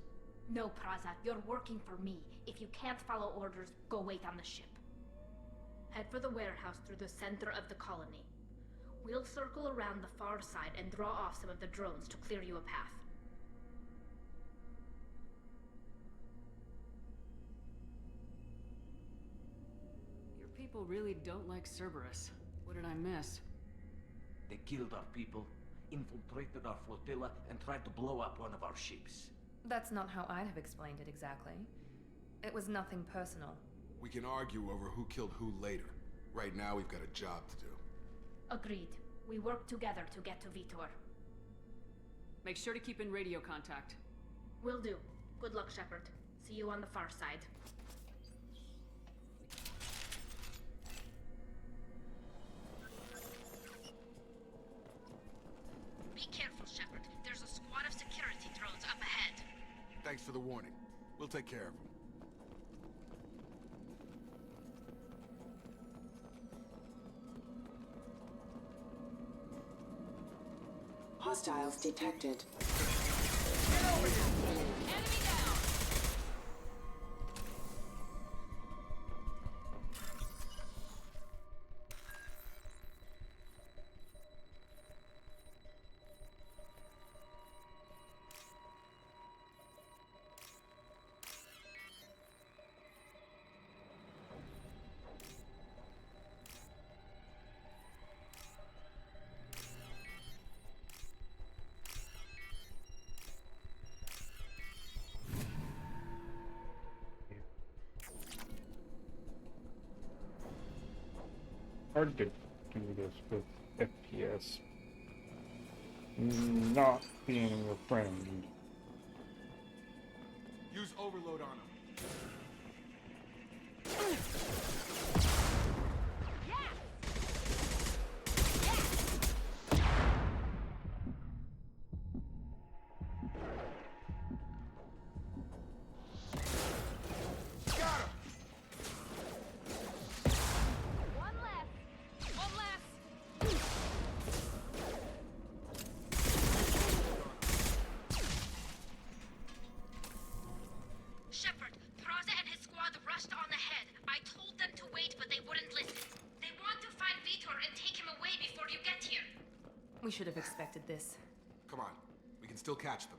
S8: No, Praza, you're working for me. If you can't follow orders, go wait on the ship. Head for the warehouse through the center of the colony. We'll circle around the far side and draw off some of the drones to clear you a path.
S18: Your people really don't like Cerberus. What did I miss?
S5: They killed our people, infiltrated our flotilla, and tried to blow up one of our ships.
S19: That's not how I'd have explained it exactly. It was nothing personal.
S11: We can argue over who killed who later. Right now, we've got a job to do.
S8: Agreed. We work together to get to Vitor.
S18: Make sure to keep in radio contact.
S8: Will do. Good luck, Shepard. See you on the far side. Be careful, Shepard. There's a squad of security drones up ahead.
S11: Thanks for the warning. We'll take care of them.
S9: Hostiles detected.
S2: Get over here! Enemy down!
S1: Hard to do this with FPS. Not being your friend.
S11: Use overload on him.
S8: Shepard, Praza and his squad rushed on ahead. I
S19: We should have expected this.
S11: Come on, we can still catch them.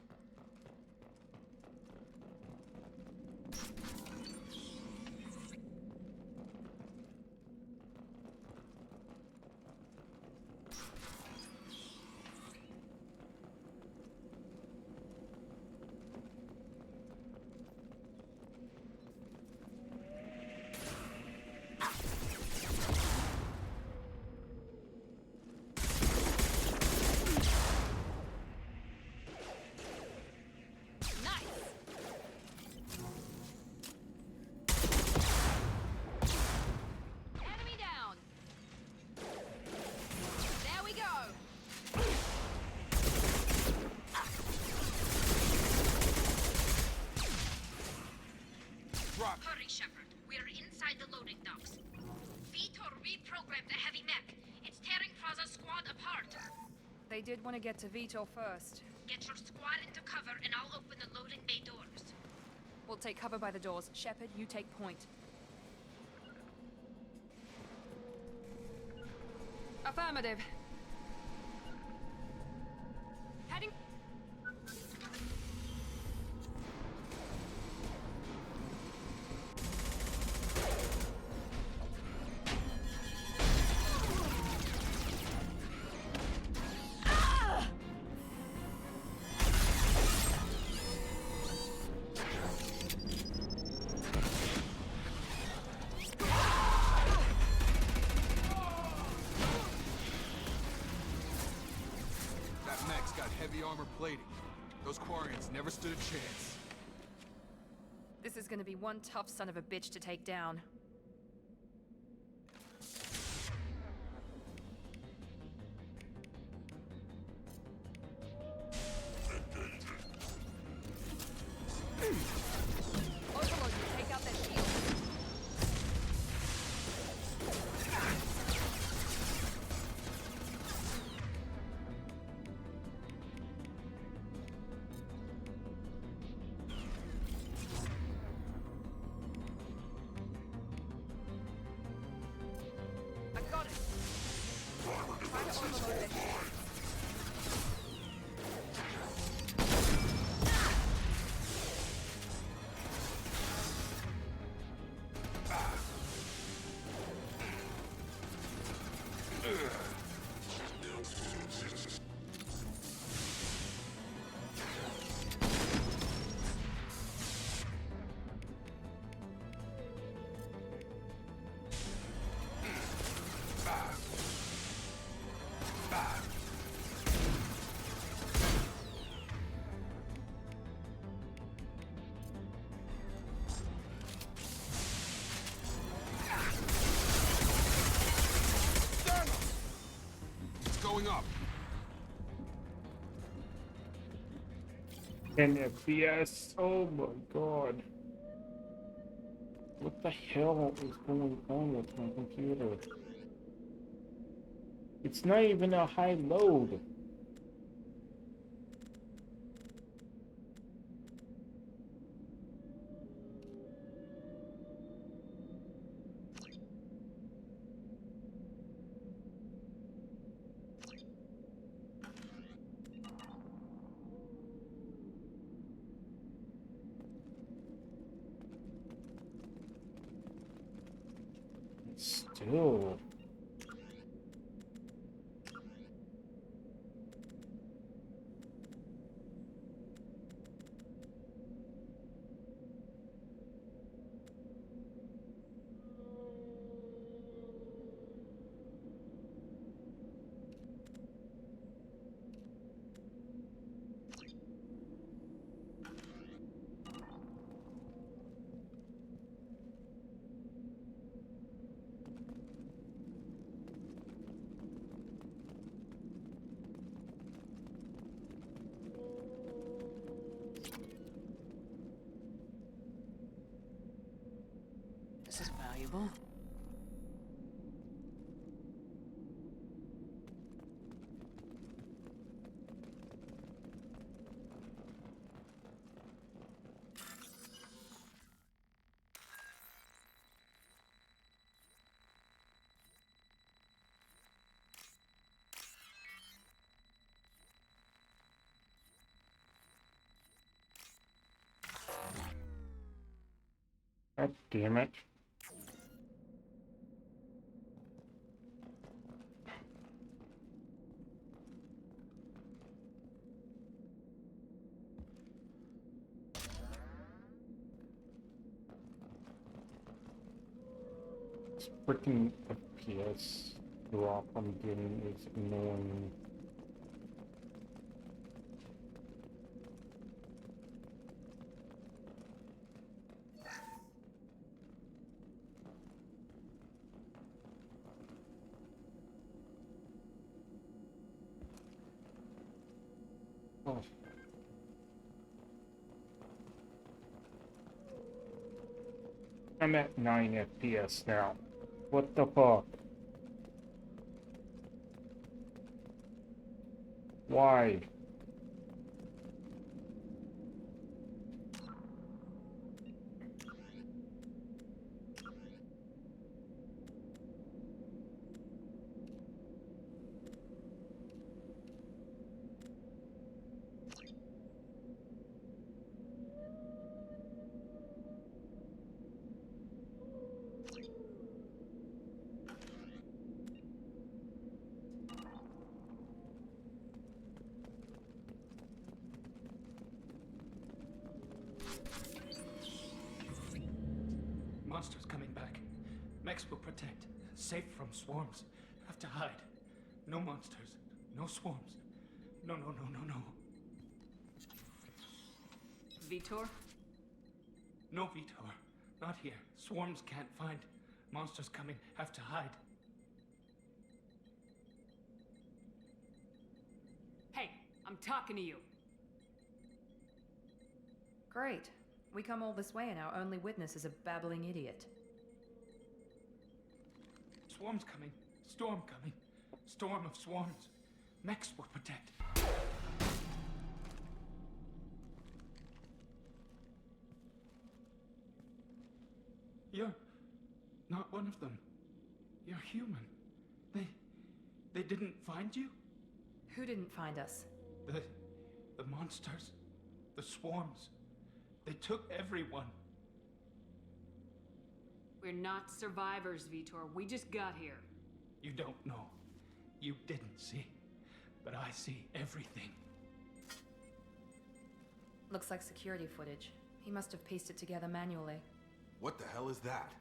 S3: Enemy down. There we go.
S8: Hurry, Shepard. We're inside the loading docks. Vitor reprogrammed the heavy mech. It's tearing Praza's squad apart.
S19: They did want to get to Vito first.
S8: Get your squad into cover and I'll open the loading bay doors.
S19: We'll take cover by the doors. Shepard, you take point. Affirmative. Heading...
S11: That mech's got heavy armor plating. Those Quarians never stood a chance.
S19: This is gonna be one tough son of a bitch to take down. Overlord, you take out that shield. I got it. Try to overload that shield.
S11: It's going up.
S1: 10 FPS. Oh my god. What the hell is going on with my computer? It's not even a high load. Still.
S18: This is valuable.
S1: God damn it. This freaking FPS drop I'm getting is annoying. Oh. I'm at 9 FPS now. What the fuck? Why?
S5: Monsters coming back. Mex will protect. Safe from swarms. Have to hide. No monsters. No swarms. No.
S18: Vitor?
S5: No, Vitor. Not here. Swarms can't find. Monsters coming. Have to hide.
S18: Hey, I'm talking to you.
S19: Great. We come all this way and our only witness is a babbling idiot.
S5: Swarms coming. Storm coming. Storm of swarms. Mex will protect. You're not one of them. You're human. They didn't find you?
S19: Who didn't find us?
S5: The monsters. The swarms. They took everyone.
S18: We're not survivors, Vitor. We just got here.
S5: You don't know. You didn't see. But I see everything.
S19: Looks like security footage. He must have pieced it together manually.
S11: What the hell is that?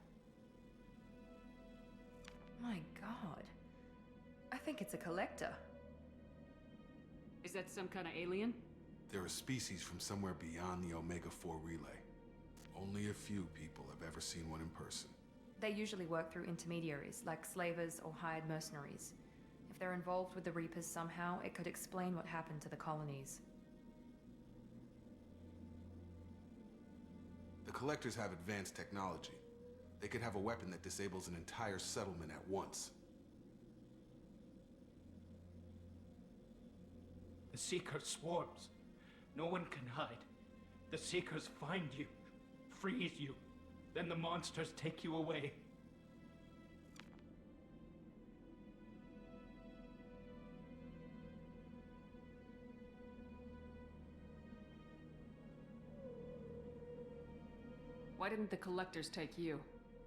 S19: My god. I think it's a collector.
S18: Is that some kind of alien?
S11: They're a species from somewhere beyond the Omega-4 relay. Only a few people have ever seen one in person.
S19: They usually work through intermediaries, like slavers or hired mercenaries. If they're involved with the Reapers somehow, it could explain what happened to the colonies.
S11: The Collectors have advanced technology. They could have a weapon that disables an entire settlement at once.
S5: The Seeker swarms. No one can hide. The Seekers find you, freeze you, then the monsters take you away.
S18: Why didn't the collectors take you?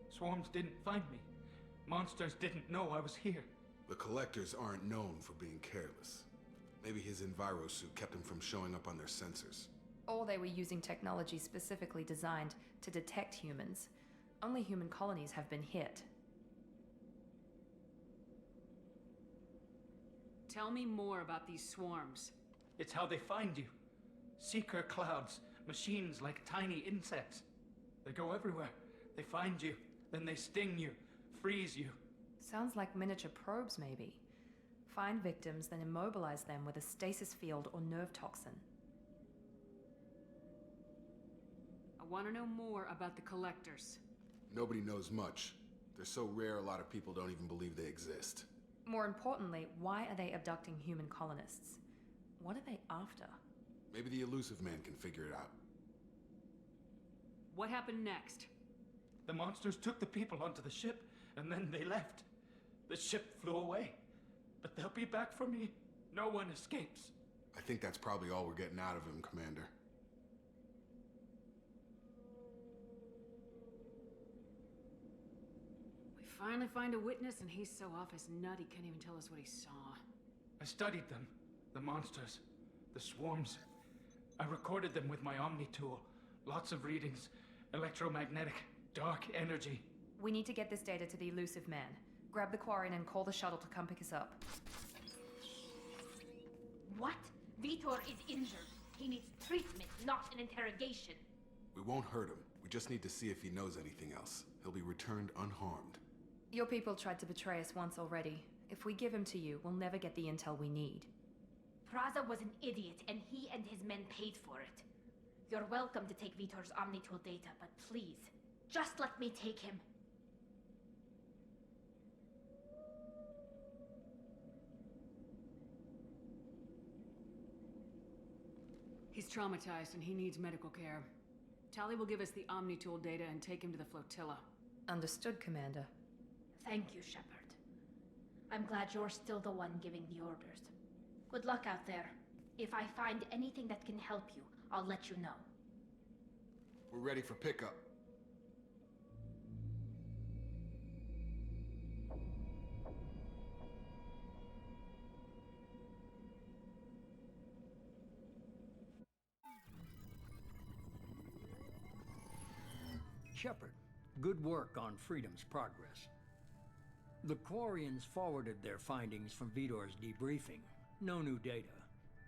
S5: Swarms didn't find me. Monsters didn't know I was here.
S11: The Collectors aren't known for being careless. Maybe his envirosuit kept him from showing up on their sensors.
S19: Or they were using technology specifically designed to detect humans. Only human colonies have been hit.
S18: Tell me more about these swarms.
S5: It's how they find you. Seeker clouds, machines like tiny insects. They go everywhere. They find you, then they sting you, freeze you.
S19: Sounds like miniature probes, maybe. Find victims, then immobilize them with a stasis field or nerve toxin.
S18: I want to know more about the collectors.
S11: Nobody knows much. They're so rare, a lot of people don't even believe they exist.
S19: More importantly, why are they abducting human colonists? What are they after?
S11: Maybe the Elusive Man can figure it out.
S18: What happened next?
S5: The monsters took the people onto the ship, and then they left. The ship flew away. But they'll be back for me. No one escapes.
S11: I think that's probably all we're getting out of him, Commander.
S18: finally find a witness and he's so off his nut he can't even tell us what he saw.
S5: I studied them. The monsters. The swarms. I recorded them with my Omni tool. Lots of readings. Electromagnetic. Dark energy.
S19: We need to get this data to the elusive man. Grab the Quarian and call the shuttle to come pick us up.
S8: What? Vitor is injured. He needs treatment, not an interrogation.
S11: We won't hurt him. We just need to see if he knows anything else. He'll be returned unharmed.
S19: Your people tried to betray us once already. If we give him to you, we'll never get the intel we need.
S8: Praza was an idiot, and he and his men paid for it. You're welcome to take Vitor's Omnitool data, but please, just let me take him.
S18: He's traumatized and he needs medical care. Tali will give us the Omnitool data and take him to the flotilla.
S19: Understood, Commander.
S8: Thank you, Shepard. I'm glad you're still the one giving the orders. Good luck out there. If I find anything that can help you, I'll let you know.
S11: We're ready for pickup.
S12: Shepard, good work on Freedom's progress. The Quarians forwarded their findings from Vitor's debriefing. No new data,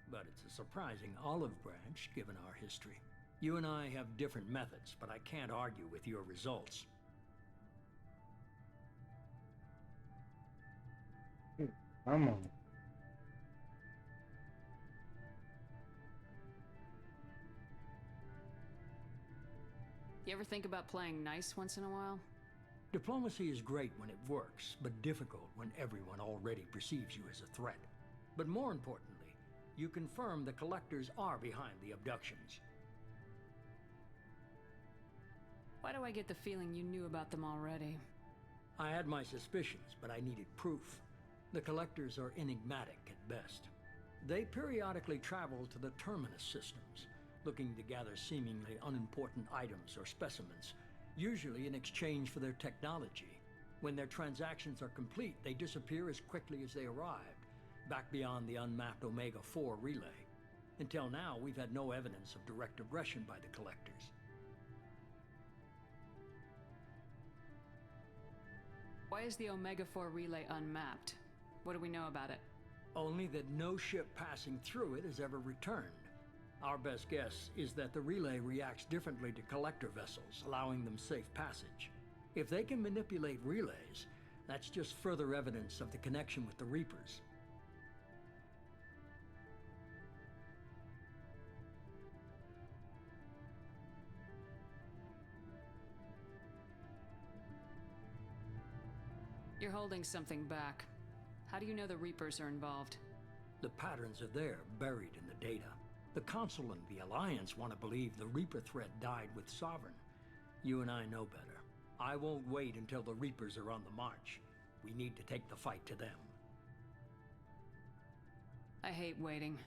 S12: but it's a surprising olive branch given our history. You and I have different methods, but I can't argue with your results.
S1: Come on.
S18: You ever think about playing nice once in a while?
S12: Diplomacy is great when it works, but difficult when everyone already perceives you as a threat. But more importantly, you confirm the Collectors are behind the abductions.
S18: Why do I get the feeling you knew about them already?
S12: I had my suspicions, but I needed proof. The Collectors are enigmatic at best. They periodically travel to the Terminus systems, looking to gather seemingly unimportant items or specimens, usually in exchange for their technology. When their transactions are complete, they disappear as quickly as they arrived, back beyond the unmapped Omega-4 relay. Until now, we've had no evidence of direct aggression by the Collectors.
S18: Why is the Omega-4 relay unmapped? What do we know about it?
S12: Only that no ship passing through it has ever returned. Our best guess is that the relay reacts differently to collector vessels, allowing them safe passage. If they can manipulate relays, that's just further evidence of the connection with the Reapers.
S18: You're holding something back. How do you know the Reapers are involved?
S12: The patterns are there, buried in the data. The Council and the Alliance want to believe the Reaper threat died with Sovereign. You and I know better. I won't wait until the Reapers are on the march. We need to take the fight to them.
S18: I hate waiting,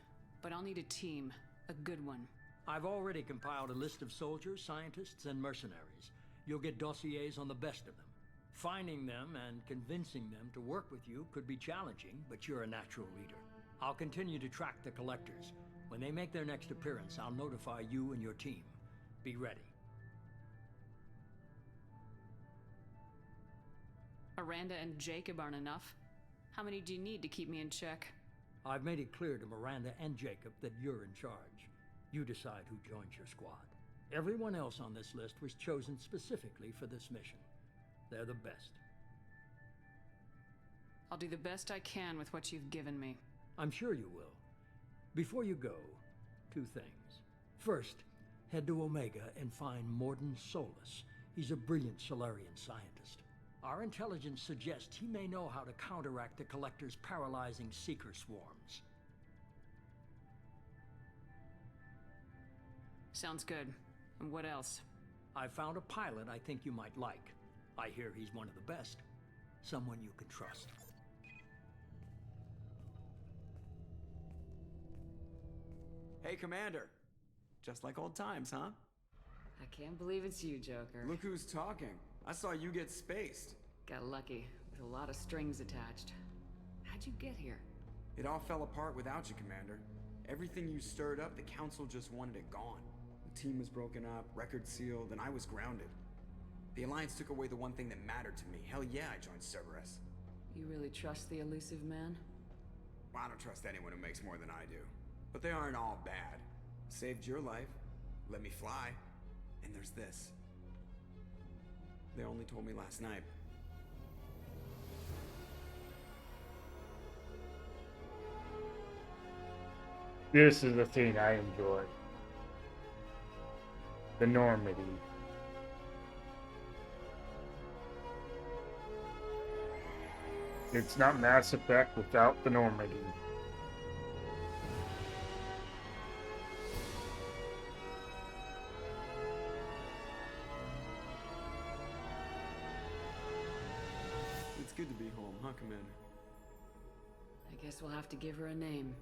S18: but I'll need a team. A good one.
S12: I've already compiled a list of soldiers, scientists, and mercenaries. You'll get dossiers on the best of them. Finding them and convincing them to work with you could be challenging, but you're a natural leader. I'll continue to track the Collectors. When they make their next appearance, I'll notify you and your team. Be ready.
S18: Miranda and Jacob aren't enough. How many do you need to keep me in check?
S12: I've made it clear to Miranda and Jacob that you're in charge. You decide who joins your squad. Everyone else on this list was chosen specifically for this mission. They're the best.
S18: I'll do the best I can with what you've given me.
S12: I'm sure you will. Before you go, 2 things. First, head to Omega and find Mordin Solus. He's a brilliant Solarian scientist. Our intelligence suggests he may know how to counteract the Collector's paralyzing Seeker swarms.
S18: Sounds good. And what else?
S12: I found a pilot I think you might like. I hear he's one of the best. Someone you can trust.
S10: Hey, Commander. Just like old times, huh?
S18: I can't believe it's you, Joker.
S10: Look who's talking. I saw you get spaced.
S18: Got lucky, with a lot of strings attached. How'd you get here?
S10: It all fell apart without you, Commander. Everything you stirred up, the Council just wanted it gone. The team was broken up, record sealed, and I was grounded. The Alliance took away the one thing that mattered to me. Hell yeah, I joined Cerberus.
S18: You really trust the elusive man?
S10: Well, I don't trust anyone who makes more than I do. But they aren't all bad. Saved your life, let me fly, and there's this. They only told me last night.
S1: This is the thing I enjoy. The Normandy. It's not Mass Effect without the Normandy.
S10: It's good to be home, huh, Commander?
S18: I guess we'll have to give her a name.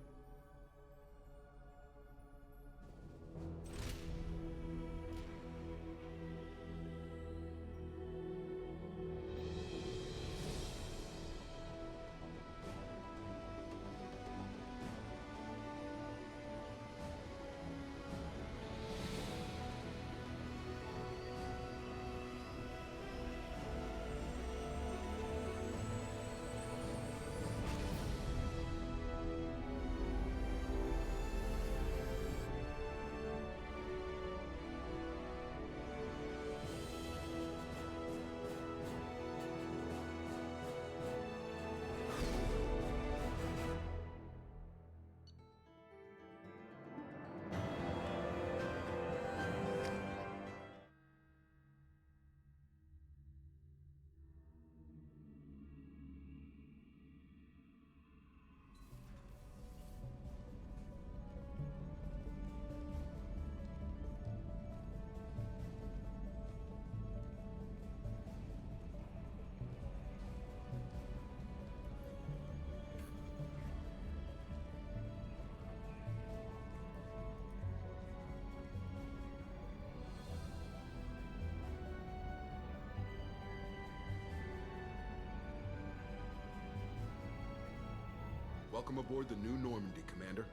S11: Welcome aboard the new Normandy, Commander.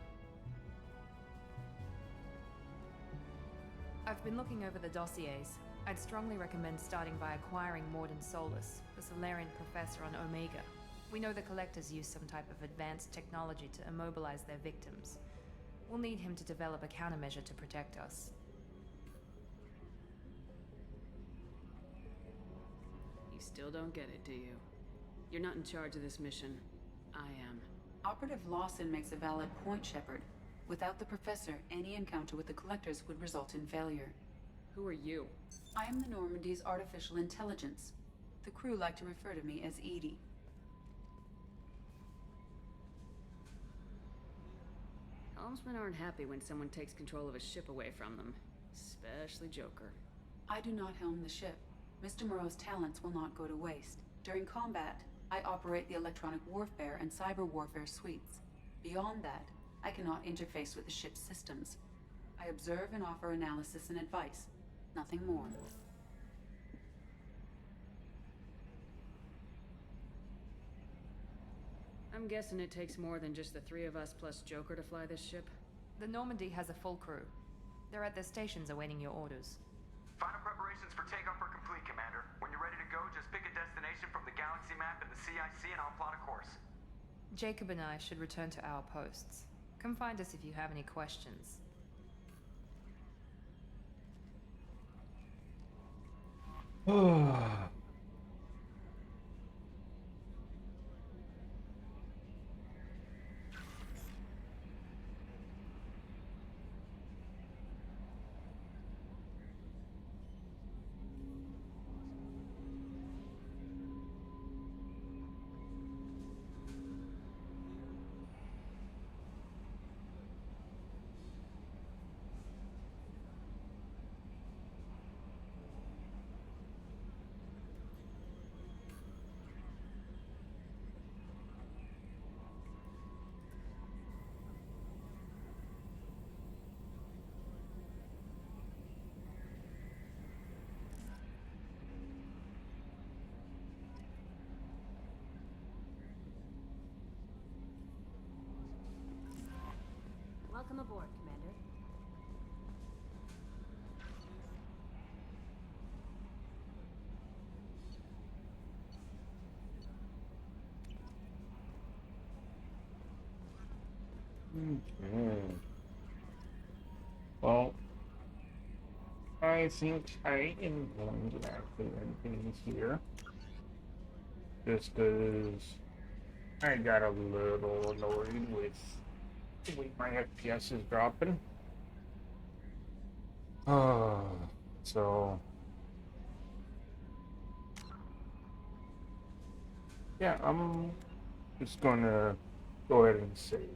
S19: I've been looking over the dossiers. I'd strongly recommend starting by acquiring Mordin Solus, the Solarian professor on Omega. We know the Collectors use some type of advanced technology to immobilize their victims. We'll need him to develop a countermeasure to protect us.
S18: You still don't get it, do you? You're not in charge of this mission. I am.
S15: Operative Lawson makes a valid point, Shepard. Without the Professor, any encounter with the Collectors would result in failure.
S18: Who are you?
S15: I am the Normandy's artificial intelligence. The crew like to refer to me as EDI.
S18: Helmsmen aren't happy when someone takes control of a ship away from them. Especially Joker.
S15: I do not helm the ship. Mr. Moreau's talents will not go to waste. During combat, I operate the electronic warfare and cyber warfare suites. Beyond that, I cannot interface with the ship's systems. I observe and offer analysis and advice. Nothing more.
S18: I'm guessing it takes more than just the three of us plus Joker to fly this ship?
S19: The Normandy has a full crew. They're at their stations awaiting your orders.
S10: Final preparations for takeoff are complete, Commander. When you're ready to go, just pick a destination from the galaxy map and the CIC and I'll plot a course.
S19: Jacob and I should return to our posts. Come find us if you have any questions.
S21: report, Commander.
S1: Okay. Well, I think I am going to activate things here. Just because I got a little annoyed with the way my FPS is dropping. So yeah, I'm just gonna go ahead and save.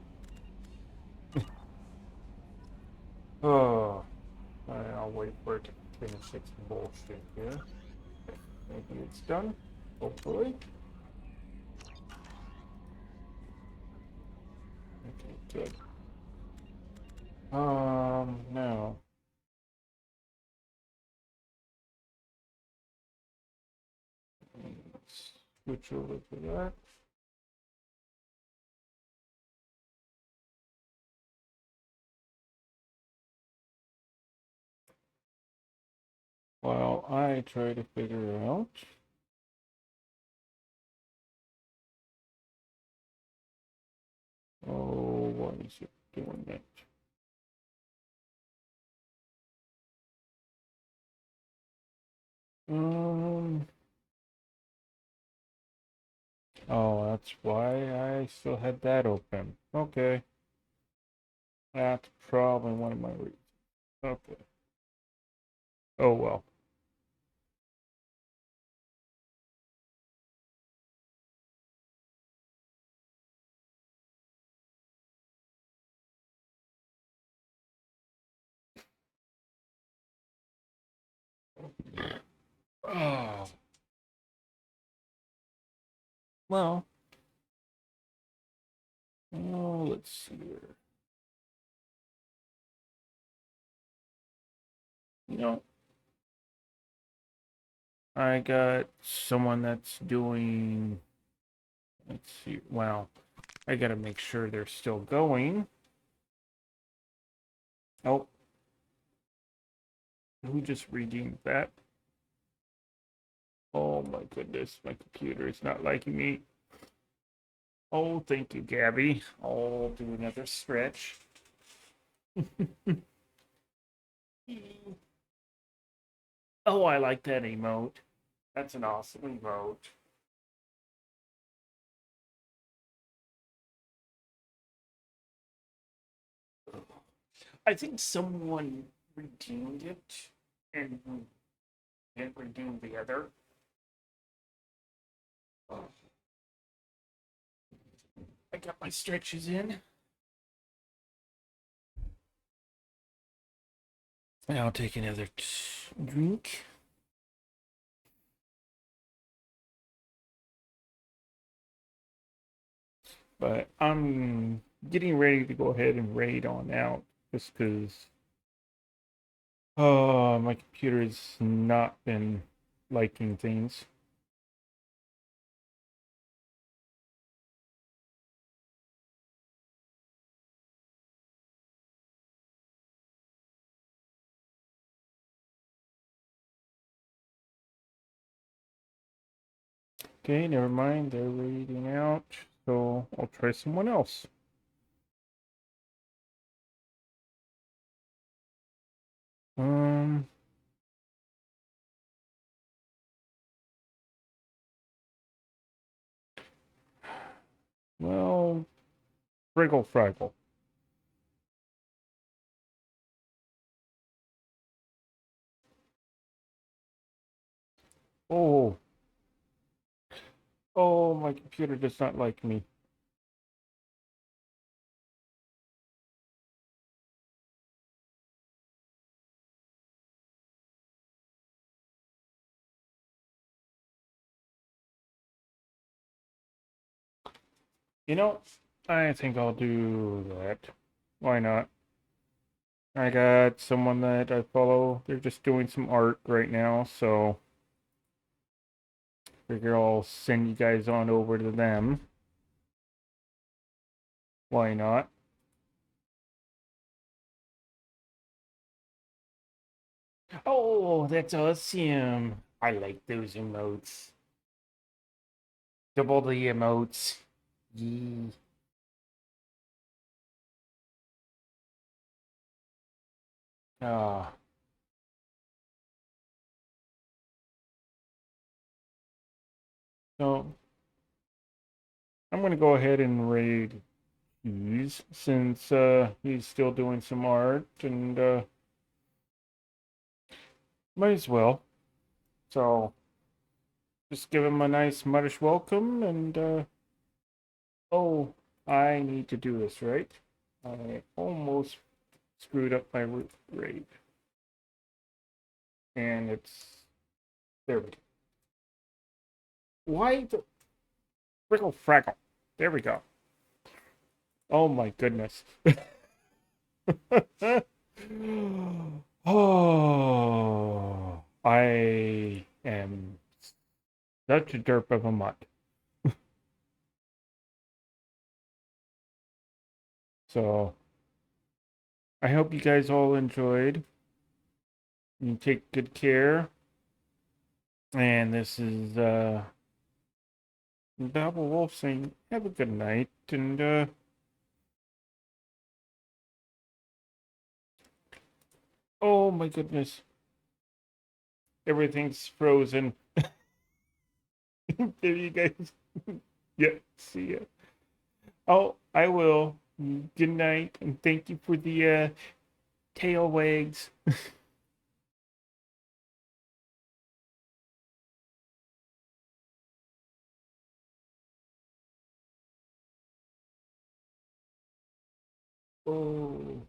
S1: Oh, I'll wait for it to finish its bullshit here. Maybe it's done. Hopefully. Okay, good. Now. Let's switch over to that. While I try to figure out why is it doing that? Oh, that's why I still had that open. Okay. That's probably one of my reasons. Okay. Oh well. Oh. Well. Oh, let's see here. You know, I got someone that's doing. Let's see. Well, I gotta make sure they're still going. Oh. Who just redeemed that? Oh my goodness, my computer is not liking me. Oh, thank you, Gabby. I'll do another stretch. Oh, I like that emote. That's an awesome emote. I think someone redeemed it and didn't redeem the other. I got my stretches in. And I'll take another drink. But I'm getting ready to go ahead and raid on out just because my computer has not been liking things. Okay, never mind. They're raiding out, so I'll try someone else. Well, Friggle Fraggle. Oh. Oh, my computer does not like me. You know, I think I'll do that. Why not? I got someone that I follow. They're just doing some art right now, so figure I'll send you guys on over to them. Why not? Oh, that's awesome. I like those emotes. Double the emotes. Yee. Ah. So, I'm going to go ahead and raid Hughes since he's still doing some art and might as well. So, just give him a nice muddish welcome and oh, I need to do this, right? I almost screwed up my raid. And it's there we go. Why the Frickle Fraggle? There we go. Oh my goodness. Oh, I am such a derp of a mutt. So, I hope you guys all enjoyed. You take good care. And this is Double Wolf saying, have a good night and oh my goodness. Everything's frozen. There you guys. Yeah, see ya. Oh, I will. Good night, and thank you for the tail wags. Oh.